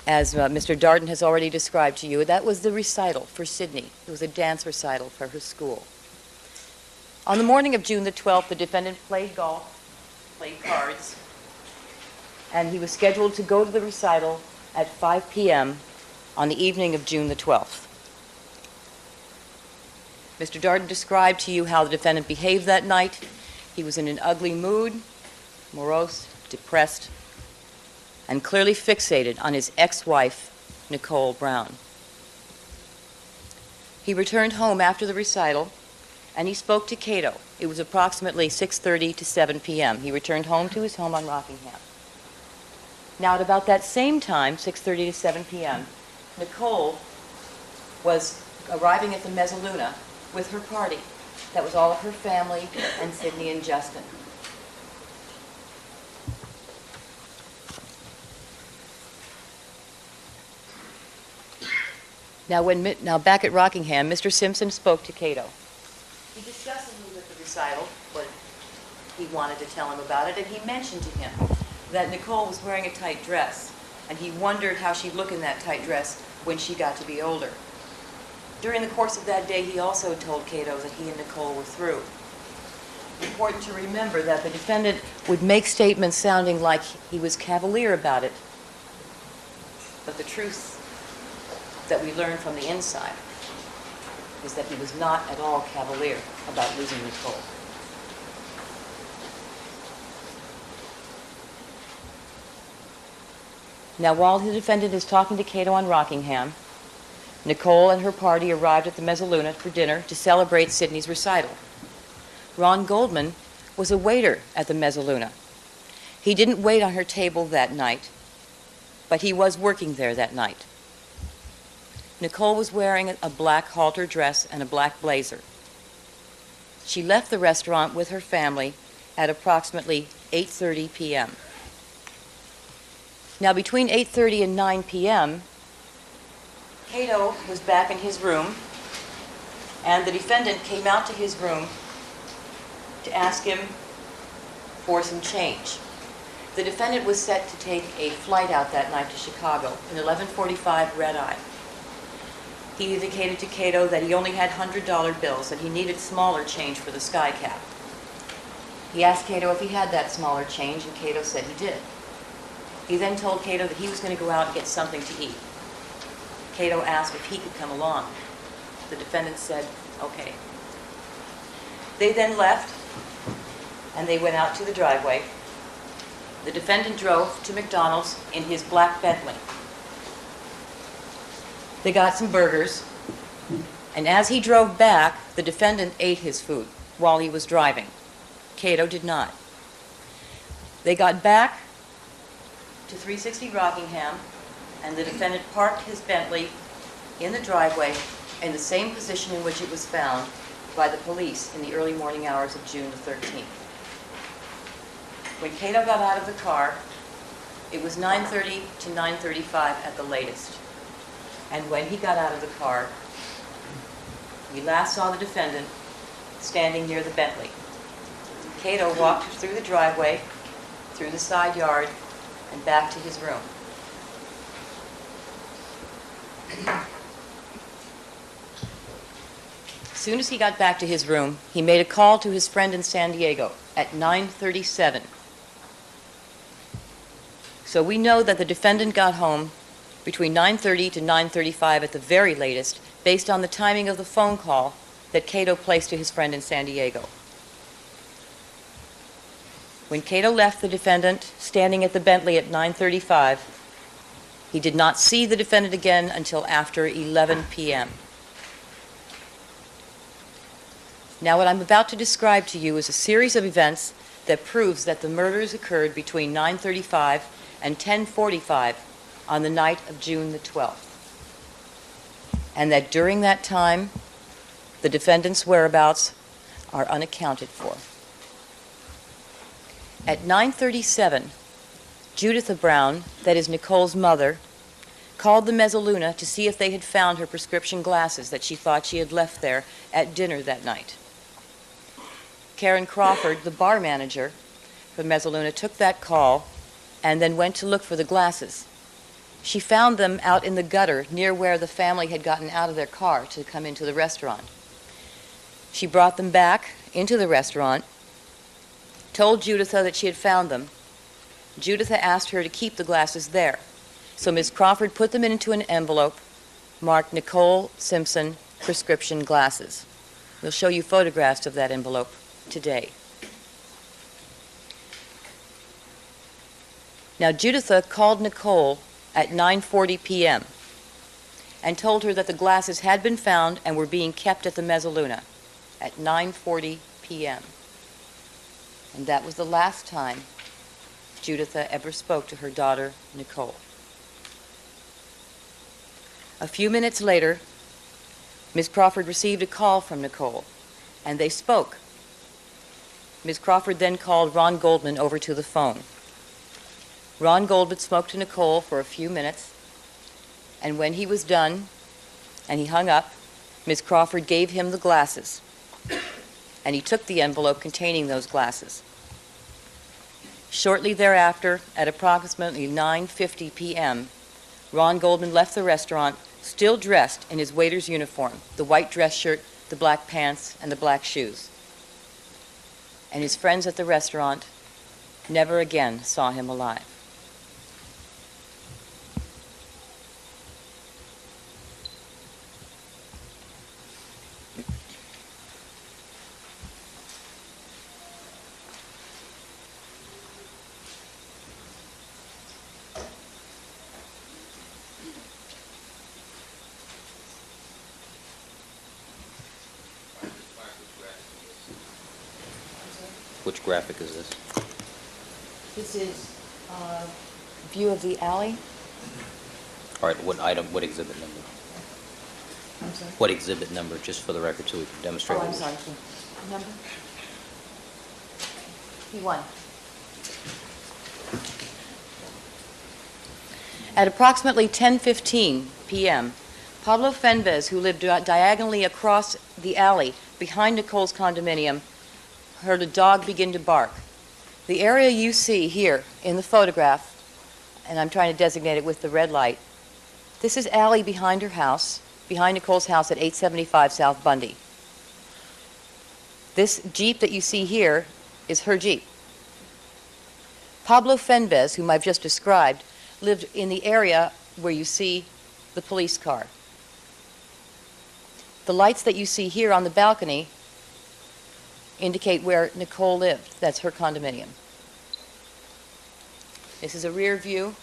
as Mr. Darden has already described to you, that was the recital for Sydney. It was a dance recital for her school. On the morning of June the 12th, the defendant played golf play cards, and he was scheduled to go to the recital at 5 p.m. on the evening of June the 12th. Mr. Darden described to you how the defendant behaved that night. He was in an ugly mood, morose, depressed, and clearly fixated on his ex-wife, Nicole Brown. He returned home after the recital, and he spoke to Cato. It was approximately 6:30 to 7 p.m. He returned home to his home on Rockingham. Now, at about that same time, 6:30 to 7 p.m., Nicole was arriving at the Mezzaluna with her party. That was all of her family and Sidney and Justin. Now back at Rockingham, Mr. Simpson spoke to Cato. He discussed a little bit the recital, what he wanted to tell him about it, and he mentioned to him that Nicole was wearing a tight dress, and he wondered how she'd look in that tight dress when she got to be older. During the course of that day, he also told Cato that he and Nicole were through. Important to remember that the defendant would make statements sounding like he was cavalier about it, but the truth that we learned from the inside is that he was not at all cavalier about losing Nicole. Now, while the defendant is talking to Cato on Rockingham, Nicole and her party arrived at the Mezzaluna for dinner to celebrate Sidney's recital. Ron Goldman was a waiter at the Mezzaluna. He didn't wait on her table that night, but he was working there that night. Nicole was wearing a black halter dress and a black blazer. She left the restaurant with her family at approximately 8:30 p.m. Now, between 8:30 and 9 p.m., Cato was back in his room, and the defendant came out to his room to ask him for some change. The defendant was set to take a flight out that night to Chicago, an 11:45 red-eye. He indicated to Cato that he only had $100 bills, and he needed smaller change for the sky cap. He asked Cato if he had that smaller change, and Cato said he did. He then told Cato that he was going to go out and get something to eat. Cato asked if he could come along. The defendant said, okay. They then left, and they went out to the driveway. The defendant drove to McDonald's in his black Bentley. They got some burgers, and as he drove back, the defendant ate his food while he was driving. Cato did not. They got back to 360 Rockingham, and the defendant parked his Bentley in the driveway in the same position in which it was found by the police in the early morning hours of June the 13th. When Cato got out of the car, it was 9:30 to 9:35 at the latest. And when he got out of the car, we last saw the defendant standing near the Bentley. Cato walked through the driveway, through the side yard, and back to his room. As soon as he got back to his room, he made a call to his friend in San Diego at 9:37. So we know that the defendant got home between 9:30 to 9:35 at the very latest, based on the timing of the phone call that Cato placed to his friend in San Diego. When Cato left the defendant standing at the Bentley at 9:35, he did not see the defendant again until after 11 p.m. Now, what I'm about to describe to you is a series of events that proves that the murders occurred between 9:35 and 10:45 on the night of June the 12th, and that during that time, the defendant's whereabouts are unaccounted for. At 9:37, Juditha Brown, that is Nicole's mother, called the Mezzaluna to see if they had found her prescription glasses that she thought she had left there at dinner that night. Karen Crawford, the bar manager for Mezzaluna, took that call and then went to look for the glasses. She found them out in the gutter near where the family had gotten out of their car to come into the restaurant. She brought them back into the restaurant, told Juditha that she had found them. Juditha asked her to keep the glasses there. So Ms. Crawford put them into an envelope marked Nicole Simpson prescription glasses. We'll show you photographs of that envelope today. Now, Juditha called Nicole at 9:40 p.m. and told her that the glasses had been found and were being kept at the Mezzaluna at 9:40 p.m. And that was the last time Juditha ever spoke to her daughter, Nicole. A few minutes later, Ms. Crawford received a call from Nicole, and they spoke. Ms. Crawford then called Ron Goldman over to the phone. Ron Goldman spoke to Nicole for a few minutes, and when he was done and he hung up, Ms. Crawford gave him the glasses, and he took the envelope containing those glasses. Shortly thereafter, at approximately 9:50 p.m., Ron Goldman left the restaurant, still dressed in his waiter's uniform, the white dress shirt, the black pants, and the black shoes. And his friends at the restaurant never again saw him alive. Which graphic is this? This is a view of the alley. All right, what item, what exhibit number? I'm sorry. What exhibit number, just for the record, so we can demonstrate? Oh, what I'm we- sorry. Number? P1. At approximately 10:15 p.m., Pablo Fenves, who lived diagonally across the alley behind Nicole's condominium, heard a dog begin to bark. The area you see here in the photograph, and I'm trying to designate it with the red light, this is alley behind her house, behind Nicole's house at 875 South Bundy. This Jeep that you see here is her Jeep. Pablo Fenves, whom I've just described, lived in the area where you see the police car. The lights that you see here on the balcony indicate where Nicole lived. That's her condominium. This is a rear view,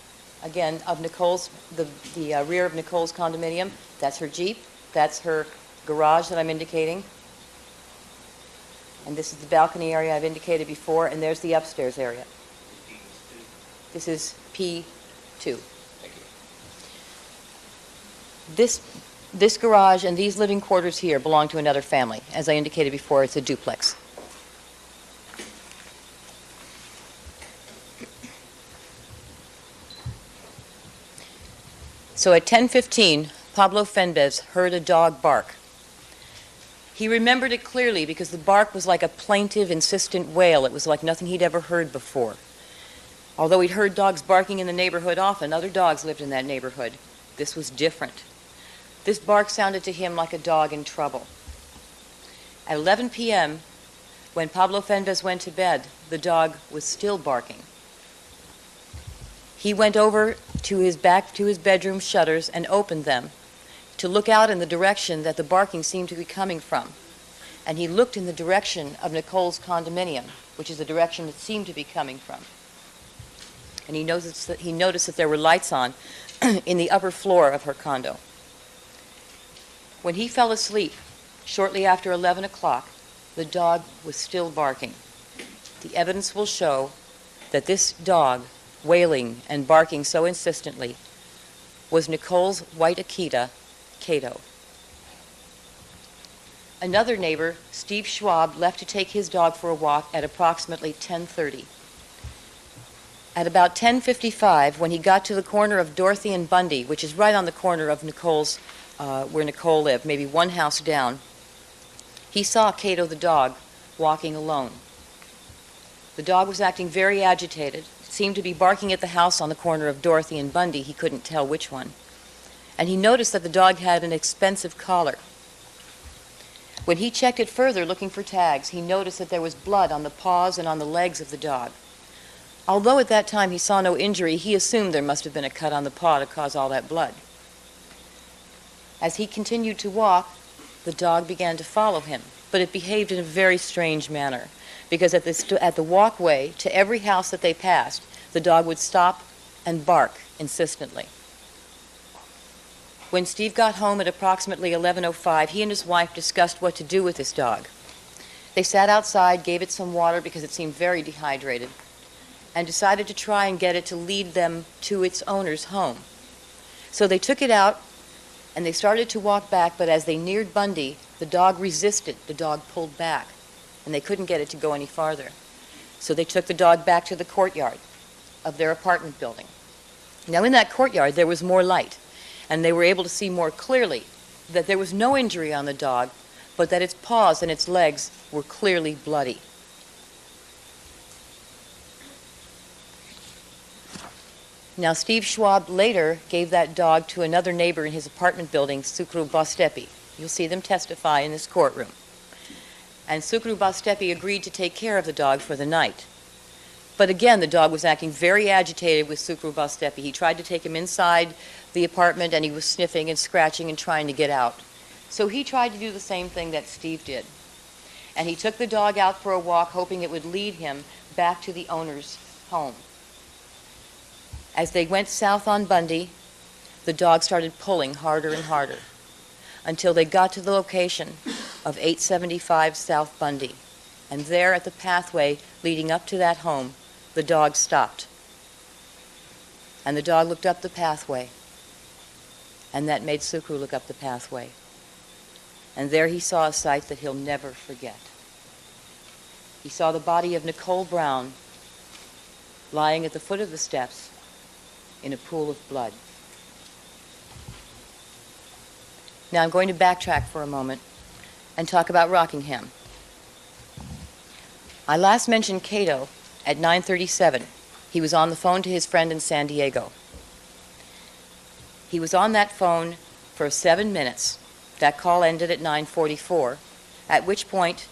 again, of the rear of Nicole's condominium. That's her Jeep. That's her garage that I'm indicating. And this is the balcony area I've indicated before, and there's the upstairs area. This is P2. Thank you. This garage and these living quarters here belong to another family. As I indicated before, it's a duplex. So at 10:15, Pablo Fenves heard a dog bark. He remembered it clearly because the bark was like a plaintive, insistent wail. It was like nothing he'd ever heard before. Although he'd heard dogs barking in the neighborhood often, other dogs lived in that neighborhood. This was different. This bark sounded to him like a dog in trouble. At 11 p.m., when Pablo Fenves went to bed, the dog was still barking. He went over to his bedroom shutters and opened them to look out in the direction that the barking seemed to be coming from. And he looked in the direction of Nicole's condominium, which is the direction it seemed to be coming from. And he noticed that there were lights on in the upper floor of her condo. When he fell asleep, shortly after 11 o'clock, the dog was still barking. The evidence will show that this dog, wailing and barking so insistently, was Nicole's white Akita, Cato. Another neighbor, Steve Schwab, left to take his dog for a walk at approximately 10:30. At about 10:55, when he got to the corner of Dorothy and Bundy, which is right on the corner of Nicole's, where Nicole lived, maybe one house down, he saw Cato the dog walking alone. The dog was acting very agitated, seemed to be barking at the house on the corner of Dorothy and Bundy. He couldn't tell which one. And he noticed that the dog had an expensive collar. When he checked it further, looking for tags, he noticed that there was blood on the paws and on the legs of the dog. Although at that time he saw no injury, he assumed there must have been a cut on the paw to cause all that blood. As he continued to walk, the dog began to follow him, but it behaved in a very strange manner, because at the walkway to every house that they passed, the dog would stop and bark insistently. When Steve got home at approximately 11:05, he and his wife discussed what to do with this dog. They sat outside, gave it some water because it seemed very dehydrated, and decided to try and get it to lead them to its owner's home. So they took it out, and they started to walk back, but as they neared Bundy, the dog resisted. The dog pulled back, and they couldn't get it to go any farther. So they took the dog back to the courtyard of their apartment building. Now, in that courtyard, there was more light, and they were able to see more clearly that there was no injury on the dog, but that its paws and its legs were clearly bloody. Now, Steve Schwab later gave that dog to another neighbor in his apartment building, Sukru Bostepi. You'll see them testify in this courtroom. And Sukru Bostepi agreed to take care of the dog for the night. But again, the dog was acting very agitated with Sukru Bostepi. He tried to take him inside the apartment, and he was sniffing and scratching and trying to get out. So he tried to do the same thing that Steve did. And he took the dog out for a walk, hoping it would lead him back to the owner's home. As they went south on Bundy, the dog started pulling harder and harder until they got to the location of 875 South Bundy. And there at the pathway leading up to that home, the dog stopped. And the dog looked up the pathway, and that made Sukru look up the pathway. And there he saw a sight that he'll never forget. He saw the body of Nicole Brown lying at the foot of the steps in a pool of blood. Now I'm going to backtrack for a moment and talk about Rockingham. I last mentioned Cato at 9:37. He was on the phone to his friend in San Diego. He was on that phone for 7 minutes. That call ended at 9:44, at which point,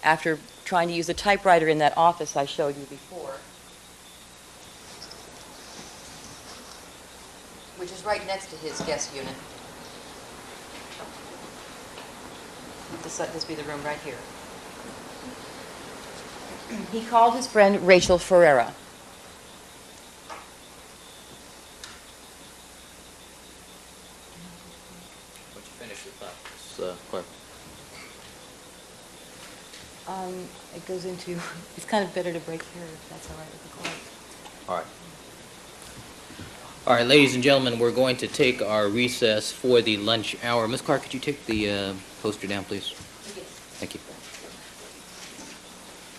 after trying to use the typewriter in that office I showed you before, which is right next to his guest unit. This be the room right here. He called his friend Rachel Ferreira. Once you finish the thought, clerk. It goes into, it's kind of better to break here if that's all right with the clerk. All right. All right, ladies and gentlemen, we're going to take our recess for the lunch hour. Ms. Clark, could you take the poster down, please? Yes. Thank you.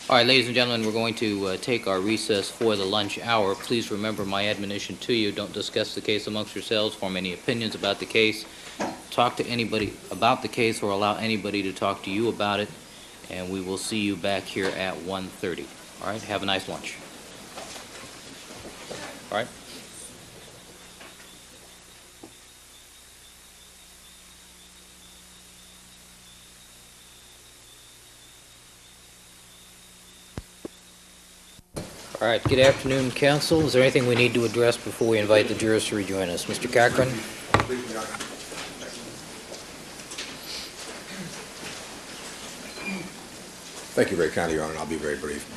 All right, ladies and gentlemen, we're going to take our recess for the lunch hour. Please remember my admonition to you. Don't discuss the case amongst yourselves, form any opinions about the case, talk to anybody about the case, or allow anybody to talk to you about it, and we will see you back here at 1:30. All right, have a nice lunch. All right. All right, good afternoon, counsel. Is there anything we need to address before we invite the jurors to rejoin us? Mr. Cochran? Thank you very kindly, Your Honor. I'll be very brief.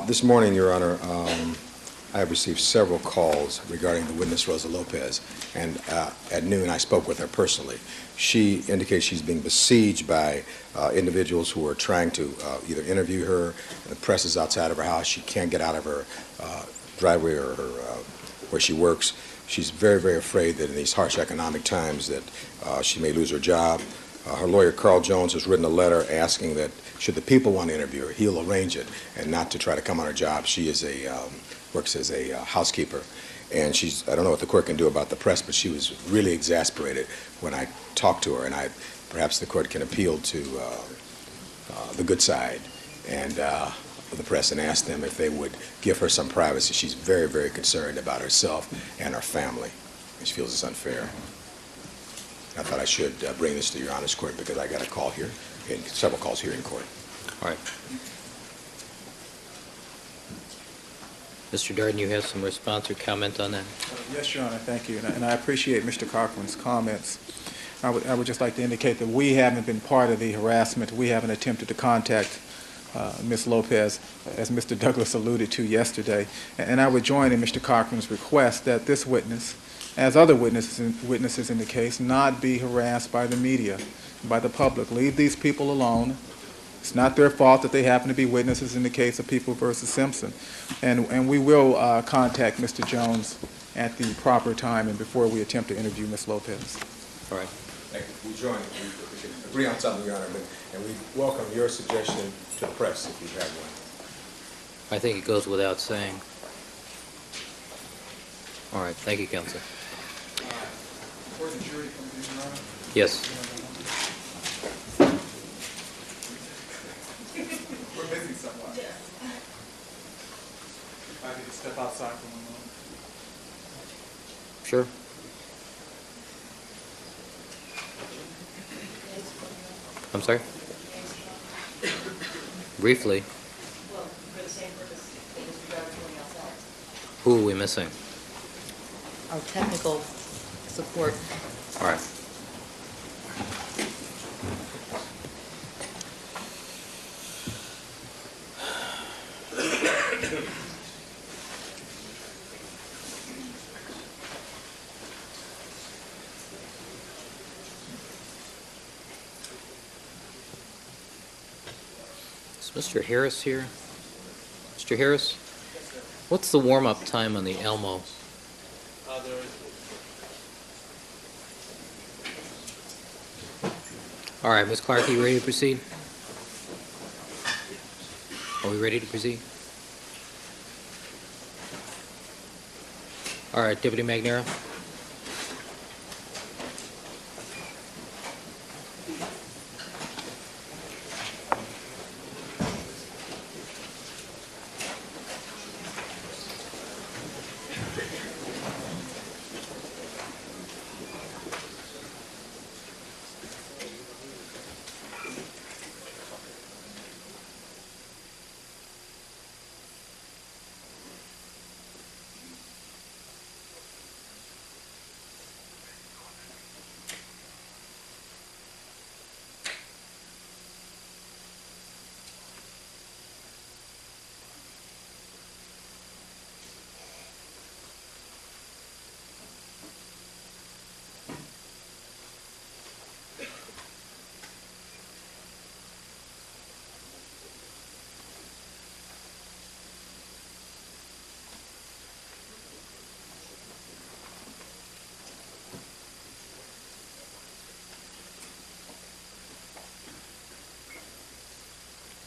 This morning, Your Honor, I have received several calls regarding the witness, Rosa Lopez, and at noon I spoke with her personally. She indicates she's being besieged by individuals who are trying to either interview her. The press is outside of her house. She can't get out of her driveway or her, where she works. She's very, very afraid that in these harsh economic times that she may lose her job. Her lawyer, Carl Jones, has written a letter asking that should the people want to interview her, he'll arrange it and not to try to come on her job. She is works as a housekeeper. And I don't know what the court can do about the press, but she was really exasperated when I talked to her, and perhaps the court can appeal to the good side and the press and ask them if they would give her some privacy. She's very, very concerned about herself and her family. She feels it's unfair. I thought I should bring this to Your Honor's court because I got a call here in several calls here in court. All right. Mr. Darden, you have some response or comment on that? Yes, Your Honor, thank you. And I appreciate Mr. Cochran's comments. I would just like to indicate that we haven't been part of the harassment. We haven't attempted to contact Ms. Lopez, as Mr. Douglas alluded to yesterday. And I would join in Mr. Cochran's request that this witness, as other witnesses in the case, not be harassed by the media, by the public. Leave these people alone. It's not their fault that they happen to be witnesses in the case of People v. Simpson. And we will contact Mr. Jones at the proper time and before we attempt to interview Ms. Lopez. All right. Thank you. We join, we should agree on something, Your Honor, and we welcome your suggestion to the press if you have one. I think it goes without saying. All right. Thank you, counsel. Where the jury comes in, Your Honor? Yes. We're missing someone. If I could just step outside for one moment. Sure. I'm sorry? Briefly. Well, for the same purpose, Mr. Darden going outside. Who are we missing? Our technical support. All right. Is Mr. Harris here? Mr. Harris? What's the warm-up time on the Elmo? All right, Ms. Clark, are you ready to proceed? Are we ready to proceed? All right, Deputy Magnera.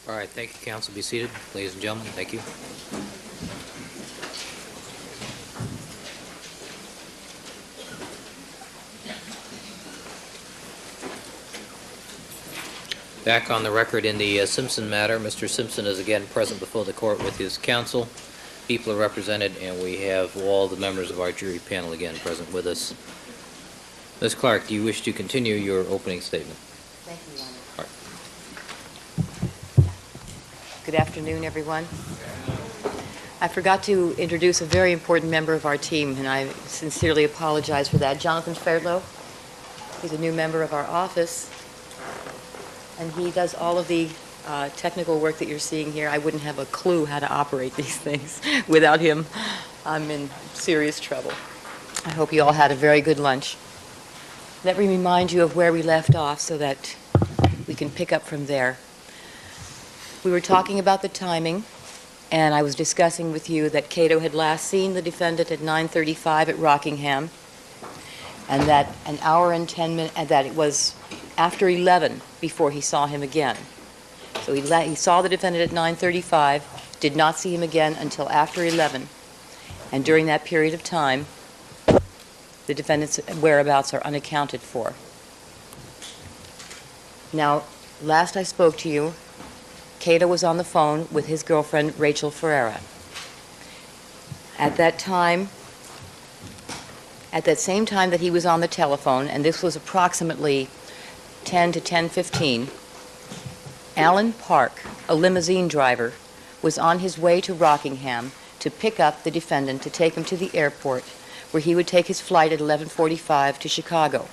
All right, thank you, counsel. Be seated. Ladies and gentlemen, thank you. Back on the record in the Simpson matter, Mr. Simpson is again present before the court with his counsel. People are represented, and we have all the members of our jury panel again present with us. Ms. Clark, do you wish to continue your opening statement? Thank you, Your Honor. All right. Good afternoon, everyone. I forgot to introduce a very important member of our team, and I sincerely apologize for that. Jonathan Fairlow. He's a new member of our office, and he does all of the technical work that you're seeing here. I wouldn't have a clue how to operate these things without him. I'm in serious trouble. I hope you all had a very good lunch. Let me remind you of where we left off so that we can pick up from there. We were talking about the timing, and I was discussing with you that Cato had last seen the defendant at 9:35 at Rockingham, and that an hour and 10 minutes, and that it was after 11 before he saw him again. So he saw the defendant at 9:35, did not see him again until after 11, and during that period of time, the defendant's whereabouts are unaccounted for. Now, last I spoke to you, Cato was on the phone with his girlfriend, Rachel Ferreira. At that time, at that same time that he was on the telephone, and this was approximately 10 to 10:15, Alan Park, a limousine driver, was on his way to Rockingham to pick up the defendant to take him to the airport, where he would take his flight at 11:45 to Chicago.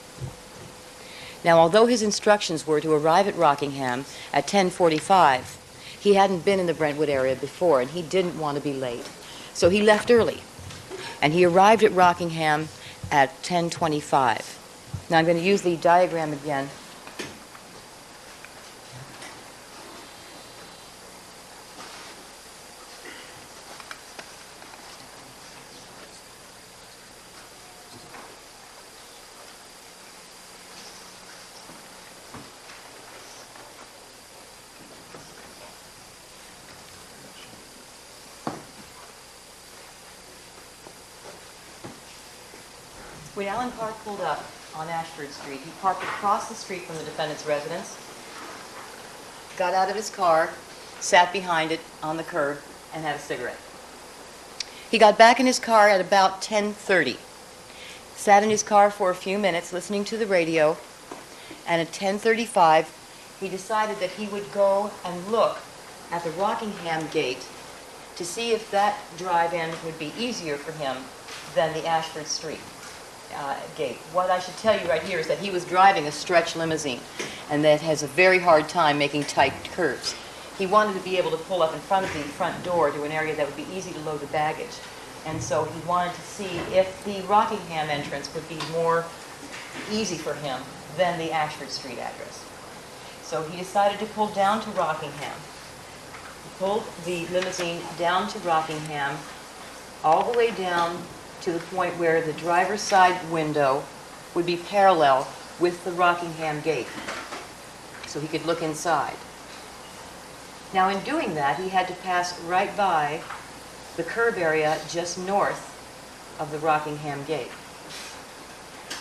Now, although his instructions were to arrive at Rockingham at 10:45, he hadn't been in the Brentwood area before, and he didn't want to be late. So he left early, and he arrived at Rockingham at 10:25. Now, I'm going to use the diagram again. When Alan Park pulled up on Ashford Street, he parked across the street from the defendant's residence, got out of his car, sat behind it on the curb, and had a cigarette. He got back in his car at about 10:30, sat in his car for a few minutes listening to the radio, and at 10:35, he decided that he would go and look at the Rockingham gate to see if that drive-in would be easier for him than the Ashford Street gate. What I should tell you right here is that he was driving a stretch limousine, and that has a very hard time making tight curves. He wanted to be able to pull up in front of the front door to an area that would be easy to load the baggage. And so he wanted to see if the Rockingham entrance would be more easy for him than the Ashford Street address. So he decided to pull down to Rockingham. He pulled the limousine down to Rockingham, all the way down to the point where the driver's side window would be parallel with the Rockingham gate, so he could look inside. Now, in doing that, he had to pass right by the curb area just north of the Rockingham gate.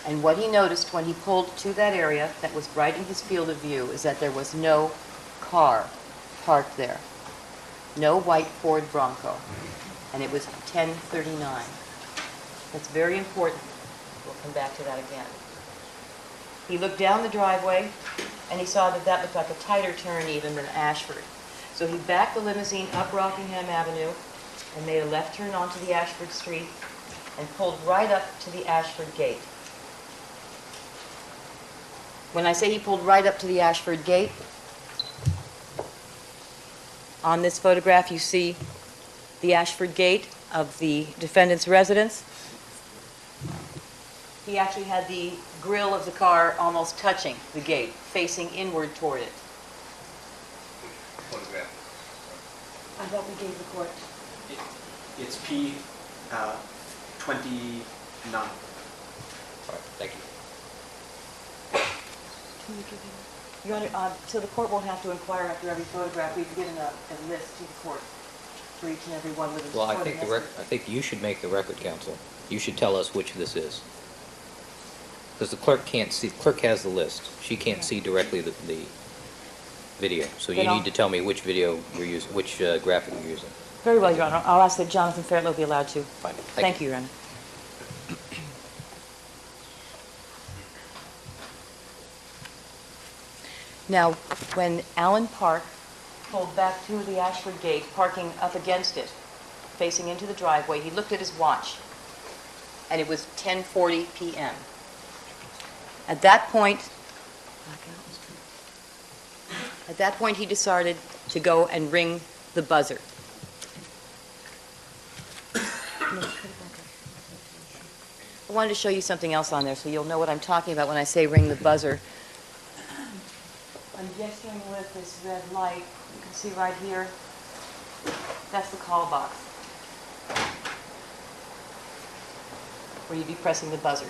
And what he noticed when he pulled to that area that was right in his field of view is that there was no car parked there. No white Ford Bronco. And it was 10:39. That's very important. We'll come back to that again. He looked down the driveway, and he saw that that looked like a tighter turn even than Ashford. So he backed the limousine up Rockingham Avenue and made a left turn onto the Ashford Street and pulled right up to the Ashford gate. When I say he pulled right up to the Ashford gate, on this photograph you see the Ashford gate of the defendant's residence. He actually had the grill of the car almost touching the gate, facing inward toward it. Photograph. I thought we gave the court. It's P 29. All right, thank you. Can you give him? Your Honor, so the court won't have to inquire after every photograph. We've given a list to the court for each and every one with a Well, I think you should make the record, counsel. You should tell us which this is. Because the clerk can't see, clerk has the list. She can't see directly the video. So you Then need to tell me which video you're using, which graphic you're using. Very well, Your Honor. I'll ask that Jonathan Fairlow be allowed to. Fine. Thank you, Your Honor. Now, when Alan Park pulled back to the Ashford gate, parking up against it, facing into the driveway, he looked at his watch, and it was 10:40 p.m. At that point, he decided to go and ring the buzzer. I wanted to show you something else on there so you'll know what I'm talking about when I say ring the buzzer. I'm gesturing with this red light. You can see right here. That's the call box, where you'd be pressing the buzzer.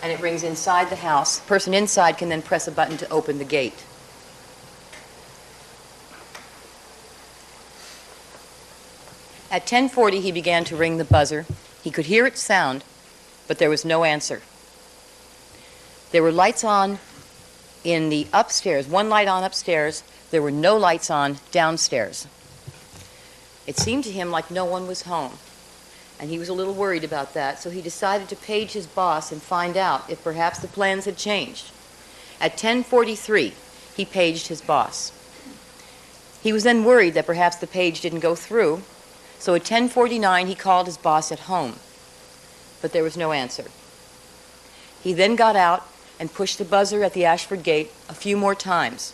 And it rings inside the house. The person inside can then press a button to open the gate. At 10:40, he began to ring the buzzer. He could hear it sound, but there was no answer. There were lights on in the upstairs, one light on upstairs. There were no lights on downstairs. It seemed to him like no one was home, and he was a little worried about that, so he decided to page his boss and find out if perhaps the plans had changed. At 10:43, he paged his boss. He was then worried that perhaps the page didn't go through, so at 10:49 he called his boss at home, but there was no answer. He then got out and pushed the buzzer at the Ashford gate a few more times.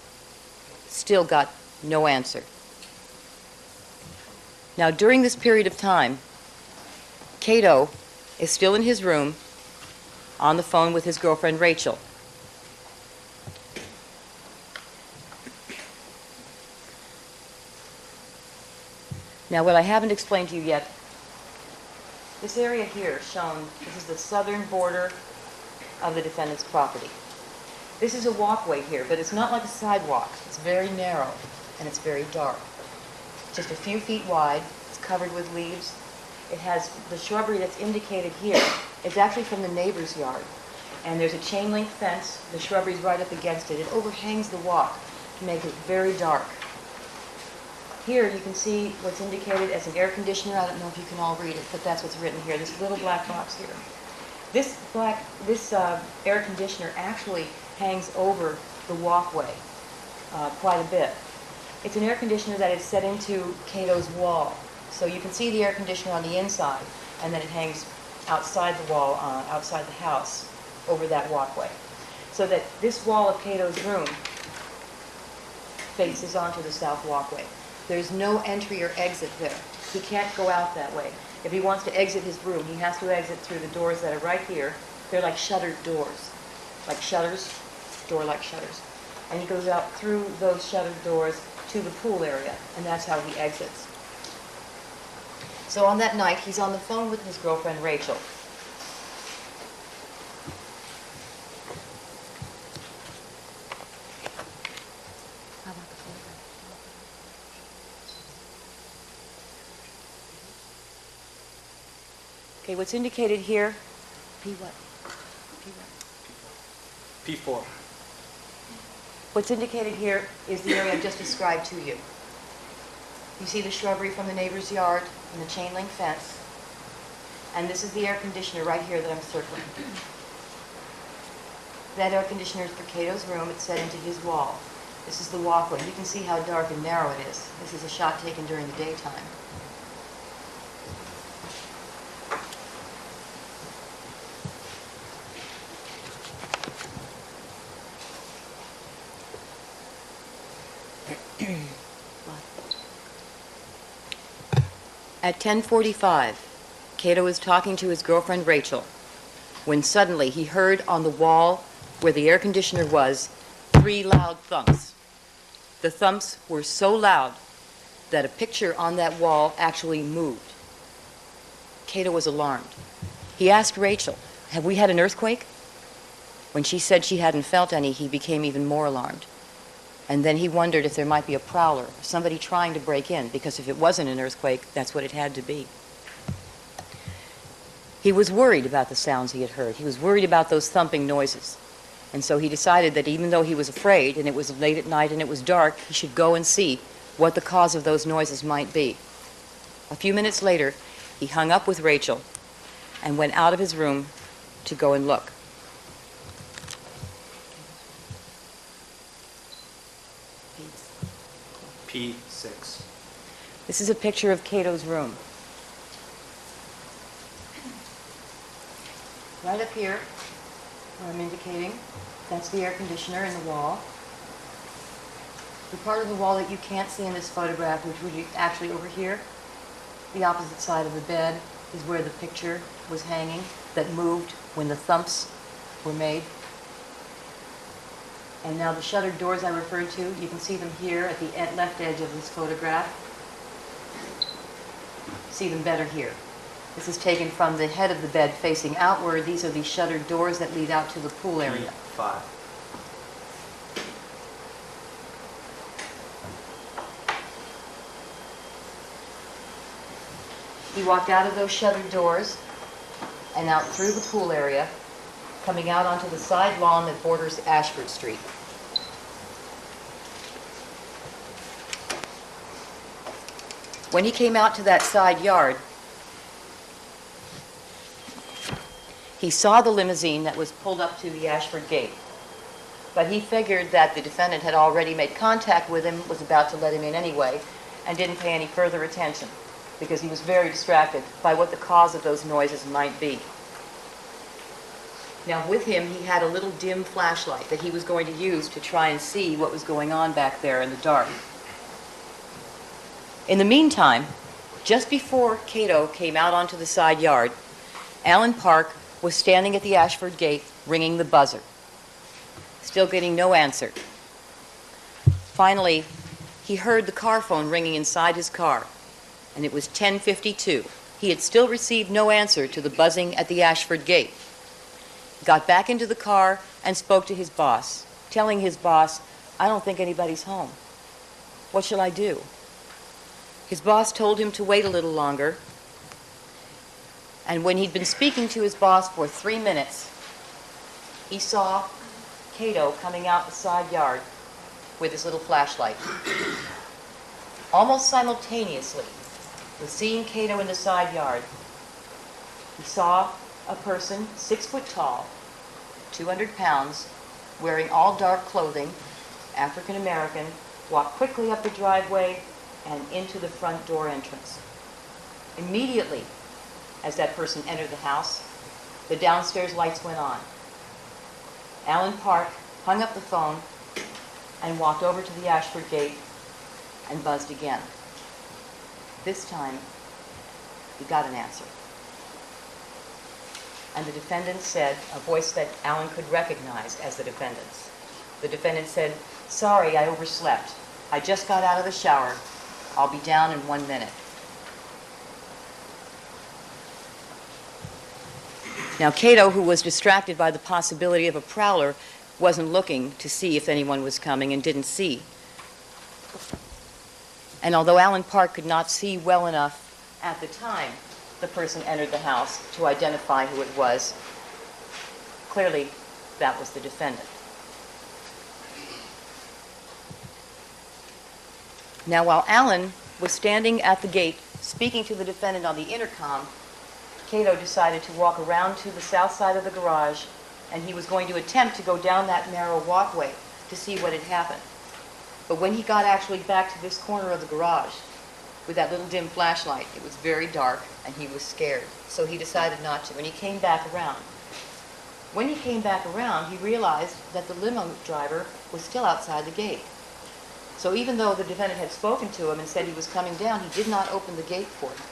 Still got no answer. Now, during this period of time, Cato is still in his room on the phone with his girlfriend Rachel. Now, what I haven't explained to you yet, this area here shown, this is the southern border of the defendant's property. This is a walkway here, but it's not like a sidewalk. It's very narrow, and it's very dark. Just a few feet wide. It's covered with leaves. It has the shrubbery that's indicated here. It's actually from the neighbor's yard. And there's a chain link fence. The shrubbery's right up against it. It overhangs the walk to make it very dark. Here you can see what's indicated as an air conditioner. I don't know if you can all read it, but that's what's written here, this little black box here. This air conditioner actually hangs over the walkway quite a bit. It's an air conditioner that is set into Cato's wall. So you can see the air conditioner on the inside, and then it hangs outside the wall, outside the house, over that walkway. So that this wall of Cato's room faces onto the south walkway. There's no entry or exit there. He can't go out that way. If he wants to exit his room, he has to exit through the doors that are right here. They're like shuttered doors, like shutters, door-like shutters. And he goes out through those shuttered doors to the pool area, and that's how he exits. So on that night, he's on the phone with his girlfriend, Rachel. Okay, what's indicated here, P what? P what? P4. What's indicated here is the area I've just described to you. You see the shrubbery from the neighbor's yard and the chain link fence. And this is the air conditioner right here that I'm circling. That air conditioner is for Cato's room. It's set into his wall. This is the walkway. You can see how dark and narrow it is. This is a shot taken during the daytime. At 10:45, Cato was talking to his girlfriend Rachel when suddenly he heard on the wall where the air conditioner was 3 loud thumps. The thumps were so loud that a picture on that wall actually moved. Cato was alarmed. He asked Rachel, "Have we had an earthquake?" When she said she hadn't felt any, he became even more alarmed. And then he wondered if there might be a prowler, somebody trying to break in, because if it wasn't an earthquake, that's what it had to be. He was worried about the sounds he had heard. He was worried about those thumping noises. And so he decided that even though he was afraid, and it was late at night and it was dark, he should go and see what the cause of those noises might be. A few minutes later, he hung up with Rachel and went out of his room to go and look. P6. This is a picture of Cato's room. Right up here, where I'm indicating, that's the air conditioner in the wall. The part of the wall that you can't see in this photograph, which would be actually over here, the opposite side of the bed, is where the picture was hanging that moved when the thumps were made. And now the shuttered doors I referred to, you can see them here at the left edge of this photograph. See them better here. This is taken from the head of the bed facing outward. These are the shuttered doors that lead out to the pool area. P5. He walked out of those shuttered doors and out through the pool area, coming out onto the side lawn that borders Ashford Street. When he came out to that side yard, he saw the limousine that was pulled up to the Ashford gate. But he figured that the defendant had already made contact with him, was about to let him in anyway, and didn't pay any further attention because he was very distracted by what the cause of those noises might be. Now with him, he had a little dim flashlight that he was going to use to try and see what was going on back there in the dark. In the meantime, just before Cato came out onto the side yard, Alan Park was standing at the Ashford gate ringing the buzzer, still getting no answer. Finally, he heard the car phone ringing inside his car, and it was 10:52. He had still received no answer to the buzzing at the Ashford gate. He got back into the car and spoke to his boss, telling his boss, "I don't think anybody's home. What shall I do?" His boss told him to wait a little longer, and when he'd been speaking to his boss for 3 minutes, he saw Cato coming out the side yard with his little flashlight. Almost simultaneously with seeing Cato in the side yard, he saw a person 6 foot tall, 200 pounds, wearing all dark clothing, African American, walk quickly up the driveway and into the front door entrance. Immediately, as that person entered the house, the downstairs lights went on. Alan Park hung up the phone and walked over to the Ashford gate and buzzed again. This time, he got an answer. And the defendant said, a voice that Alan could recognize as the defendant's. The defendant said, "Sorry, I overslept. I just got out of the shower. I'll be down in 1 minute." Now, Cato, who was distracted by the possibility of a prowler, wasn't looking to see if anyone was coming and didn't see. And although Alan Park could not see well enough at the time the person entered the house to identify who it was, clearly that was the defendant. Now, while Alan was standing at the gate speaking to the defendant on the intercom, Cato decided to walk around to the south side of the garage, and he was going to attempt to go down that narrow walkway to see what had happened. But when he got actually back to this corner of the garage with that little dim flashlight, it was very dark and he was scared. So he decided not to, and he came back around. When he came back around, he realized that the limo driver was still outside the gate. So even though the defendant had spoken to him and said he was coming down, he did not open the gate for him.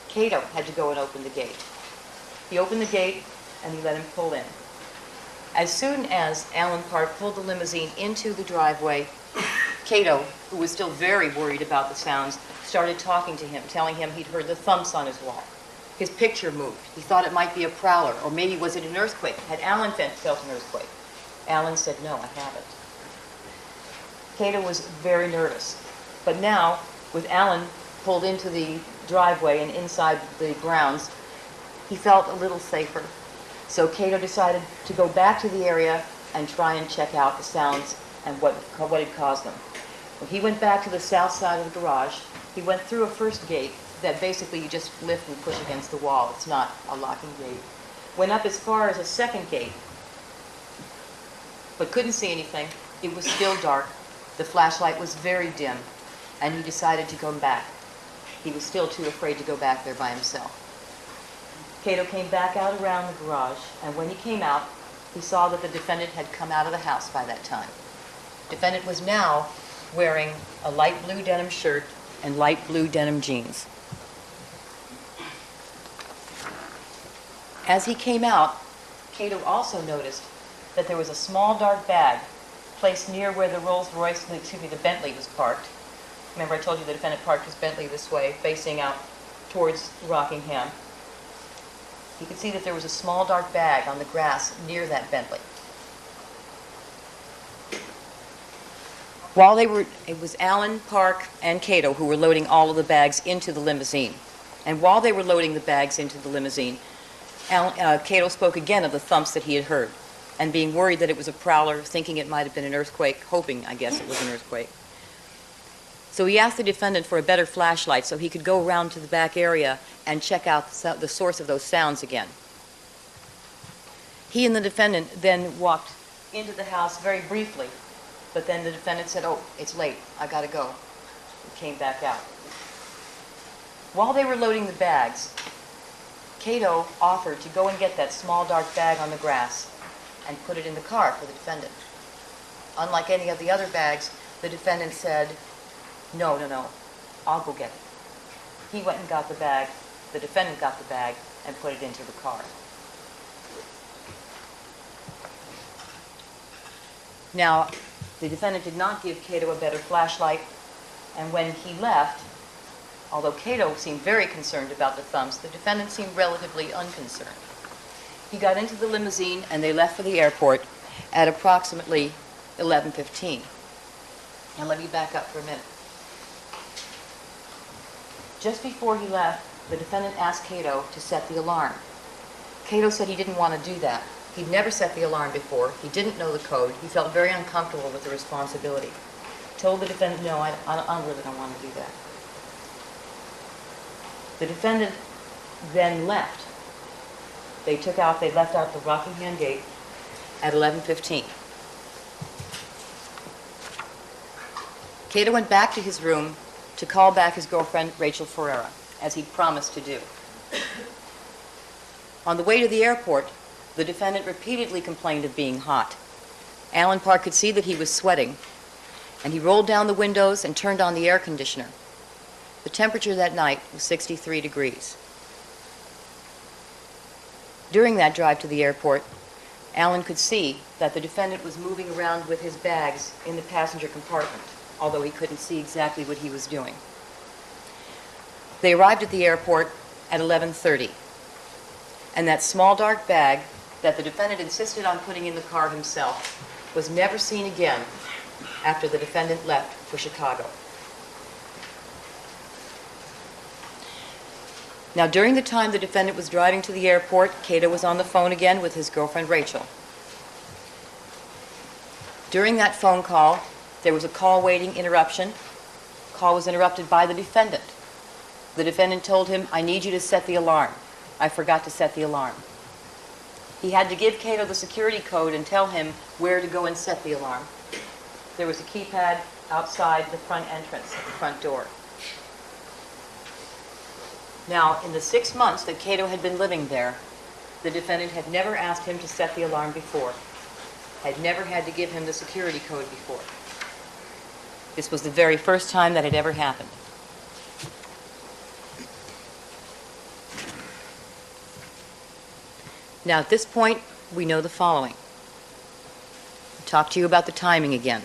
Cato had to go and open the gate. He opened the gate and he let him pull in. As soon as Alan Park pulled the limousine into the driveway, Cato, who was still very worried about the sounds, started talking to him, telling him he'd heard the thumps on his wall. His picture moved. He thought it might be a prowler, or maybe was it an earthquake? Had Alan felt an earthquake? Alan said, "No, I haven't." Cato was very nervous. But now, with Alan pulled into the driveway and inside the grounds, he felt a little safer. So Cato decided to go back to the area and try and check out the sounds and what had caused them. When he went back to the south side of the garage, he went through a first gate that basically you just lift and push against the wall. It's not a locking gate. Went up as far as a second gate, but couldn't see anything. It was still dark. The flashlight was very dim, and he decided to come back. He was still too afraid to go back there by himself. Cato came back out around the garage, and when he came out, he saw that the defendant had come out of the house by that time. The defendant was now wearing a light blue denim shirt and light blue denim jeans. As he came out, Cato also noticed that there was a small dark bag placed near where the the Bentley was parked. Remember I told you the defendant parked his Bentley this way, facing out towards Rockingham. You could see that there was a small dark bag on the grass near that Bentley. It was Alan, Park, and Cato who were loading all of the bags into the limousine. And while they were loading the bags into the limousine, Cato spoke again of the thumps that he had heard, and being worried that it was a prowler, thinking it might have been an earthquake, hoping, I guess, it was an earthquake. So he asked the defendant for a better flashlight so he could go around to the back area and check out the source of those sounds again. He and the defendant then walked into the house very briefly, but then the defendant said, "Oh, it's late, I gotta go," and came back out. While they were loading the bags, Cato offered to go and get that small dark bag on the grass and put it in the car for the defendant. Unlike any of the other bags, the defendant said, "No, I'll go get it." He went and got the bag, the defendant got the bag, and put it into the car. Now, the defendant did not give Cato a better flashlight, and when he left, although Cato seemed very concerned about the thumbs, the defendant seemed relatively unconcerned. He got into the limousine and they left for the airport at approximately 11:15. Now let me back up for a minute. Just before he left, the defendant asked Cato to set the alarm. Cato said he didn't want to do that. He'd never set the alarm before. He didn't know the code. He felt very uncomfortable with the responsibility. Told the defendant, "No, I really don't want to do that." The defendant then left. They left out the Rockingham gate at 11:15. Cato went back to his room to call back his girlfriend, Rachel Ferreira, as he'd promised to do. On the way to the airport, the defendant repeatedly complained of being hot. Alan Park could see that he was sweating, and he rolled down the windows and turned on the air conditioner. The temperature that night was 63 degrees. During that drive to the airport, Alan could see that the defendant was moving around with his bags in the passenger compartment, although he couldn't see exactly what he was doing. They arrived at the airport at 11:30, and that small dark bag that the defendant insisted on putting in the car himself was never seen again after the defendant left for Chicago. Now, during the time the defendant was driving to the airport, Cato was on the phone again with his girlfriend, Rachel. During that phone call, there was a call waiting interruption. The call was interrupted by the defendant. The defendant told him, "I need you to set the alarm. I forgot to set the alarm." He had to give Cato the security code and tell him where to go and set the alarm. There was a keypad outside the front entrance, at the front door. Now, in the 6 months that Cato had been living there, the defendant had never asked him to set the alarm before, had never had to give him the security code before. This was the very first time that had ever happened. Now, at this point, we know the following. I'll talk to you about the timing again.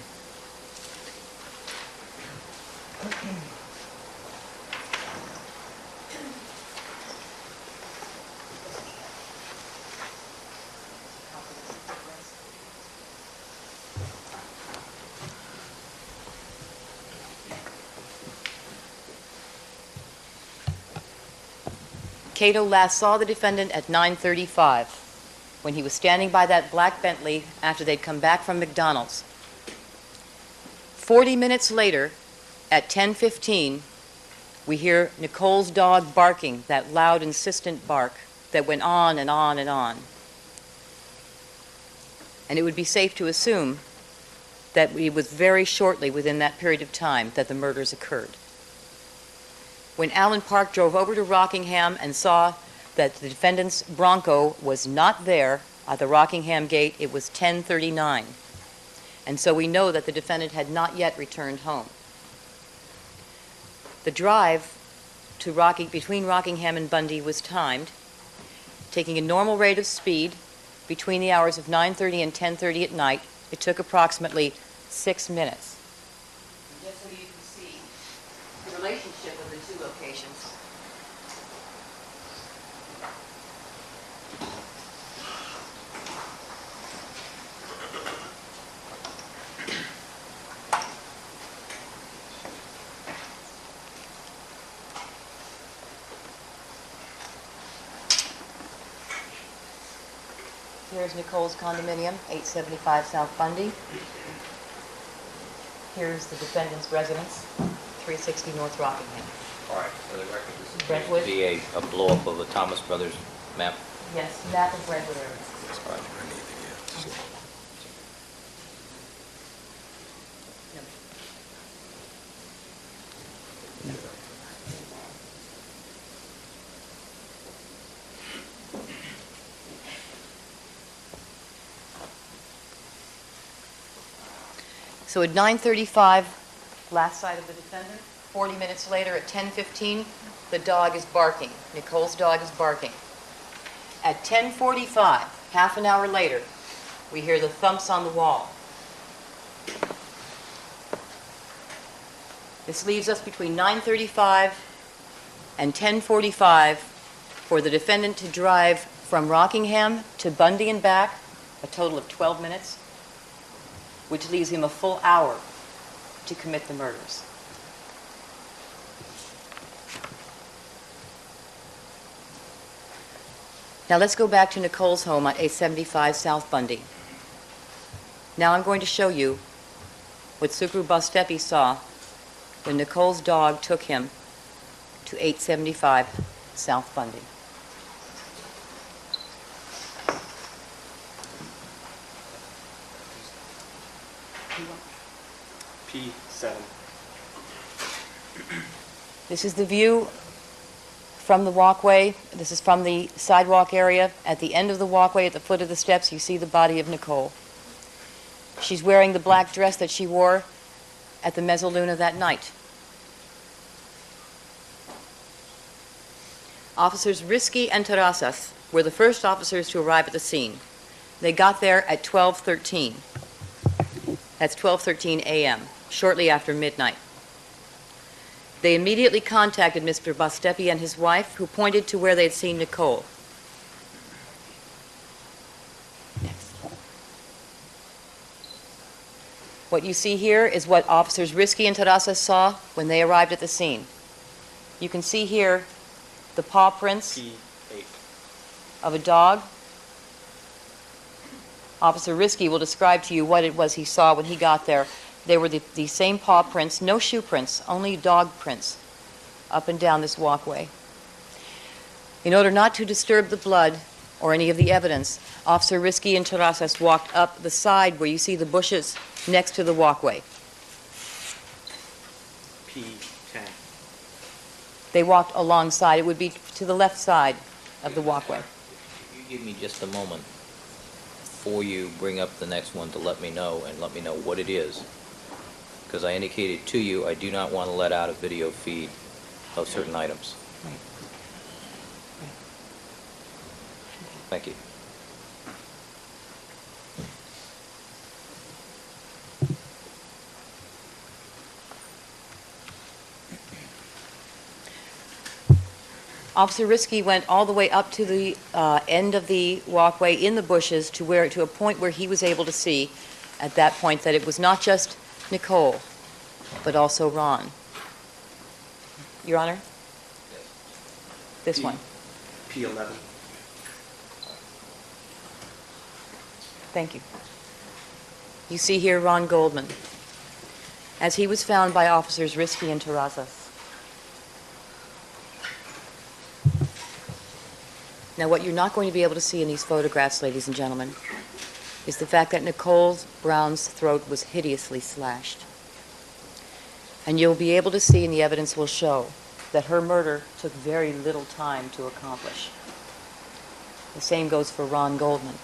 Cato last saw the defendant at 9:35 when he was standing by that black Bentley after they'd come back from McDonald's. 40 minutes later, at 10:15, we hear Nicole's dog barking, that loud, insistent bark that went on and on and on. And it would be safe to assume that it was very shortly within that period of time that the murders occurred. When Alan Park drove over to Rockingham and saw that the defendant's Bronco was not there at the Rockingham gate, it was 10:39. And so we know that the defendant had not yet returned home. The drive to between Rockingham and Bundy was timed, taking a normal rate of speed between the hours of 9:30 and 10:30 at night. It took approximately 6 minutes. And just so you can see the relationship of the two locations. Here's Nicole's condominium, 875 South Bundy. Here's the defendant's residence, 360 North Rockingham. All right, for the record, this is Brentwood. to be a blow-up of the Thomas Brothers map. Yes, map of Brentwood area. All right. So at 9:35, last sight of the defendant. 40 minutes later, at 10:15, the dog is barking. Nicole's dog is barking. At 10:45, half an hour later, we hear the thumps on the wall. This leaves us between 9:35 and 10:45 for the defendant to drive from Rockingham to Bundy and back, a total of 12 minutes, which leaves him a full hour to commit the murders. Now let's go back to Nicole's home at 875 South Bundy. Now I'm going to show you what Sukru Bastepi saw when Nicole's dog took him to 875 South Bundy. P7. This is the view from the walkway. This is from the sidewalk area. At the end of the walkway, at the foot of the steps, you see the body of Nicole. She's wearing the black dress that she wore at the Mezzaluna that night. Officers Risky and Terrazas were the first officers to arrive at the scene. They got there at 12:13. That's 12:13 a.m., shortly after midnight. They immediately contacted Mr. Bastepi and his wife, who pointed to where they had seen Nicole. What you see here is what Officers Risky and Terrazas saw when they arrived at the scene. You can see here the paw prints P8. of a dog. Officer Risky will describe to you what it was he saw when he got there. They were the same paw prints, no shoe prints, only dog prints up and down this walkway. In order not to disturb the blood or any of the evidence, Officer Risky and Terrazas walked up the side where you see the bushes next to the walkway. P10. They walked alongside. It would be to the left side of the walkway. You give me just a moment before you bring up the next one to let me know what it is. Because I indicated to you I do not want to let out a video feed of certain items. Right. Thank you. Officer Risky went all the way up to the end of the walkway in the bushes to a point where he was able to see at that point that it was not just Nicole, but also Ron. Your Honor? This one. P11. Thank you. You see here Ron Goldman, as he was found by Officers Risky and Terrazas. Now, what you're not going to be able to see in these photographs, ladies and gentlemen, is the fact that Nicole Brown's throat was hideously slashed. And you'll be able to see, and the evidence will show, that her murder took very little time to accomplish. The same goes for Ron Goldman.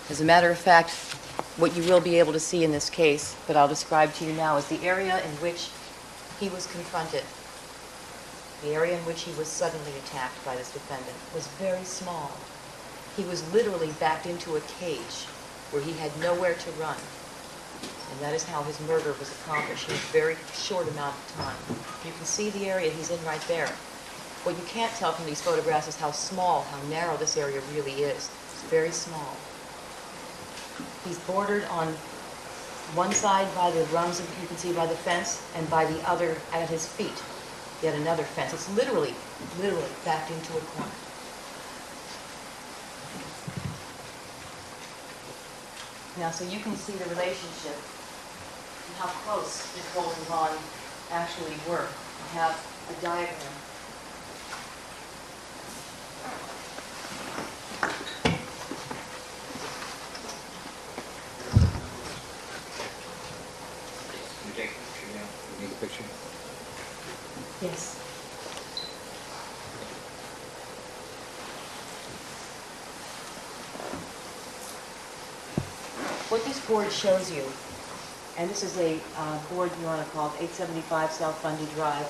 As a matter of fact, what you will be able to see in this case, but I'll describe to you now, is the area in which he was confronted. The area in which he was suddenly attacked by this defendant was very small. He was literally backed into a cage where he had nowhere to run. And that is how his murder was accomplished in a very short amount of time. You can see the area he's in right there. What you can't tell from these photographs is how small, how narrow this area really is. It's very small. He's bordered on one side by the rungs, you can see by the fence, and by the other at his feet. Yet another fence. It's literally backed into a corner. Now, so you can see the relationship and how close Nicole and Ron actually were. I have a diagram. Can you take a picture now? Need a picture? What this board shows you, and this is a board, Your Honor, called 875 South Bundy Drive,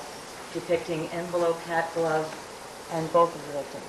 depicting envelope, hat, glove, and both of the victims.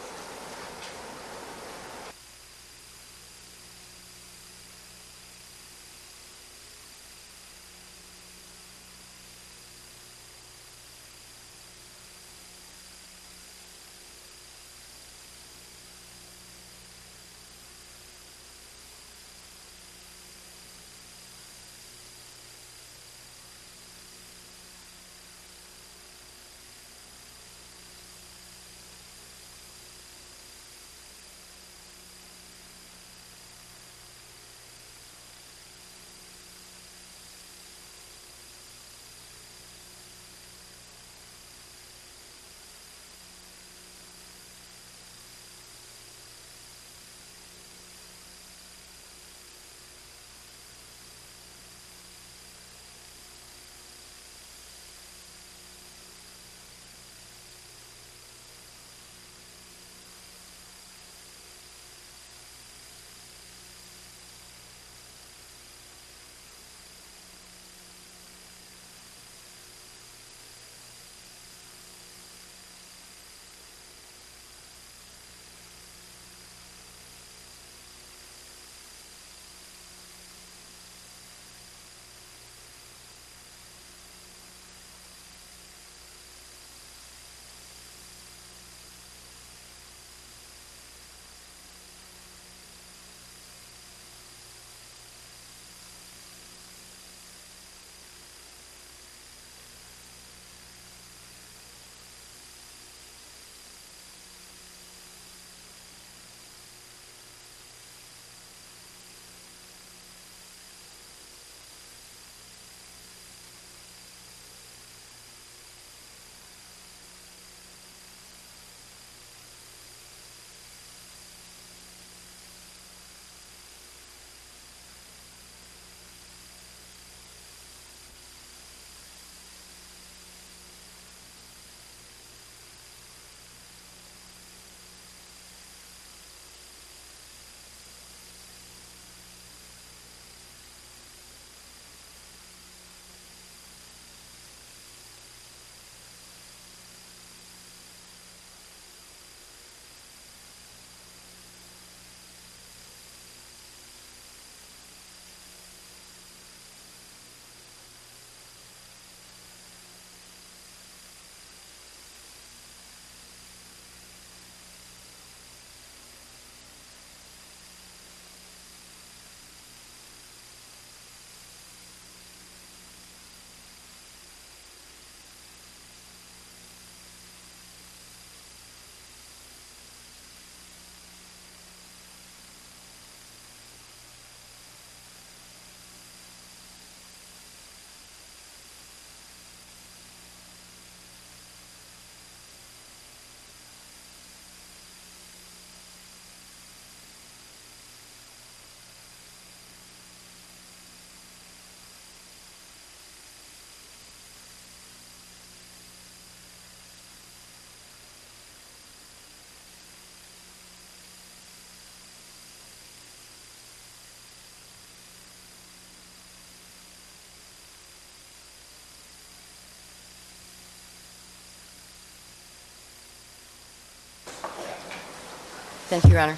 Thank you, Your Honor.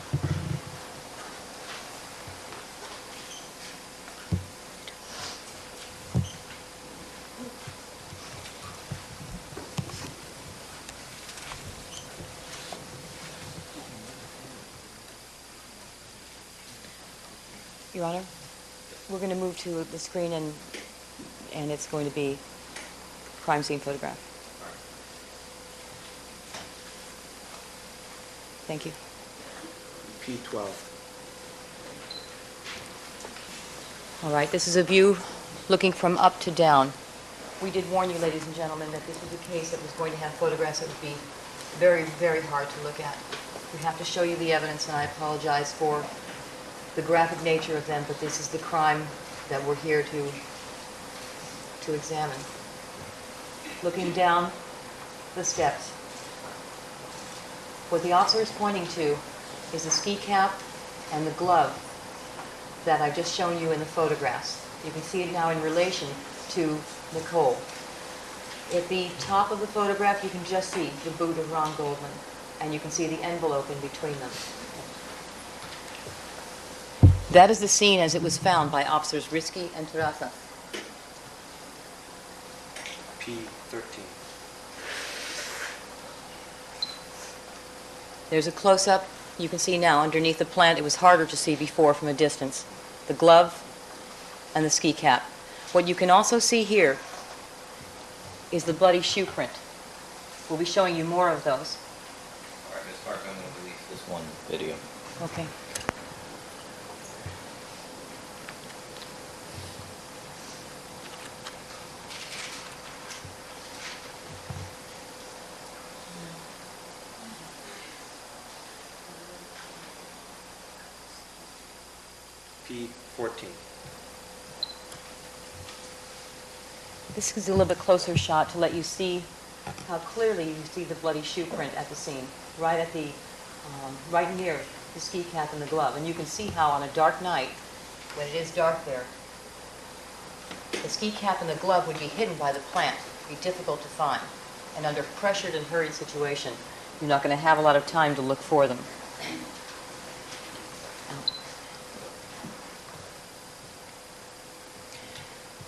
Your Honor, we're going to move to the screen, and it's going to be crime scene photograph. Thank you. P12. All right, this is a view looking from up to down. We did warn you, ladies and gentlemen, that this was a case that was going to have photographs that would be very, very hard to look at. We have to show you the evidence, and I apologize for the graphic nature of them, but this is the crime that we're here to examine. Looking down the steps, what the officer is pointing to is the ski cap and the glove that I've just shown you in the photographs. You can see it now in relation to Nicole. At the top of the photograph, you can just see the boot of Ron Goldman, and you can see the envelope in between them. That is the scene as it was found by Officers Risky and Terraza. P13. There's a close-up. You can see now underneath the plant. It was harder to see before from a distance. The glove and the ski cap. What you can also see here is the bloody shoe print. We'll be showing you more of those. All right, Ms. Clark, I'm going to release this one video. Okay. P14. This is a little bit closer shot to let you see how clearly you see the bloody shoe print at the scene, right at the, right near the ski cap and the glove. And you can see how on a dark night, when it is dark there, the ski cap and the glove would be hidden by the plant, be difficult to find. And under pressured and hurried situation, you're not going to have a lot of time to look for them.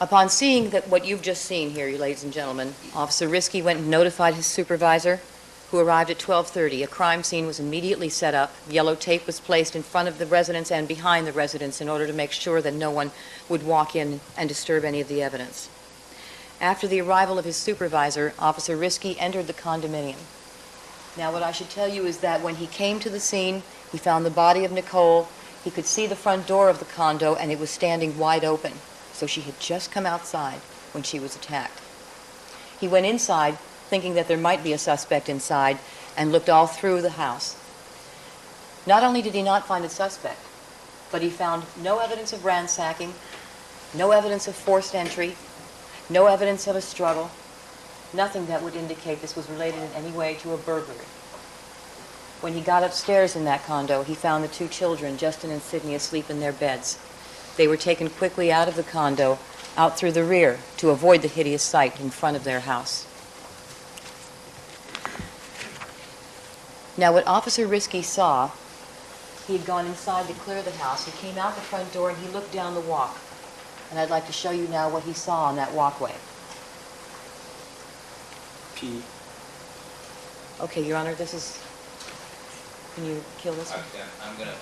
Upon seeing that what you've just seen here, you ladies and gentlemen, Officer Risky went and notified his supervisor, who arrived at 12:30. A crime scene was immediately set up. Yellow tape was placed in front of the residence and behind the residence in order to make sure that no one would walk in and disturb any of the evidence. After the arrival of his supervisor, Officer Risky entered the condominium. Now, what I should tell you is that when he came to the scene, he found the body of Nicole. He could see the front door of the condo, and it was standing wide open. So she had just come outside when she was attacked. He went inside, thinking that there might be a suspect inside, and looked all through the house. Not only did he not find a suspect, but he found no evidence of ransacking, no evidence of forced entry, no evidence of a struggle, nothing that would indicate this was related in any way to a burglary. When he got upstairs in that condo, he found the two children, Justin and Sydney, asleep in their beds. They were taken quickly out of the condo, out through the rear, to avoid the hideous sight in front of their house. Now, what Officer Risky saw, he had gone inside to clear the house. He came out the front door and he looked down the walk. And I'd like to show you now what he saw on that walkway. P. Okay, Your Honor, this is... Can you kill this one? I'm going to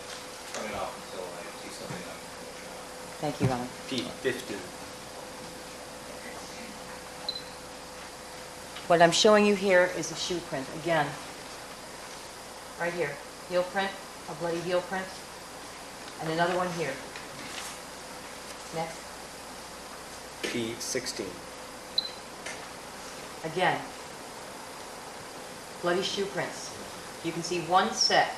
turn it off until I see something I'm going to turn off. Thank you, Your Honor. P15. What I'm showing you here is a shoe print, again. Right here. Heel print, a bloody heel print, and another one here. Next. P16. Again. Bloody shoe prints. You can see one set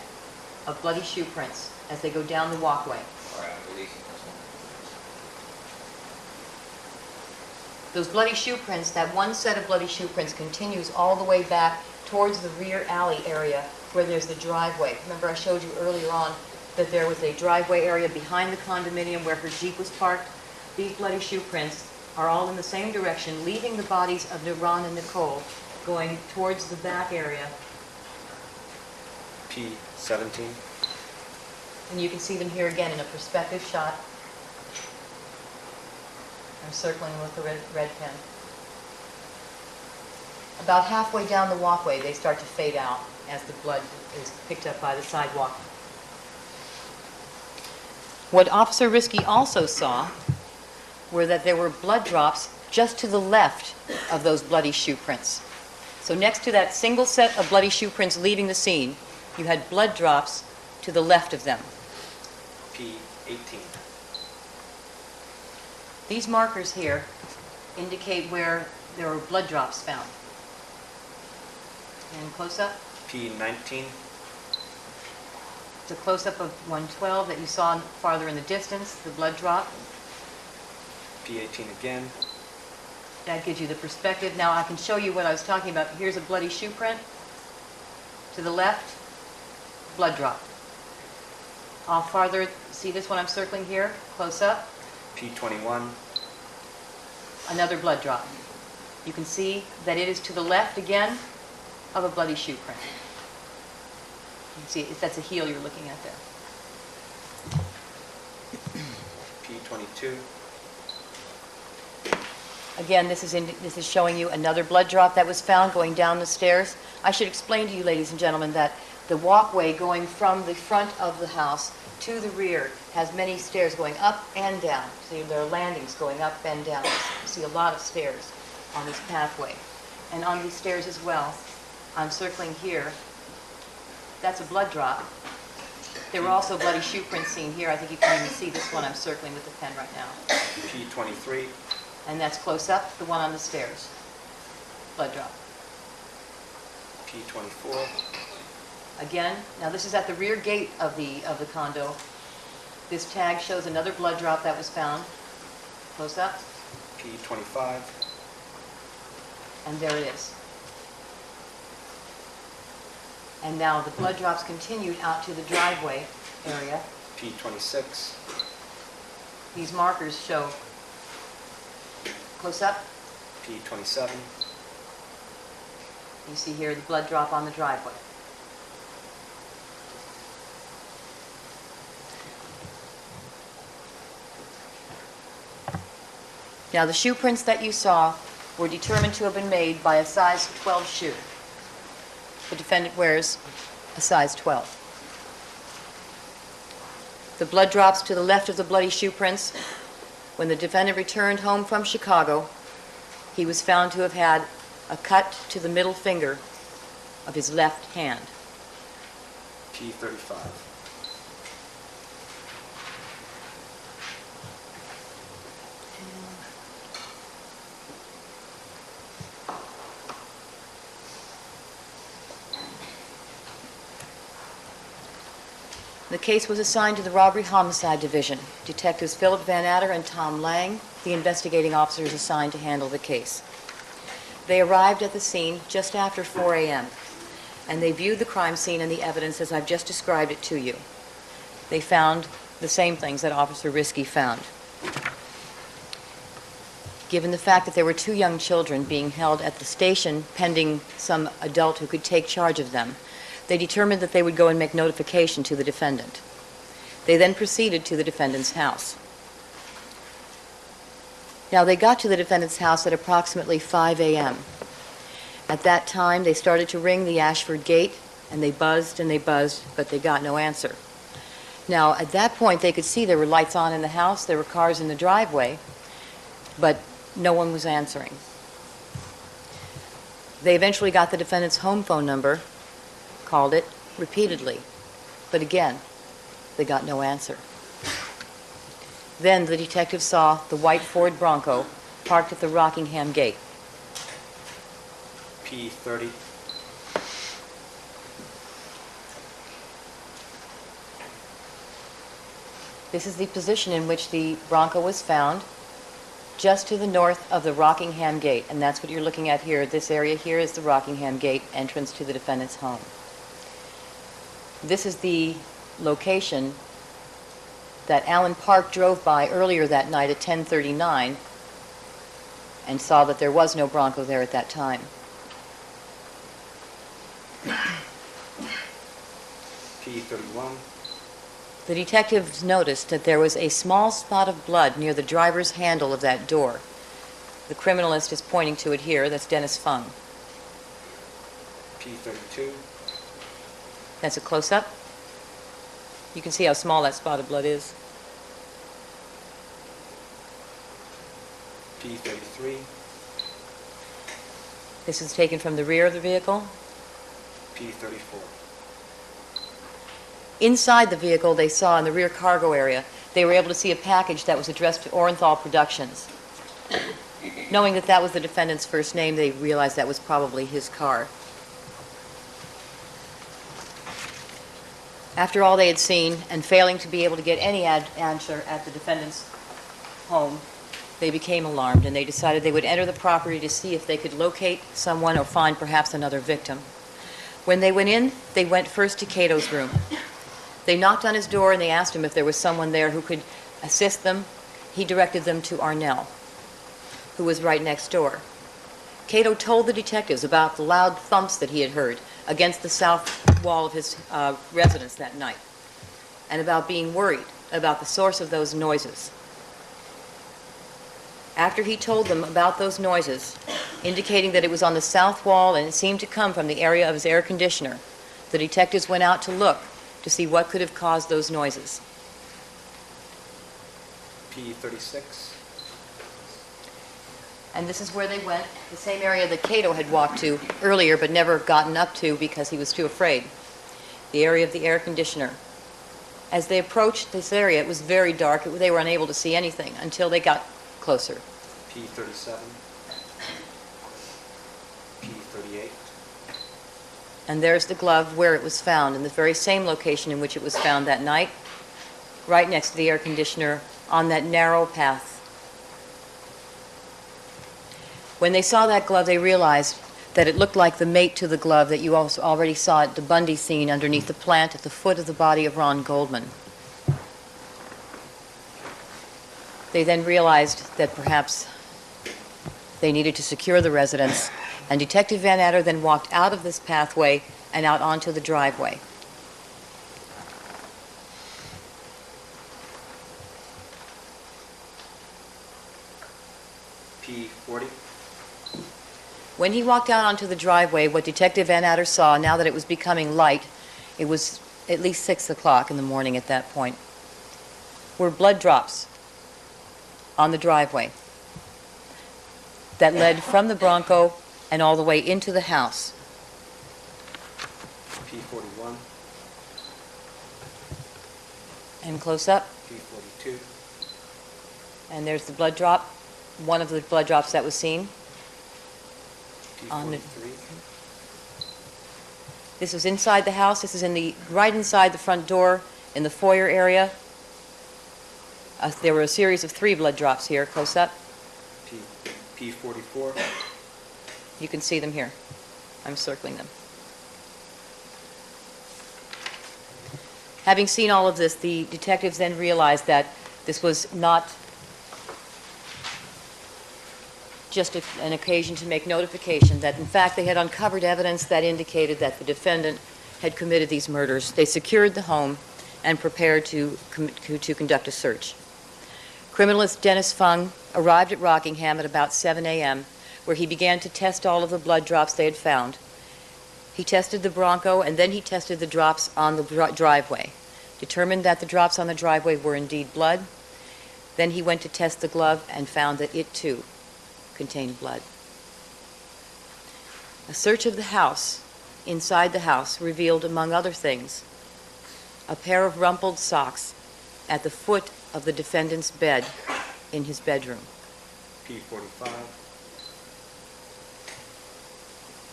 of bloody shoe prints as they go down the walkway. All right, I'm releasing this one. Those bloody shoe prints, that one set of bloody shoe prints continues all the way back towards the rear alley area where there's the driveway. Remember I showed you earlier on that there was a driveway area behind the condominium where her Jeep was parked? These bloody shoe prints are all in the same direction, leaving the bodies of Ron and Nicole, going towards the back area. P17. And you can see them here again in a perspective shot. I'm circling with the red pen. About halfway down the walkway, they start to fade out as the blood is picked up by the sidewalk. What Officer Risky also saw were that there were blood drops just to the left of those bloody shoe prints. So next to that single set of bloody shoe prints leaving the scene, you had blood drops to the left of them. P18. These markers here indicate where there were blood drops found. And close-up. P19. It's a close-up of 112 that you saw farther in the distance, the blood drop. P18 again. That gives you the perspective. Now I can show you what I was talking about. Here's a bloody shoe print. To the left, blood drop. Off farther, see this one I'm circling here, close up, P21, another blood drop. You can see that it is to the left again of a bloody shoe print. You can see that's a heel you're looking at there. P22, Again, this is showing you another blood drop that was found going down the stairs. I should explain to you, ladies and gentlemen, that the walkway going from the front of the house to the rear has many stairs going up and down. See, there are landings going up and down. You see a lot of stairs on this pathway. And on these stairs as well, I'm circling here, that's a blood drop. There were also bloody shoe prints seen here. I think you can even see this one I'm circling with the pen right now. P23, And that's close up, the one on the stairs. Blood drop. P24, Again, now this is at the rear gate of the condo. This tag shows another blood drop that was found. Close up, P25, and there it is. And now the blood drops continued out to the driveway area. P26, These markers show, close up, P27, you see here the blood drop on the driveway. Now, the shoe prints that you saw were determined to have been made by a size 12 shoe. The defendant wears a size 12. The blood drops to the left of the bloody shoe prints. When the defendant returned home from Chicago, he was found to have had a cut to the middle finger of his left hand. P35, The case was assigned to the Robbery Homicide Division. Detectives Philip Van Adder and Tom Lang, the investigating officers assigned to handle the case. They arrived at the scene just after 4 a.m., and they viewed the crime scene and the evidence as I've just described it to you. They found the same things that Officer Risky found. Given the fact that there were 2 young children being held at the station pending some adult who could take charge of them, they determined that they would go and make notification to the defendant. They then proceeded to the defendant's house. Now, they got to the defendant's house at approximately 5 a.m. At that time, they started to ring the Ashford gate, and they buzzed, but they got no answer. Now, at that point, they could see there were lights on in the house, there were cars in the driveway, but no one was answering. They eventually got the defendant's home phone number, called it repeatedly, but again, they got no answer. Then the detective saw the white Ford Bronco parked at the Rockingham gate. P30, This is the position in which the Bronco was found, just to the north of the Rockingham gate, and that's what you're looking at here. This area here is the Rockingham gate entrance to the defendant's home. This is the location that Alan Park drove by earlier that night at 10:39 and saw that there was no Bronco there at that time. P31, The detectives noticed that there was a small spot of blood near the driver's handle of that door. The criminalist is pointing to it here. That's Dennis Fung. P32, That's a close-up. You can see how small that spot of blood is. P33, This is taken from the rear of the vehicle. P34, Inside the vehicle, they saw in the rear cargo area, they were able to see a package that was addressed to Orenthal Productions. Knowing that that was the defendant's first name, they realized that was probably his car. After all they had seen, and failing to be able to get any answer at the defendant's home, they became alarmed, and they decided they would enter the property to see if they could locate someone or find perhaps another victim. When they went in, they went first to Cato's room. They knocked on his door and they asked him if there was someone there who could assist them. He directed them to Arnell, who was right next door. Cato told the detectives about the loud thumps that he had heard against the south wall of his residence that night, and about being worried about the source of those noises. After he told them about those noises, indicating that it was on the south wall and it seemed to come from the area of his air conditioner, the detectives went out to look to see what could have caused those noises. P36. And this is where they went, the same area that Cato had walked to earlier but never gotten up to because he was too afraid, the area of the air conditioner. As they approached this area, it was very dark. They were unable to see anything until they got closer. P37. P38. And there's the glove where it was found, in the very same location in which it was found that night, right next to the air conditioner on that narrow path. When they saw that glove, they realized that it looked like the mate to the glove that you also already saw at the Bundy scene underneath the plant at the foot of the body of Ron Goldman. They then realized that perhaps they needed to secure the residence, and Detective Van Adder then walked out of this pathway and out onto the driveway. P40. When he walked out onto the driveway, what Detective Van Adder saw, now that it was becoming light, it was at least 6 o'clock in the morning at that point, were blood drops on the driveway that led from the Bronco and all the way into the house. P41. And close up, P42. and there's the blood drop, one of the blood drops that was seen. On the- P43. This was inside the house. This is right inside the front door in the foyer area. There were a series of 3 blood drops here, close up. P44. You can see them here. I'm circling them. Having seen all of this, the detectives then realized that this was not just an occasion to make notification, that in fact they had uncovered evidence that indicated that the defendant had committed these murders. They secured the home and prepared to conduct a search. Criminalist Dennis Fung arrived at Rockingham at about 7 a.m., where he began to test all of the blood drops they had found. He tested the Bronco, and then he tested the drops on the driveway, determined that the drops on the driveway were indeed blood. Then he went to test the glove and found that it, too, contained blood. A search of the house, inside the house, revealed, among other things, a pair of rumpled socks at the foot of the defendant's bed in his bedroom. P45.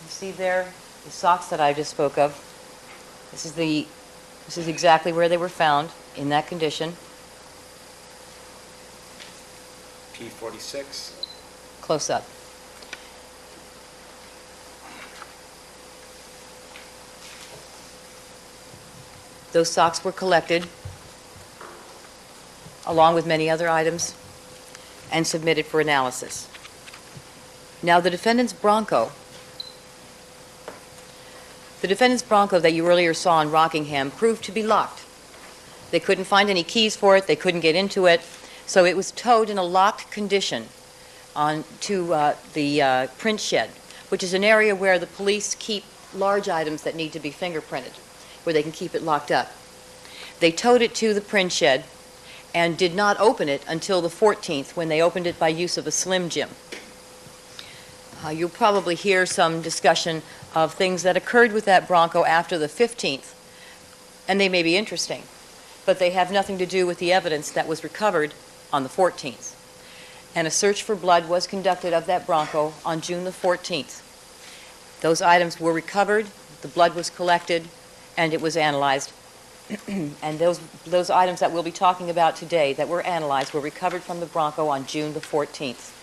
You see there the socks that I just spoke of. This is exactly where they were found, in that condition. P46. Close up. Those socks were collected, along with many other items, and submitted for analysis. Now, the defendant's Bronco that you earlier saw in Rockingham proved to be locked. They couldn't find any keys for it, they couldn't get into it, so it was towed in a locked condition to the print shed, which is an area where the police keep large items that need to be fingerprinted, where they can keep it locked up. They towed it to the print shed and did not open it until the 14th, when they opened it by use of a Slim Jim. You'll probably hear some discussion of things that occurred with that Bronco after the 15th, and they may be interesting, but they have nothing to do with the evidence that was recovered on the 14th. And a search for blood was conducted of that Bronco on June the 14th. Those items were recovered, the blood was collected, and it was analyzed. And those items that we'll be talking about today that were analyzed were recovered from the Bronco on June the 14th.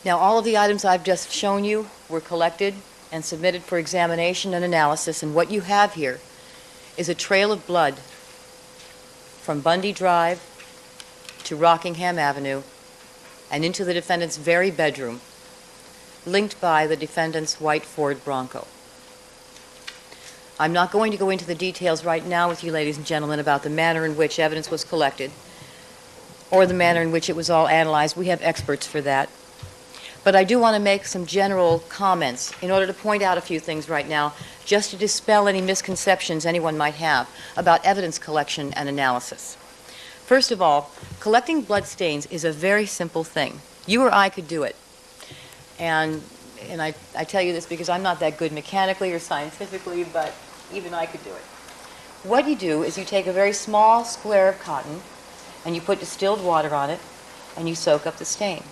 Now, all of the items I've just shown you were collected and submitted for examination and analysis, and what you have here is a trail of blood from Bundy Drive to Rockingham Avenue and into the defendant's very bedroom, linked by the defendant's white Ford Bronco. I'm not going to go into the details right now with you, ladies and gentlemen, about the manner in which evidence was collected or the manner in which it was all analyzed. We have experts for that. But I do want to make some general comments in order to point out a few things right now, just to dispel any misconceptions anyone might have about evidence collection and analysis. First of all, collecting blood stains is a very simple thing. You or I could do it. And I tell you this because I'm not that good mechanically or scientifically, but even I could do it. What you do is you take a very small square of cotton and you put distilled water on it and you soak up the stain.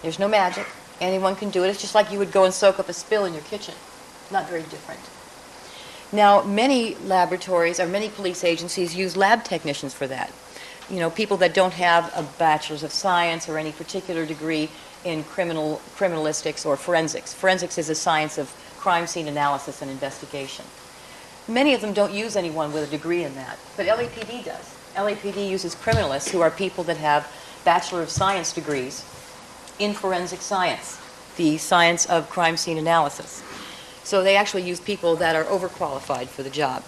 There's no magic. Anyone can do it. It's just like you would go and soak up a spill in your kitchen. Not very different. Now, many laboratories or many police agencies use lab technicians for that. You know, people that don't have a bachelor's of science or any particular degree in criminalistics or forensics. Forensics is a science of crime scene analysis and investigation. Many of them don't use anyone with a degree in that, but LAPD does. LAPD uses criminalists who are people that have Bachelor of Science degrees in forensic science, the science of crime scene analysis. So they actually use people that are overqualified for the job.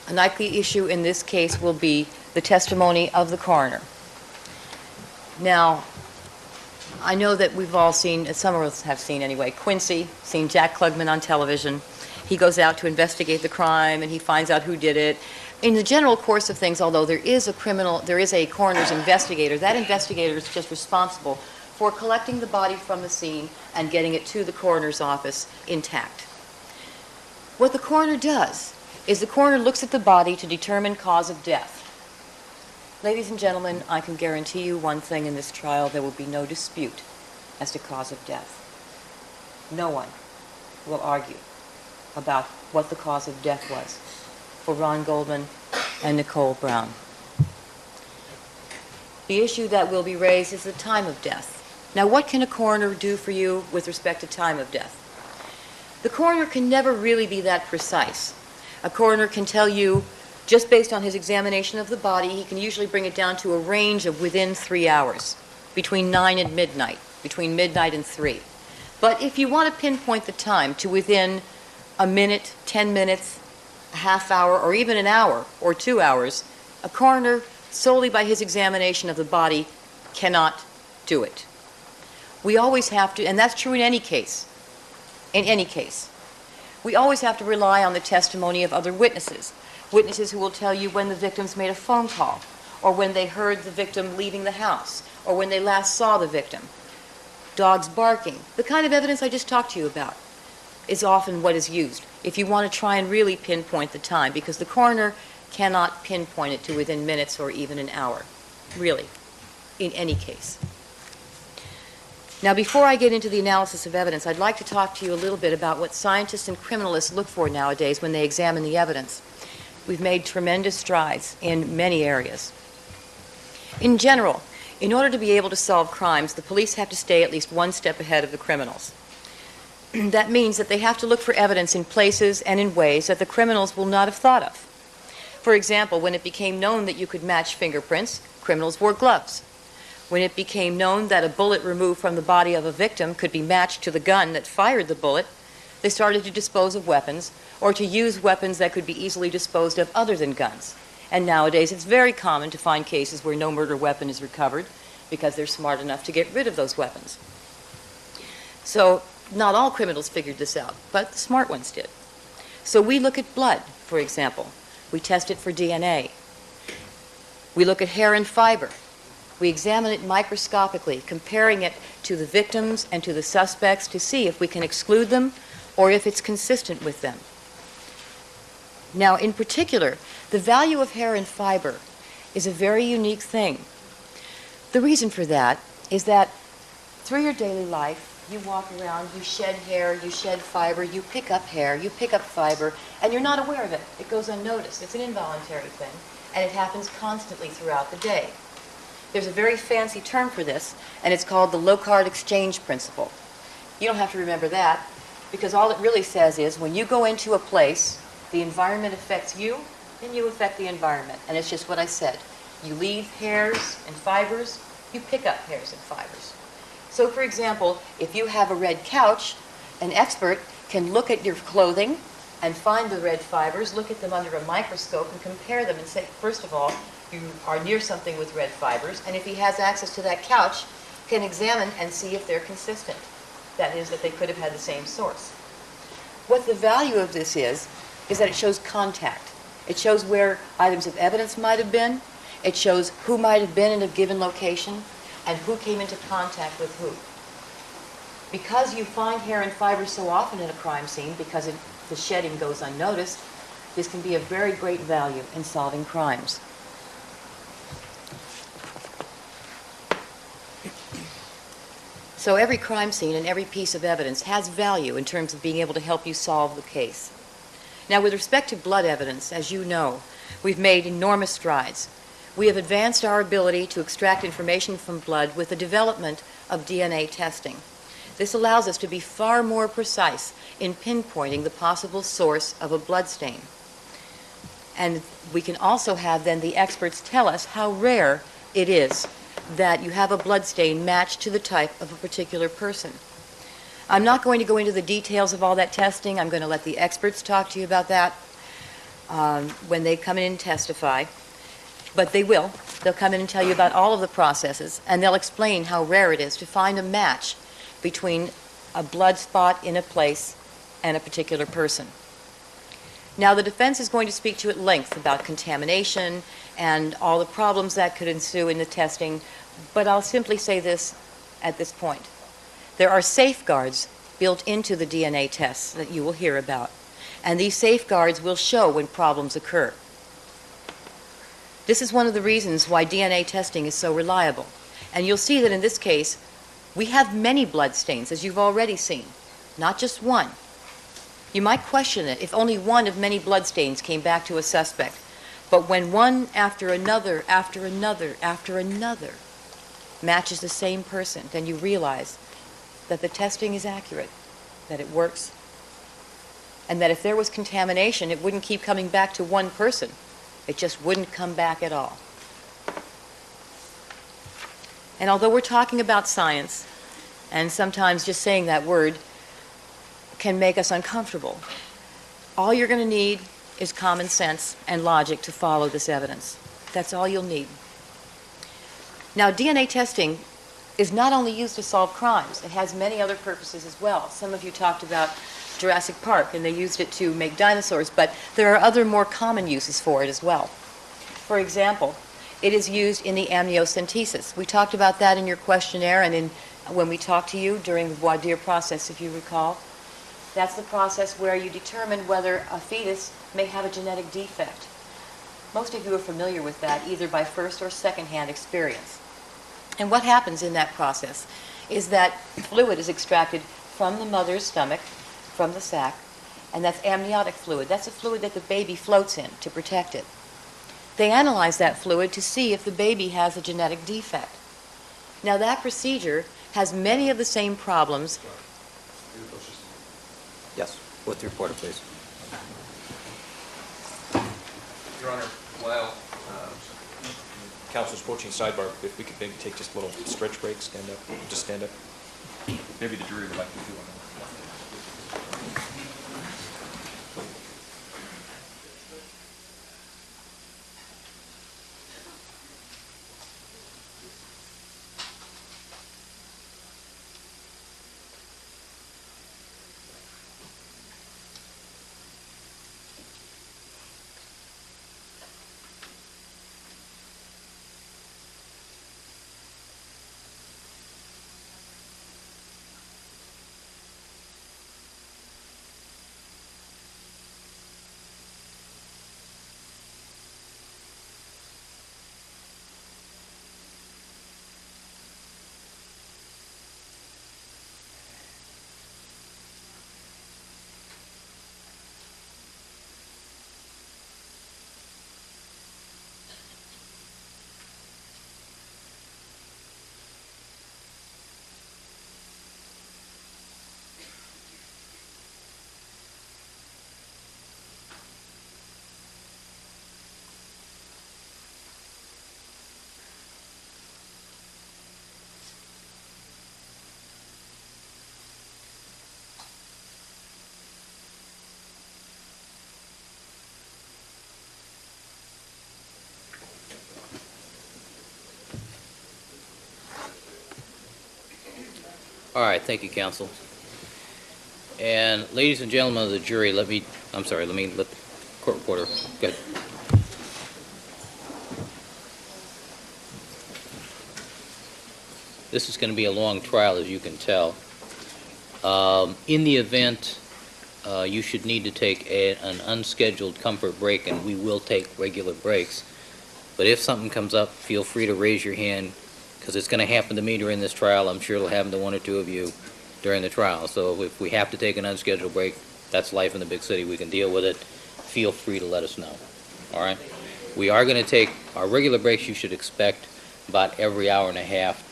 A likely issue in this case will be the testimony of the coroner. Now, I know that we've all seen, some of us have seen anyway, Quincy, seen Jack Klugman on television. He goes out to investigate the crime and he finds out who did it. In the general course of things, although there is a coroner's investigator, that investigator is just responsible for collecting the body from the scene and getting it to the coroner's office intact. What the coroner does is the coroner looks at the body to determine cause of death. Ladies and gentlemen, I can guarantee you one thing in this trial: there will be no dispute as to cause of death. No one will argue about what the cause of death was for Ron Goldman and Nicole Brown. The issue that will be raised is the time of death. Now, what can a coroner do for you with respect to time of death? The coroner can never really be that precise. A coroner can tell you, just based on his examination of the body, he can usually bring it down to a range of within 3 hours, between 9 and midnight, between midnight and 3. But if you want to pinpoint the time to within a minute, 10 minutes, a half hour, or even an hour or 2 hours, a coroner, solely by his examination of the body, cannot do it. We always have to, and that's true in any case, we always have to rely on the testimony of other witnesses, witnesses who will tell you when the victims made a phone call, or when they heard the victim leaving the house, or when they last saw the victim. Dogs barking, the kind of evidence I just talked to you about, is often what is used if you want to try and really pinpoint the time, because the coroner cannot pinpoint it to within minutes or even an hour, really, in any case. Now, before I get into the analysis of evidence, I'd like to talk to you a little bit about what scientists and criminalists look for nowadays when they examine the evidence. We've made tremendous strides in many areas. In general, in order to be able to solve crimes, the police have to stay at least one step ahead of the criminals. That means that they have to look for evidence in places and in ways that the criminals will not have thought of. For example, when it became known that you could match fingerprints, criminals wore gloves. When it became known that a bullet removed from the body of a victim could be matched to the gun that fired the bullet, they started to dispose of weapons, or to use weapons that could be easily disposed of other than guns. And nowadays it's very common to find cases where no murder weapon is recovered because they're smart enough to get rid of those weapons. So not all criminals figured this out, but the smart ones did. So we look at blood, for example. We test it for DNA. We look at hair and fiber. We examine it microscopically, comparing it to the victims and to the suspects to see if we can exclude them or if it's consistent with them. Now, in particular, the value of hair and fiber is a very unique thing. The reason for that is that through your daily life, you walk around, you shed hair, you shed fiber, you pick up hair, you pick up fiber, and you're not aware of it. It goes unnoticed. It's an involuntary thing, and it happens constantly throughout the day. There's a very fancy term for this, and it's called the Locard exchange principle. You don't have to remember that, because all it really says is when you go into a place, the environment affects you, and you affect the environment. And it's just what I said. You leave hairs and fibers, you pick up hairs and fibers. So, for example, if you have a red couch, an expert can look at your clothing and find the red fibers, look at them under a microscope and compare them and say, first of all, you are near something with red fibers, and if he has access to that couch, can examine and see if they're consistent. That is, that they could have had the same source. What the value of this is that it shows contact. It shows where items of evidence might have been. It shows who might have been in a given location and who came into contact with who. Because you find hair and fibers so often in a crime scene, because the shedding goes unnoticed, this can be of very great value in solving crimes. So every crime scene and every piece of evidence has value in terms of being able to help you solve the case. Now, with respect to blood evidence, as you know, we've made enormous strides. We have advanced our ability to extract information from blood with the development of DNA testing. This allows us to be far more precise in pinpointing the possible source of a blood stain. And we can also have then the experts tell us how rare it is that you have a blood stain matched to the type of a particular person. I'm not going to go into the details of all that testing. I'm going to let the experts talk to you about that when they come in and testify. But they will. They'll come in and tell you about all of the processes, and they'll explain how rare it is to find a match between a blood spot in a place and a particular person. Now, the defense is going to speak to you at length about contamination and all the problems that could ensue in the testing, but I'll simply say this at this point. There are safeguards built into the DNA tests that you will hear about, and these safeguards will show when problems occur. This is one of the reasons why DNA testing is so reliable, and you'll see that in this case, we have many blood stains, as you've already seen, not just one. You might question it if only one of many blood stains came back to a suspect. But when one after another, after another, after another matches the same person, then you realize that the testing is accurate, that it works, and that if there was contamination, it wouldn't keep coming back to one person. It just wouldn't come back at all. And although we're talking about science, and sometimes just saying that word can make us uncomfortable, all you're going to need is common sense and logic to follow this evidence. That's all you'll need. Now, DNA testing is not only used to solve crimes. It has many other purposes as well. Some of you talked about Jurassic Park, and they used it to make dinosaurs, but there are other more common uses for it as well. For example, it is used in the amniocentesis. We talked about that in your questionnaire and when we talked to you during the voir dire process, if you recall. That's the process where you determine whether a fetus may have a genetic defect. Most of you are familiar with that, either by first or second-hand experience. And what happens in that process is that fluid is extracted from the mother's stomach, from the sac, and that's amniotic fluid. That's a fluid that the baby floats in to protect it. They analyze that fluid to see if the baby has a genetic defect. Now, that procedure has many of the same problems. Yes, with the reporter, please. Your Honor, while counsel's approaching sidebar, if we could maybe take just a little stretch break, stand up, just stand up. Maybe the jury would like to do one. All right, thank you, counsel. And ladies and gentlemen of the jury, let the court reporter, go ahead. This is going to be a long trial, as you can tell. In the event you should need to take an unscheduled comfort break, and we will take regular breaks, but if something comes up, feel free to raise your hand, because it's going to happen to me during this trial. I'm sure it'll happen to one or two of you during the trial. So if we have to take an unscheduled break, that's life in the big city. We can deal with it. Feel free to let us know. All right? We are going to take our regular breaks. You should expect about every hour and a half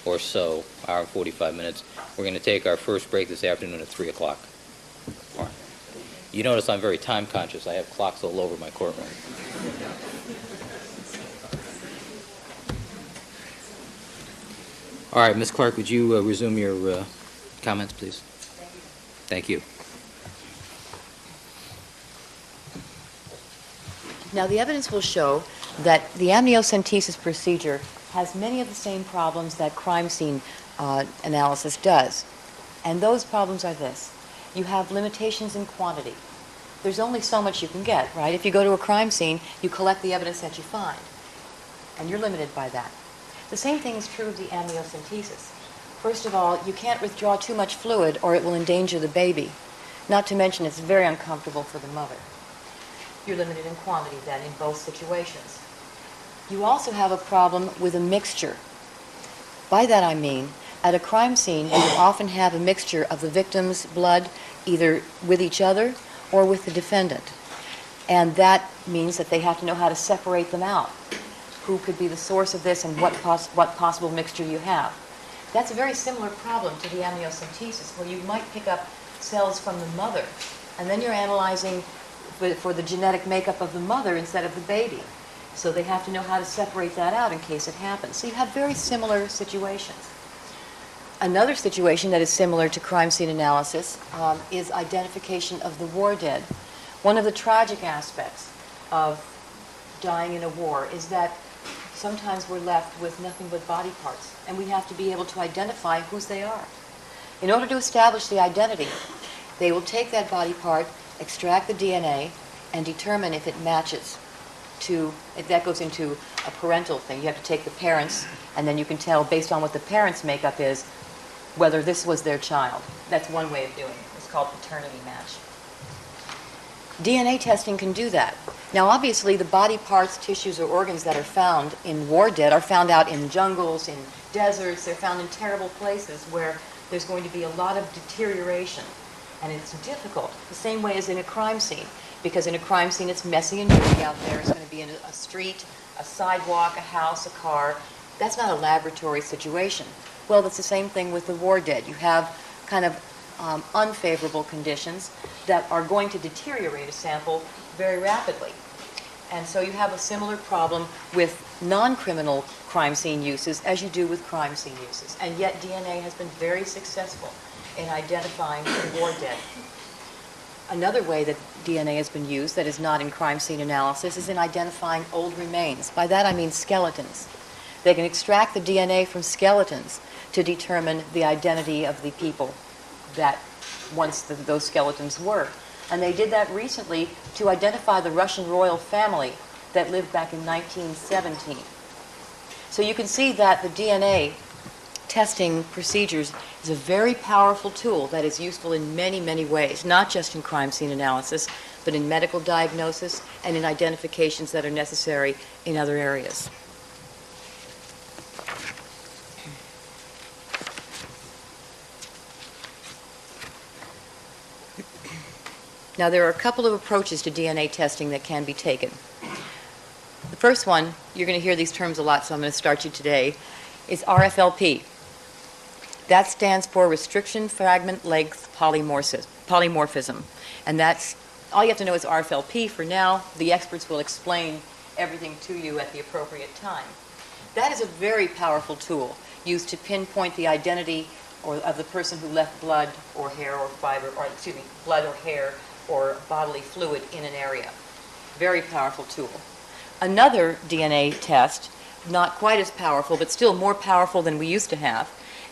or so, hour and 45 minutes. We're going to take our first break this afternoon at 3 o'clock. All right. You notice I'm very time conscious. I have clocks all over my courtroom. All right, Ms. Clark, would you resume your comments, please? Thank you. Now, the evidence will show that the amniocentesis procedure has many of the same problems that crime scene analysis does. And those problems are this. You have limitations in quantity. There's only so much you can get, right? If you go to a crime scene, you collect the evidence that you find, and you're limited by that. The same thing is true of the amniocentesis. First of all, you can't withdraw too much fluid or it will endanger the baby. Not to mention it's very uncomfortable for the mother. You're limited in quantity then in both situations. You also have a problem with a mixture. By that I mean, at a crime scene, you will often have a mixture of the victim's blood either with each other or with the defendant. And that means that they have to know how to separate them out. Who could be the source of this and what possible mixture you have. That's a very similar problem to the amniocentesis, where you might pick up cells from the mother, and then you're analyzing for the genetic makeup of the mother instead of the baby. So they have to know how to separate that out in case it happens. So you have very similar situations. Another situation that is similar to crime scene analysis is identification of the war dead. One of the tragic aspects of dying in a war is that sometimes we're left with nothing but body parts, and we have to be able to identify whose they are. In order to establish the identity, they will take that body part, extract the DNA, and determine if it matches to, if that goes into a parental thing. You have to take the parents, and then you can tell, based on what the parents' makeup is, whether this was their child. That's one way of doing it. It's called paternity match. DNA testing can do that. Now, obviously, the body parts, tissues, or organs that are found in war dead are found out in jungles, in deserts. They're found in terrible places where there's going to be a lot of deterioration, and it's difficult, the same way as in a crime scene, because in a crime scene, it's messy and dirty out there. It's going to be in a street, a sidewalk, a house, a car. That's not a laboratory situation. Well, it's the same thing with the war dead. You have kind of unfavorable conditions that are going to deteriorate a sample very rapidly. And so you have a similar problem with non-criminal crime scene uses as you do with crime scene uses. And yet DNA has been very successful in identifying the war dead. Another way that DNA has been used that is not in crime scene analysis is in identifying old remains. By that I mean skeletons. They can extract the DNA from skeletons to determine the identity of the people that once those skeletons were. And they did that recently to identify the Russian royal family that lived back in 1917. So you can see that the DNA testing procedures is a very powerful tool that is useful in many, many ways, not just in crime scene analysis, but in medical diagnosis and in identifications that are necessary in other areas. Now, there are a couple of approaches to DNA testing that can be taken. The first one, you're going to hear these terms a lot, so I'm going to start you today, is RFLP. That stands for Restriction Fragment Length Polymorphism. And that's, all you have to know is RFLP for now. The experts will explain everything to you at the appropriate time. That is a very powerful tool used to pinpoint the identity of the person who left blood or hair or fiber, or excuse me, blood or hair or bodily fluid in an area. Very powerful tool. Another DNA test, not quite as powerful, but still more powerful than we used to have,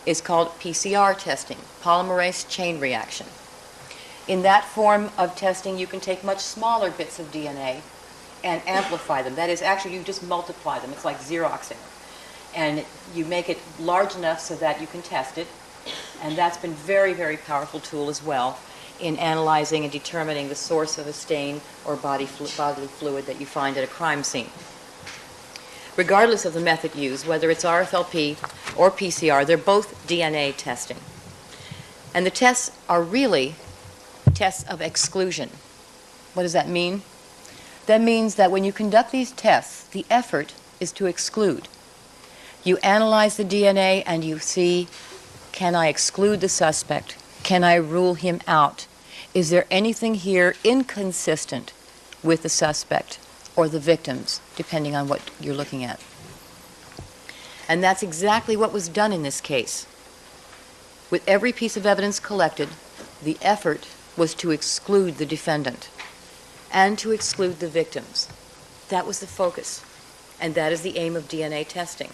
is called PCR testing, polymerase chain reaction. In that form of testing, you can take much smaller bits of DNA and amplify them. That is, actually, you just multiply them. It's like Xeroxing. And you make it large enough so that you can test it. And that's been very, very powerful tool as well in analyzing and determining the source of a stain or bodily fluid that you find at a crime scene. Regardless of the method used, whether it's RFLP or PCR, they're both DNA testing. And the tests are really tests of exclusion. What does that mean? That means that when you conduct these tests, the effort is to exclude. You analyze the DNA and you see, can I exclude the suspect? Can I rule him out? Is there anything here inconsistent with the suspect or the victims, depending on what you're looking at? And that's exactly what was done in this case. With every piece of evidence collected, the effort was to exclude the defendant and to exclude the victims. That was the focus, and that is the aim of DNA testing.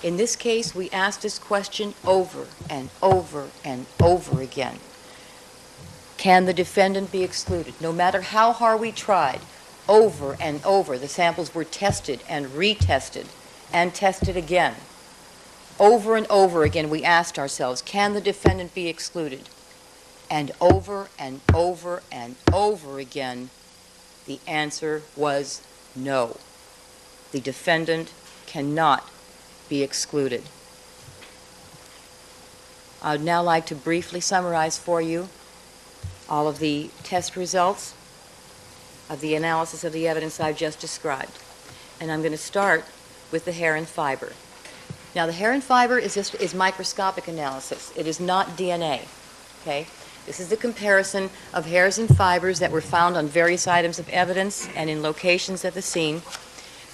In this case, we asked this question over and over and over again. Can the defendant be excluded? No matter how hard we tried, over and over, the samples were tested and retested and tested again. Over and over again, we asked ourselves, can the defendant be excluded? And over and over and over again, the answer was no. The defendant cannot be excluded. I would now like to briefly summarize for you all of the test results of the analysis of the evidence I've just described. And I'm going to start with the hair and fiber. Now, the hair and fiber is microscopic analysis. It is not DNA, okay? This is the comparison of hairs and fibers that were found on various items of evidence and in locations at the scene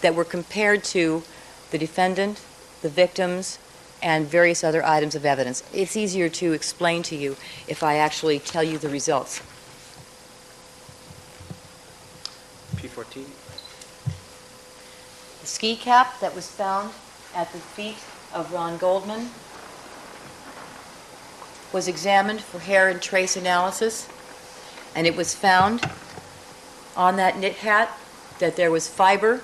that were compared to the defendant, the victims, and various other items of evidence. It's easier to explain to you if I actually tell you the results. P14. The ski cap that was found at the feet of Ron Goldman was examined for hair and trace analysis, and it was found on that knit hat that there was fiber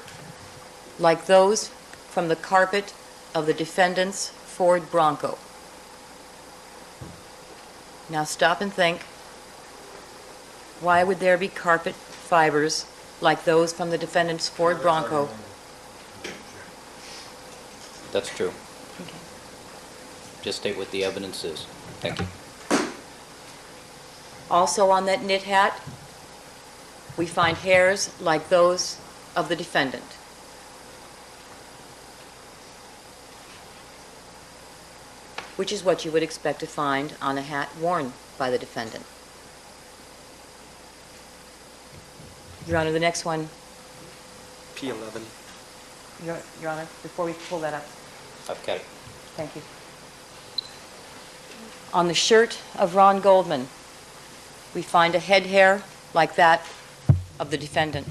like those from the carpet of the defendant's Ford Bronco. Now stop and think, why would there be carpet fibers like those from the defendant's Ford Bronco? That's true. Okay. Just state what the evidence is. Thank you. Also on that knit hat, we find hairs like those of the defendant. Which is what you would expect to find on a hat worn by the defendant. Your Honor, the next one. P11. Your Honor, before we pull that up. I've got it. Thank you. On the shirt of Ron Goldman, we find a head hair like that of the defendant.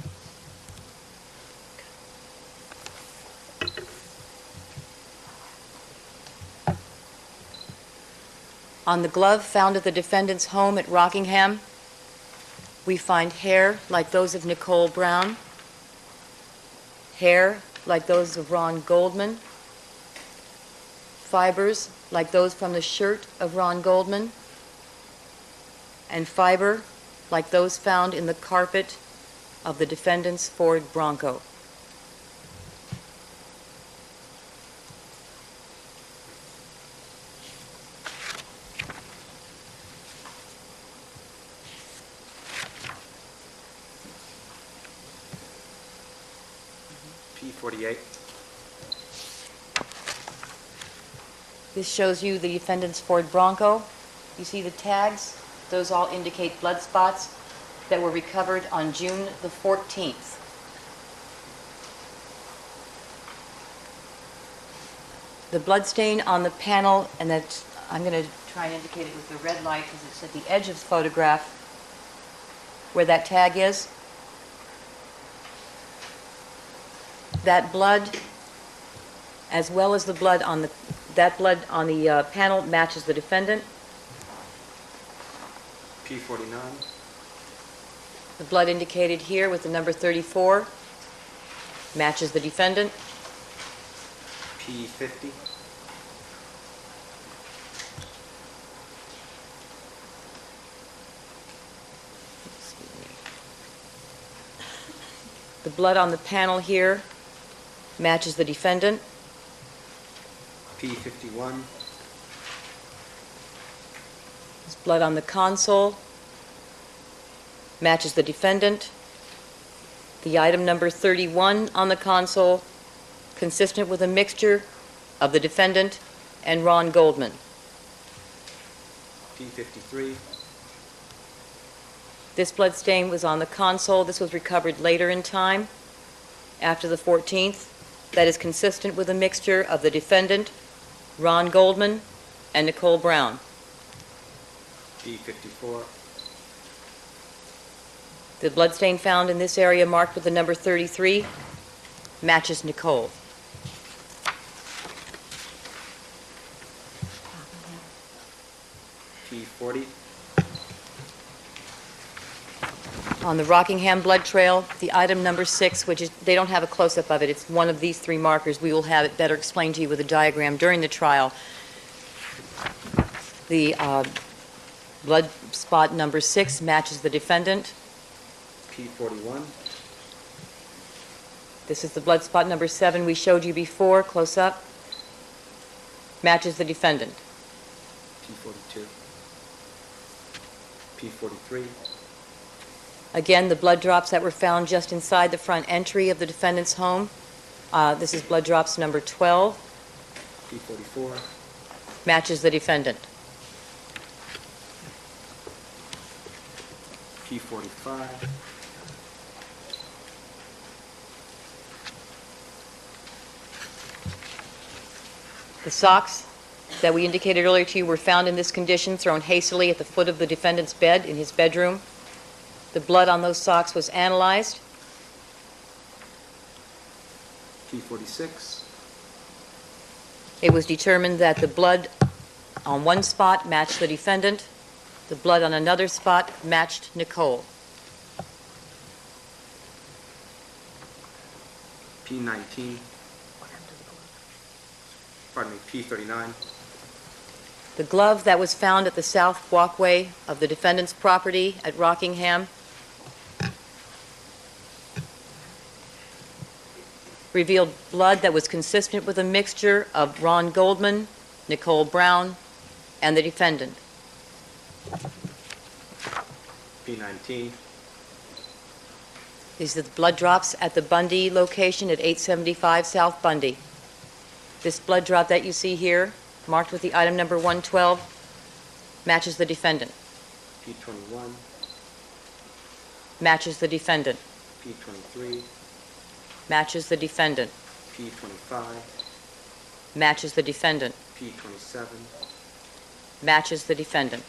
On the glove found at the defendant's home at Rockingham, we find hair like those of Nicole Brown, hair like those of Ron Goldman, fibers like those from the shirt of Ron Goldman, and fiber like those found in the carpet of the defendant's Ford Bronco. P48. This shows you the defendant's Ford Bronco. You see the tags? Those all indicate blood spots that were recovered on June the 14th. The blood stain on the panel, and that's, I'm going to try and indicate it with the red light because it's at the edge of the photograph where that tag is. That blood, as well as the blood on the That blood on the panel matches the defendant. P49. The blood indicated here with the number 34 matches the defendant. P50. The blood on the panel here matches the defendant. P51. This blood on the console matches the defendant. The item number 31 on the console, consistent with a mixture of the defendant and Ron Goldman. P53. This blood stain was on the console. This was recovered later in time, after the 14th. That is consistent with a mixture of the defendant, Ron Goldman, and Nicole Brown. P54. The blood stain found in this area marked with the number 33 matches Nicole. P40. On the Rockingham blood trail, the item number 6, which is, they don't have a close-up of it, it's one of these 3 markers. We will have it better explained to you with a diagram during the trial. The blood spot number 6 matches the defendant. P41. This is the blood spot number 7 we showed you before, close up. Matches the defendant. P42. P43. Again, the blood drops that were found just inside the front entry of the defendant's home. This is blood drops number 12. P44. Matches the defendant. P45. The socks that we indicated earlier to you were found in this condition, thrown hastily at the foot of the defendant's bed in his bedroom. The blood on those socks was analyzed. P46. It was determined that the blood on one spot matched the defendant. The blood on another spot matched Nicole. P19. Pardon me, P39. The glove that was found at the south walkway of the defendant's property at Rockingham revealed blood that was consistent with a mixture of Ron Goldman, Nicole Brown, and the defendant. P19. These are the blood drops at the Bundy location at 875 South Bundy. This blood drop that you see here, marked with the item number 112, matches the defendant. P21. Matches the defendant. P23. Matches the defendant. P25. Matches the defendant. P27. Matches the defendant.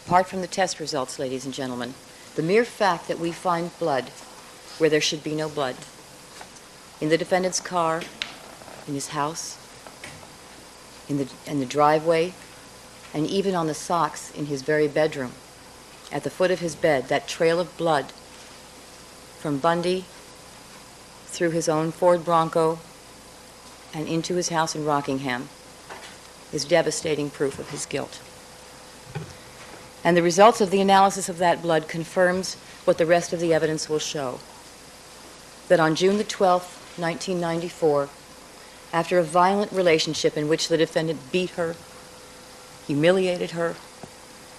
Apart from the test results, ladies and gentlemen, the mere fact that we find blood where there should be no blood, in the defendant's car, in his house, in the driveway, and even on the socks in his very bedroom, at the foot of his bed, that trail of blood from Bundy through his own Ford Bronco and into his house in Rockingham is devastating proof of his guilt. And the results of the analysis of that blood confirms what the rest of the evidence will show. That on June the 12th, 1994, after a violent relationship in which the defendant beat her, humiliated her,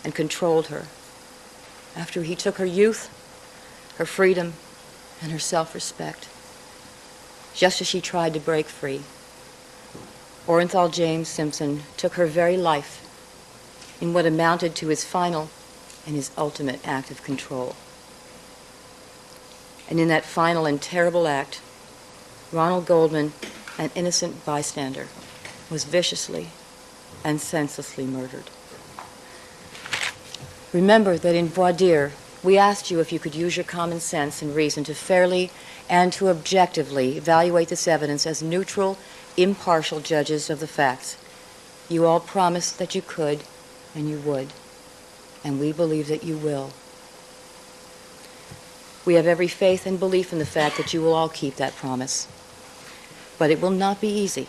and controlled her, after he took her youth, her freedom, and her self-respect, just as she tried to break free, Orenthal James Simpson took her very life in what amounted to his final and his ultimate act of control. And in that final and terrible act, Ronald Goldman, an innocent bystander, was viciously and senselessly murdered. Remember that in voir dire, we asked you if you could use your common sense and reason to fairly and to objectively evaluate this evidence as neutral, impartial judges of the facts. You all promised that you could and you would, and we believe that you will. We have every faith and belief in the fact that you will all keep that promise. But it will not be easy.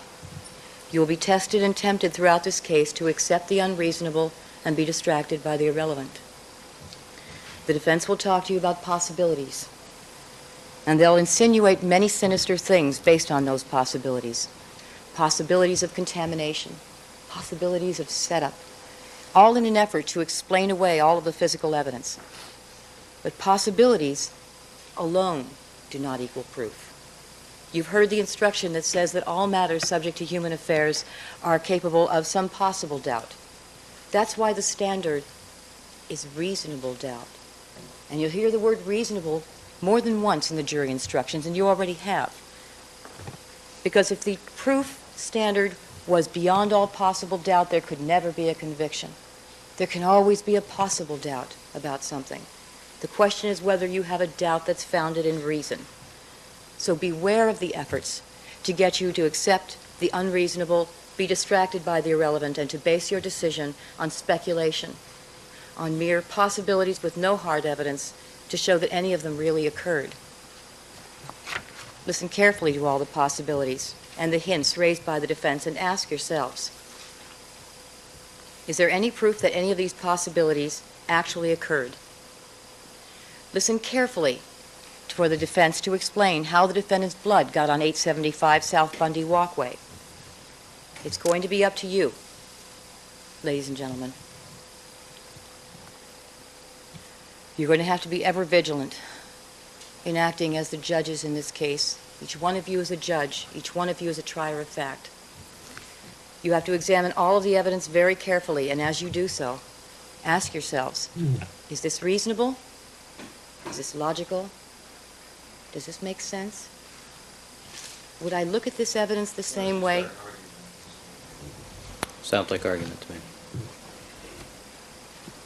You will be tested and tempted throughout this case to accept the unreasonable and be distracted by the irrelevant. The defense will talk to you about possibilities, and they'll insinuate many sinister things based on those possibilities. Possibilities of contamination, possibilities of setup, all in an effort to explain away all of the physical evidence. But possibilities alone do not equal proof. You've heard the instruction that says that all matters subject to human affairs are capable of some possible doubt. That's why the standard is reasonable doubt. And you'll hear the word reasonable more than once in the jury instructions, and you already have. Because if the proof standard was beyond all possible doubt, there could never be a conviction. There can always be a possible doubt about something. The question is whether you have a doubt that's founded in reason. So beware of the efforts to get you to accept the unreasonable, be distracted by the irrelevant, and to base your decision on speculation, on mere possibilities with no hard evidence to show that any of them really occurred. Listen carefully to all the possibilities and the hints raised by the defense and ask yourselves, is there any proof that any of these possibilities actually occurred? Listen carefully for the defense to explain how the defendant's blood got on 875 South Bundy Walkway. It's going to be up to you, ladies and gentlemen. You're going to have to be ever vigilant in acting as the judges in this case. Each one of you is a judge. Each one of you is a trier of fact. You have to examine all of the evidence very carefully, and as you do so, ask yourselves, is this reasonable? Is this logical? Does this make sense? Would I look at this evidence the same way? Sounds like argument to me.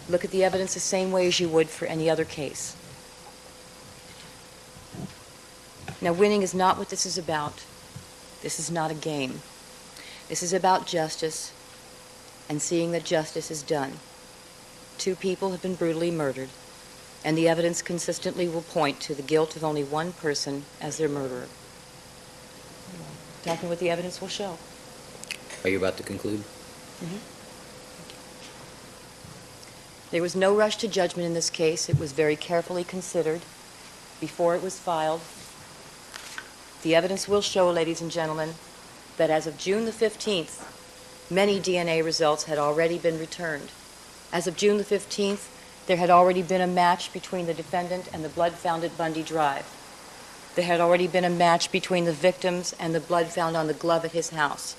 Look at the evidence the same way as you would for any other case. Now, winning is not what this is about. This is not a game. This is about justice and seeing that justice is done. 2 people have been brutally murdered, and the evidence consistently will point to the guilt of only one person as their murderer. Tell me what the evidence will show. Are you about to conclude? Mm-hmm. There was no rush to judgment in this case. It was very carefully considered before it was filed. The evidence will show, ladies and gentlemen, that as of June the 15th, many DNA results had already been returned. As of June the 15th, there had already been a match between the defendant and the blood found at Bundy Drive. There had already been a match between the victims and the blood found on the glove at his house.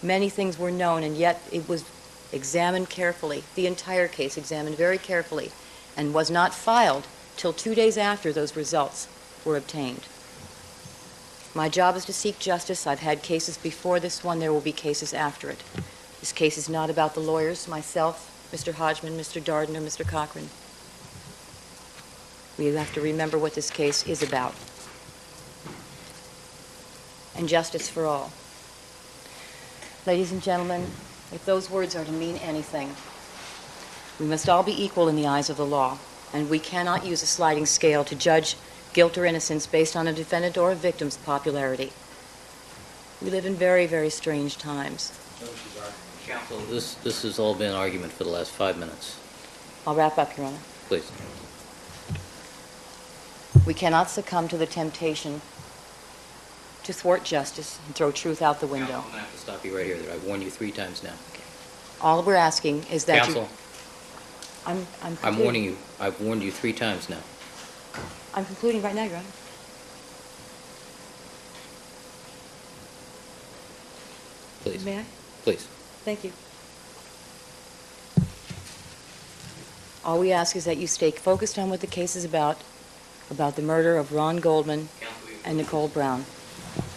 Many things were known, and yet it was examined carefully, the entire case examined very carefully, and was not filed till 2 days after those results were obtained. My job is to seek justice. I've had cases before this one. There will be cases after it. This case is not about the lawyers, myself, Mr. Hodgman, Mr. Darden, or Mr. Cochran. We have to remember what this case is about. And justice for all. Ladies and gentlemen, if those words are to mean anything, we must all be equal in the eyes of the law, and we cannot use a sliding scale to judge guilt or innocence based on a defendant or a victim's popularity. We live in very, very strange times. Counsel, this has all been argument for the last 5 minutes. I'll wrap up, Your Honor. Please. We cannot succumb to the temptation to thwart justice and throw truth out the window. Counsel, I'm going to have to stop you right here. I've warned you 3 times now. All we're asking is that Counsel, I'm warning you. I've warned you 3 times now. I'm concluding right now, Your Honor. Please. May I? Please. Thank you. All we ask is that you stay focused on what the case is about the murder of Ron Goldman and Nicole Brown.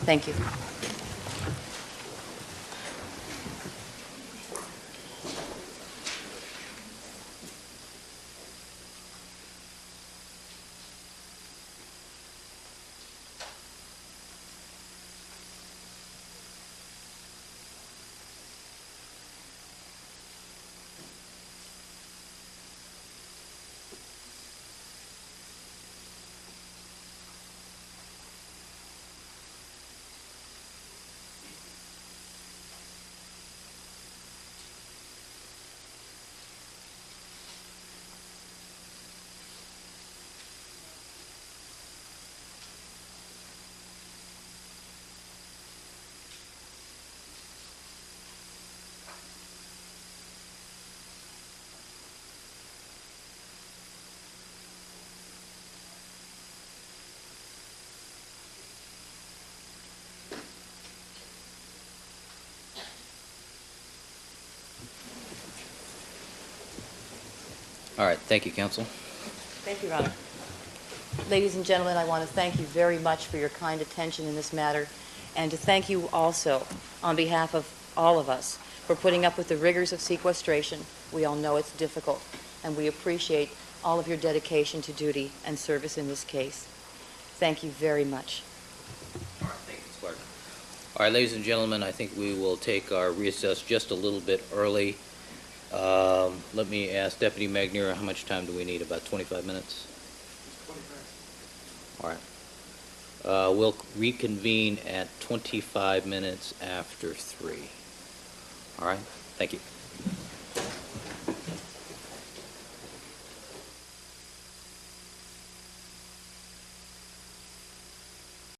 Thank you. All right, thank you, counsel. Thank you, Your Honor. Ladies and gentlemen, I want to thank you very much for your kind attention in this matter, and to thank you also, on behalf of all of us, for putting up with the rigors of sequestration. We all know it's difficult, and we appreciate all of your dedication to duty and service in this case. Thank you very much. All right, thank you, Ms. Clark. All right, ladies and gentlemen, I think we will take our recess just a little bit early. Let me ask Deputy Magnier, how much time do we need? About 25 minutes? 25. All right. We'll reconvene at 25 minutes after 3. All right? Thank you.